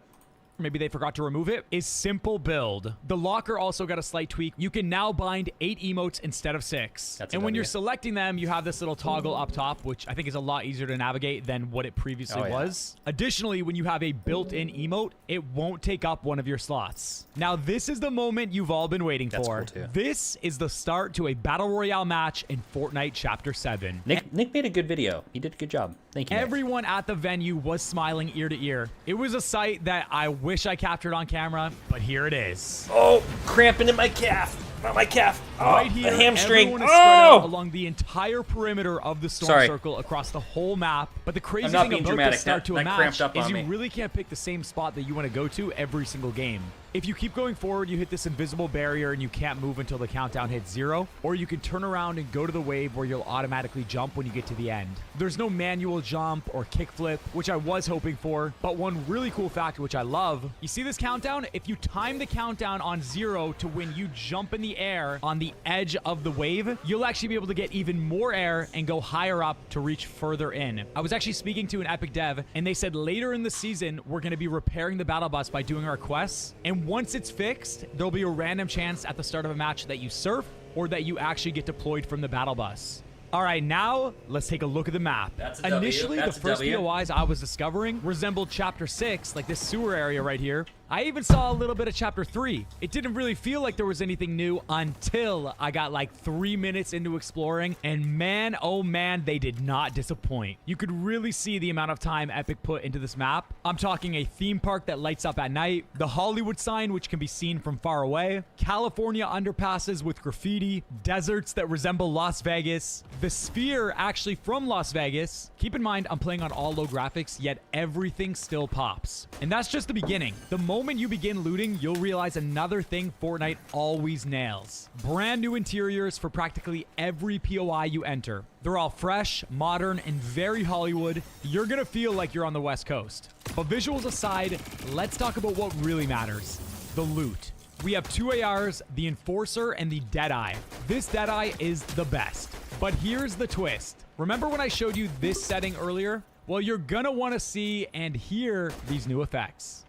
Maybe they forgot to remove it, is Simple Build. The locker also got a slight tweak. You can now bind 8 emotes instead of 6. And when you're selecting them, you have this little toggle up top, which I think is a lot easier to navigate than what it previously was. Additionally, when you have a built-in emote, it won't take up one of your slots. Now, this is the moment you've all been waiting for. Cool too. This is the start to a Battle Royale match in Fortnite Chapter 7. Nick made a good video. He did a good job. Thank you, Nick. Everyone at the venue was smiling ear to ear. It was a sight that I wish I captured on camera, but here it is. Oh, cramping in my calf. Not my calf. Oh, right here, a hamstring. everyone is spread out along the entire perimeter of the storm circle across the whole map. But the crazy thing about the start to a match is you really can't pick the same spot that you want to go to every single game. If you keep going forward, you hit this invisible barrier and you can't move until the countdown hits 0, or you can turn around and go to the wave where you'll automatically jump when you get to the end. There's no manual jump or kickflip, which I was hoping for, but one really cool fact which I love, you see this countdown? If you time the countdown on 0 to when you jump in the air on the edge of the wave, you'll actually be able to get even more air and go higher up to reach further in. I was actually speaking to an Epic dev, and they said later in the season, we're going to be repairing the battle bus by doing our quests, and once it's fixed, there'll be a random chance at the start of a match that you surf or that you actually get deployed from the battle bus. All right, now let's take a look at the map. Initially, the first POIs I was discovering resembled Chapter 6, like this sewer area right here. I even saw a little bit of Chapter 3. It didn't really feel like there was anything new until I got like 3 minutes into exploring, and man, oh man, they did not disappoint. You could really see the amount of time Epic put into this map. I'm talking a theme park that lights up at night, the Hollywood sign which can be seen from far away, California underpasses with graffiti, deserts that resemble Las Vegas, the sphere actually from Las Vegas. Keep in mind, I'm playing on all low graphics, yet everything still pops. And that's just the beginning. The moment moment you begin looting, you'll realize another thing Fortnite always nails. Brand new interiors for practically every POI you enter. They're all fresh, modern, and very Hollywood. You're gonna feel like you're on the West Coast. But visuals aside, let's talk about what really matters. The loot. We have 2 ARs, the Enforcer and the Deadeye. This Deadeye is the best. But here's the twist. Remember when I showed you this setting earlier? Well, you're gonna wanna see and hear these new effects.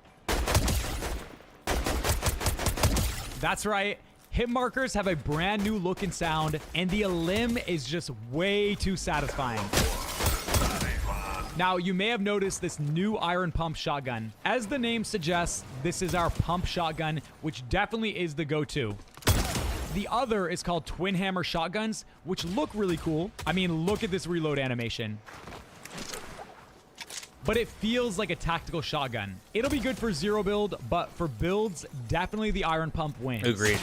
That's right. Hit markers have a brand new look and sound, and the elim is just way too satisfying. Now, you may have noticed this new iron pump shotgun. As the name suggests, this is our pump shotgun, which definitely is the go-to. The other is called twin hammer shotguns, which look really cool. I mean, look at this reload animation. But it feels like a tactical shotgun. It'll be good for zero build, but for builds, definitely the iron pump wins. Agreed.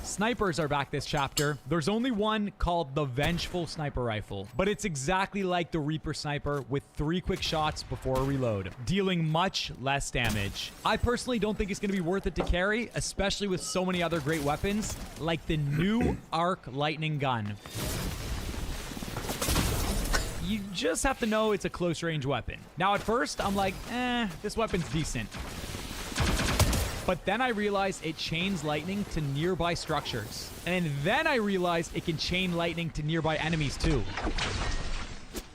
Snipers are back this chapter. There's only one called the Vengeful Sniper Rifle, but it's exactly like the Reaper Sniper with 3 quick shots before a reload, dealing much less damage. I personally don't think it's going to be worth it to carry, especially with so many other great weapons, like the new Arc Lightning Gun. You just have to know it's a close-range weapon. Now, at first, I'm like, this weapon's decent. But then I realized it chains lightning to nearby structures. And then I realized it can chain lightning to nearby enemies too.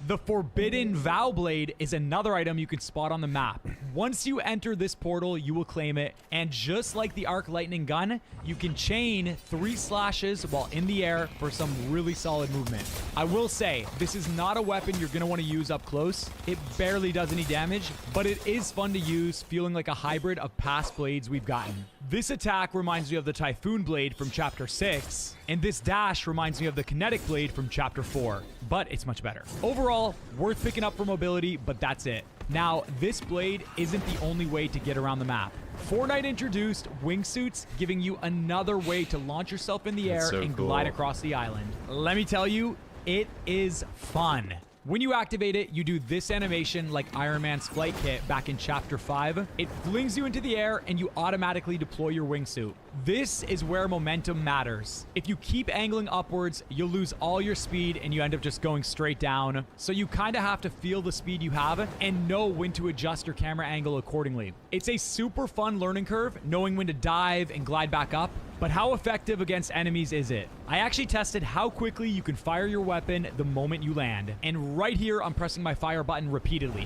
The Forbidden Vow Blade is another item you can spot on the map. Once you enter this portal, you will claim it. And just like the Arc Lightning Gun, you can chain 3 slashes while in the air for some really solid movement. I will say, this is not a weapon you're going to want to use up close. It barely does any damage, but it is fun to use, feeling like a hybrid of past blades we've gotten. This attack reminds me of the Typhoon Blade from Chapter 6, and this dash reminds me of the Kinetic Blade from Chapter 4, but it's much better. Overall, worth picking up for mobility, but that's it. Now, this blade isn't the only way to get around the map. Fortnite introduced wingsuits, giving you another way to launch yourself in the air and glide across the island. Let me tell you, it is fun. When you activate it, you do this animation like Iron Man's flight kit back in Chapter 5. It flings you into the air and you automatically deploy your wingsuit. This is where momentum matters. If you keep angling upwards, you'll lose all your speed and you end up just going straight down. So you kind of have to feel the speed you have and know when to adjust your camera angle accordingly. It's a super fun learning curve, knowing when to dive and glide back up. But how effective against enemies is it? I actually tested how quickly you can fire your weapon the moment you land. And right here, I'm pressing my fire button repeatedly.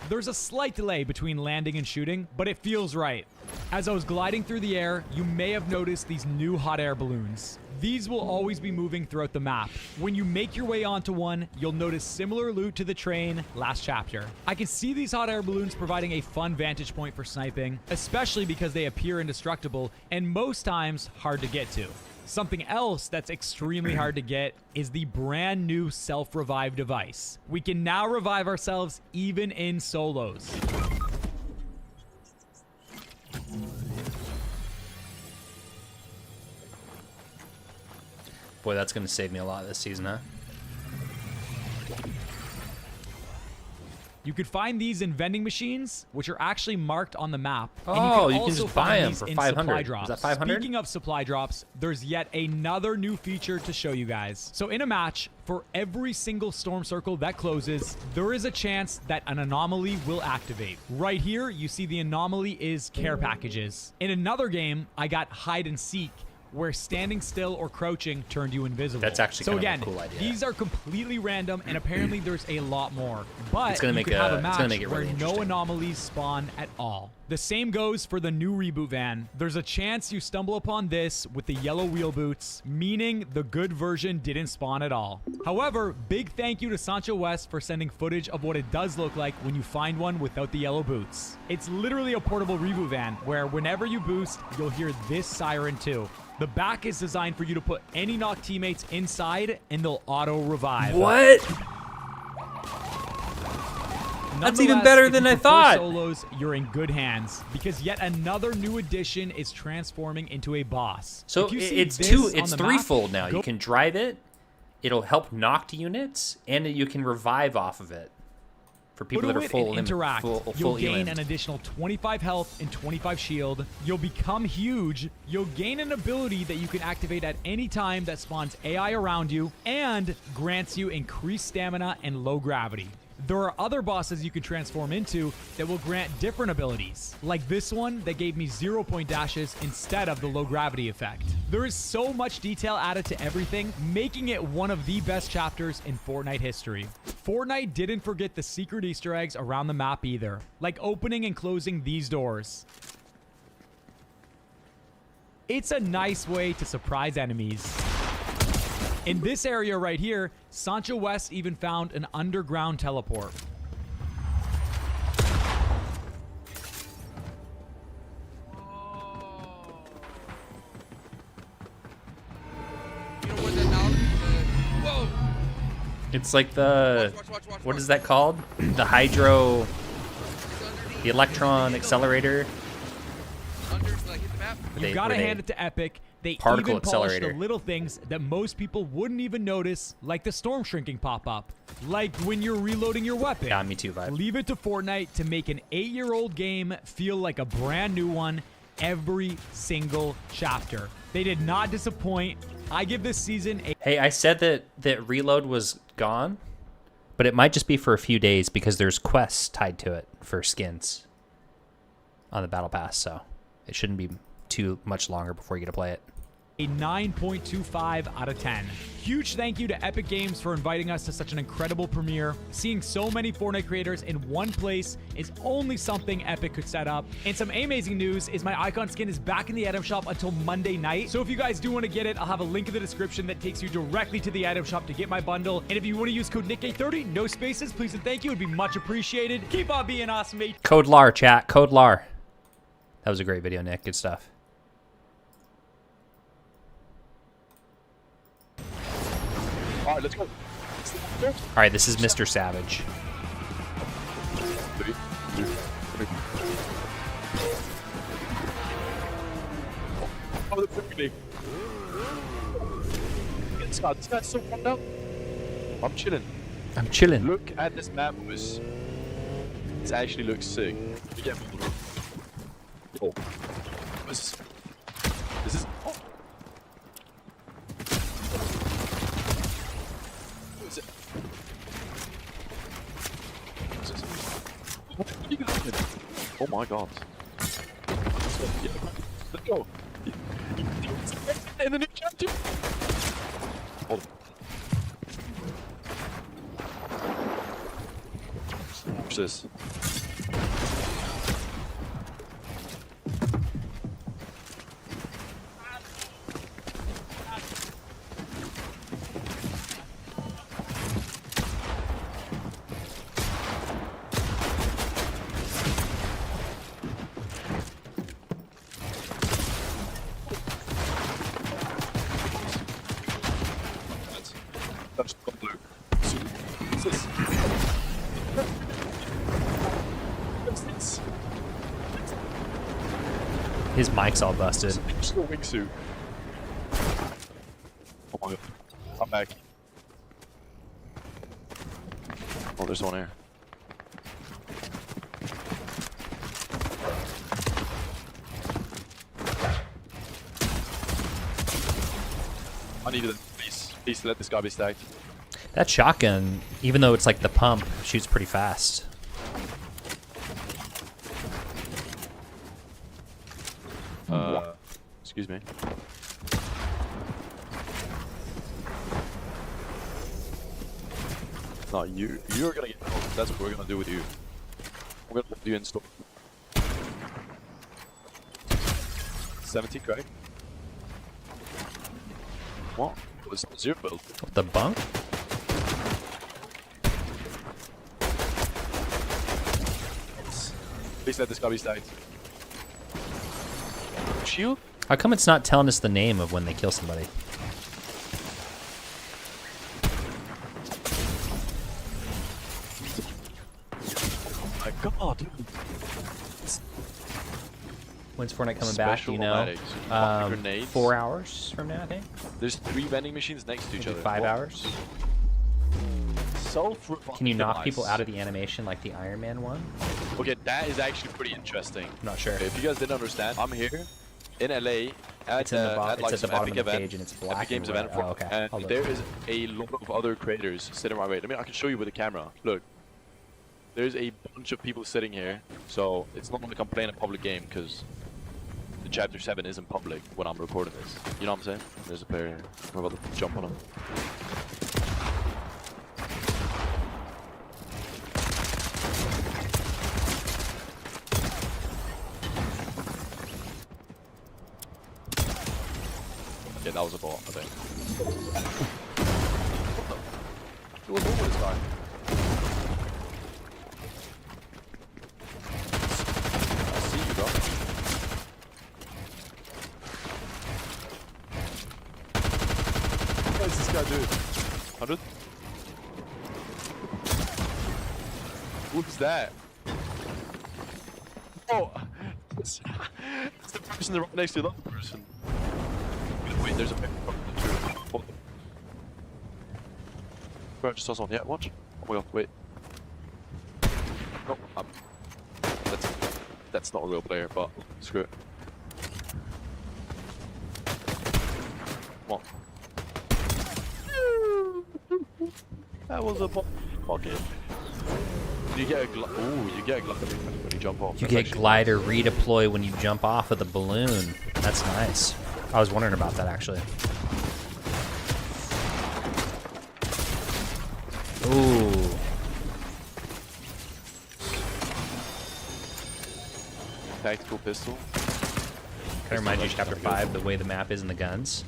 There's a slight delay between landing and shooting, but it feels right. As I was gliding through the air, you may have noticed these new hot air balloons. These will always be moving throughout the map. When you make your way onto one, you'll notice similar loot to the train last chapter. I can see these hot air balloons providing a fun vantage point for sniping, especially because they appear indestructible and most times hard to get to. Something else that's extremely hard to get is the brand new self-revive device. We can now revive ourselves even in solos. Boy, that's going to save me a lot this season, huh? You could find these in vending machines, which are actually marked on the map. Oh, you can just buy them for 500. Is that 500? Speaking of supply drops, there's yet another new feature to show you guys. So in a match, for every single storm circle that closes, there is a chance that an anomaly will activate. Right here, you see the anomaly is care packages. In another game, I got hide and seek, where standing still or crouching turned you invisible. That's actually so kind again, of a cool idea. These are completely random, and apparently there's a lot more. But it's gonna make you could have a match make it really where no anomalies spawn at all. The same goes for the new reboot van. There's a chance you stumble upon this with the yellow wheel boots, meaning the good version didn't spawn at all. However, big thank you to Sancho West for sending footage of what it does look like when you find one without the yellow boots. It's literally a portable reboot van where whenever you boost, you'll hear this siren too. The back is designed for you to put any knocked teammates inside and they'll auto revive. What? That's even better than I thought. Solos, you're in good hands because yet another new addition is transforming into a boss. So it's threefold now. You can drive it, it'll help knocked units, and you can revive off of it. For people that are full interact. You'll gain limbed. an additional 25 health and 25 shield. You'll become huge. You'll gain an ability that you can activate at any time that spawns AI around you and grants you increased stamina and low gravity. There are other bosses you can transform into that will grant different abilities, like this one that gave me 0-point dashes instead of the low gravity effect. There is so much detail added to everything, making it one of the best chapters in Fortnite history. Fortnite didn't forget the secret Easter eggs around the map either, like opening and closing these doors. It's a nice way to surprise enemies. In this area right here, Sancho West even found an underground teleport. Whoa! It's like the... What is that called? The hydro... The electron accelerator. You gotta hand it to Epic. They Particle even polished accelerator. the little things that most people wouldn't even notice, like the storm shrinking pop-up. Like when you're reloading your weapon. Yeah, me too, vibe. Leave it to Fortnite to make an 8-year-old game feel like a brand new one every single chapter. They did not disappoint. I give this season a... Hey, I said that reload was gone, but it might just be for a few days because there's quests tied to it for skins on the Battle Pass, so it shouldn't be too much longer before you get to play it. A 9.25 out of 10. Huge thank you to Epic Games for inviting us to such an incredible premiere. Seeing so many Fortnite creators in one place is only something Epic could set up. And some amazing news is my icon skin is back in the item shop until Monday night. So if you guys do want to get it, I'll have a link in the description that takes you directly to the item shop to get my bundle. And if you want to use code NICK830, no spaces, please and thank you. It'd be much appreciated. Keep on being awesome, mate. Code LAR, chat. Code LAR. That was a great video, Nick. Good stuff. All right, let's go. All right, this is Mr. Savage. Oh, the freaking This guy's so fucked up. I'm chilling. I'm chilling. Look at this map, boys. This actually looks sick. You get me? Yo. This is... Oh. What are you guys doing? Oh my god. Let's go. In the new chapter. Hold on. Watch this. That's blue. What's this? What's this? His mic's all busted. Just a wingsuit. Oh my god. I'm back. Oh, there's one here. I needed it. Please let this guy be stacked. That shotgun, even though it's like the pump, shoots pretty fast. Excuse me. No, you're gonna get killed. That's what we're gonna do with you. We're gonna put you in store. 70 crack. What? It's zero build. The bunk? Please let this guy be stacked. Shield? How come it's not telling us the name of when they kill somebody? Oh my god. When's Fortnite coming back? Do you know? Grenades. 4 hours from now, I think. There's 3 vending machines next to each Maybe other. 5 hours. Can you knock people out of the animation like the Iron Man one? Okay, that is actually pretty interesting. I'm not sure. Okay, if you guys didn't understand, I'm here in LA at, it's at the bottom of the page and it's black. Epic Games event, and there is a lot of other creators sitting right way. I can show you with the camera. Look, there's a bunch of people sitting here, so it's not like I'm playing a public game because the chapter 7 isn't public when I'm recording this. You know what I'm saying? There's a player here. We're about to jump on him. Okay, that was a bot, I think. What the? What's wrong with this guy? I see you, bro. What is this guy doing? 100? What is that? Oh! It's the person right next to the other person. Wait, there's a big bro, I just saw someone. Yeah, watch. Oh my god, wait. No, that's not a real player, but screw it. Come on. That was a bot. Okay. You get a you get a glider when you jump off. You get glider redeploy when you jump off of the balloon. That's nice. I was wondering about that actually. Ooh. Tactical pistol. Kind of remind you of Chapter 5, the way the map is in the guns.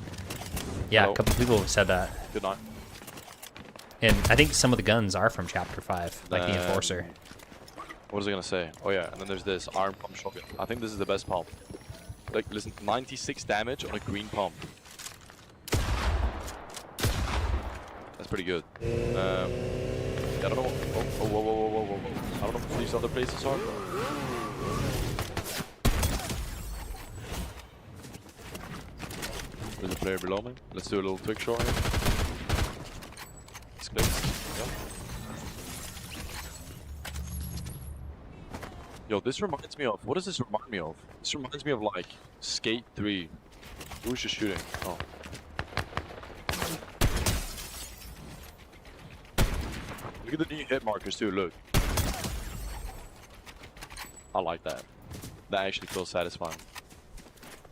Yeah, a couple people have said that. Good night. And I think some of the guns are from Chapter 5, like the Enforcer. What was I gonna say? Oh yeah, and then there's this iron pump shotgun. I think this is the best pump. Like, listen, 96 damage on a green pump. That's pretty good. I don't know. Whoa. I don't know what these other places are. There's a player below me. Let's do a little quick shot here. Let's click. Yeah. Yo, this reminds me of... What does this remind me of? This reminds me of, like, Skate 3. Who's just shooting? Oh. Look at the new hit markers, too. Look. I like that. That actually feels satisfying.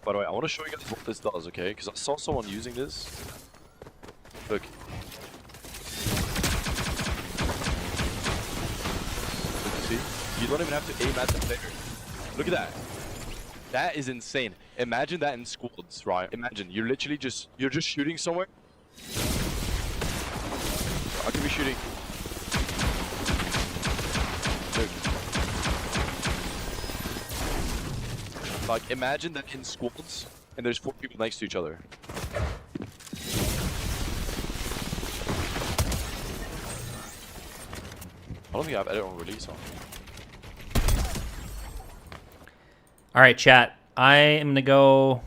By the way, I want to show you guys what this does, okay? Because I saw someone using this. Look. See? You don't even have to aim at the player. Look at that. That is insane. Imagine that in squads, right? Imagine you're literally just shooting somewhere. I could be shooting. Look. Like imagine that in squads and there's 4 people next to each other. I don't think I have edit on release on. All right, chat. I am gonna go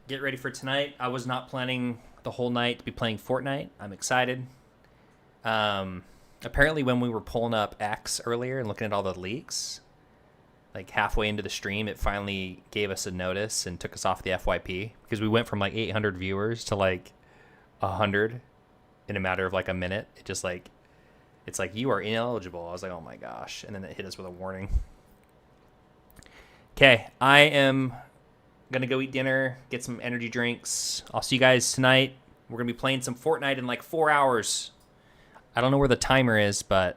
get ready for tonight. I was not planning the whole night to be playing Fortnite. I'm excited. Apparently, when we were pulling up X earlier and looking at all the leaks, like halfway into the stream, it finally gave us a notice and took us off the FYP because we went from like 800 viewers to like 100 in a matter of like a minute. It just like, it's like you are ineligible. I was like, oh my gosh, and then it hit us with a warning. Okay, I am gonna go eat dinner, get some energy drinks. I'll see you guys tonight. We're gonna be playing some Fortnite in like 4 hours. I don't know where the timer is, but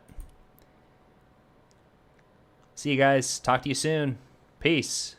see you guys. Talk to you soon. Peace.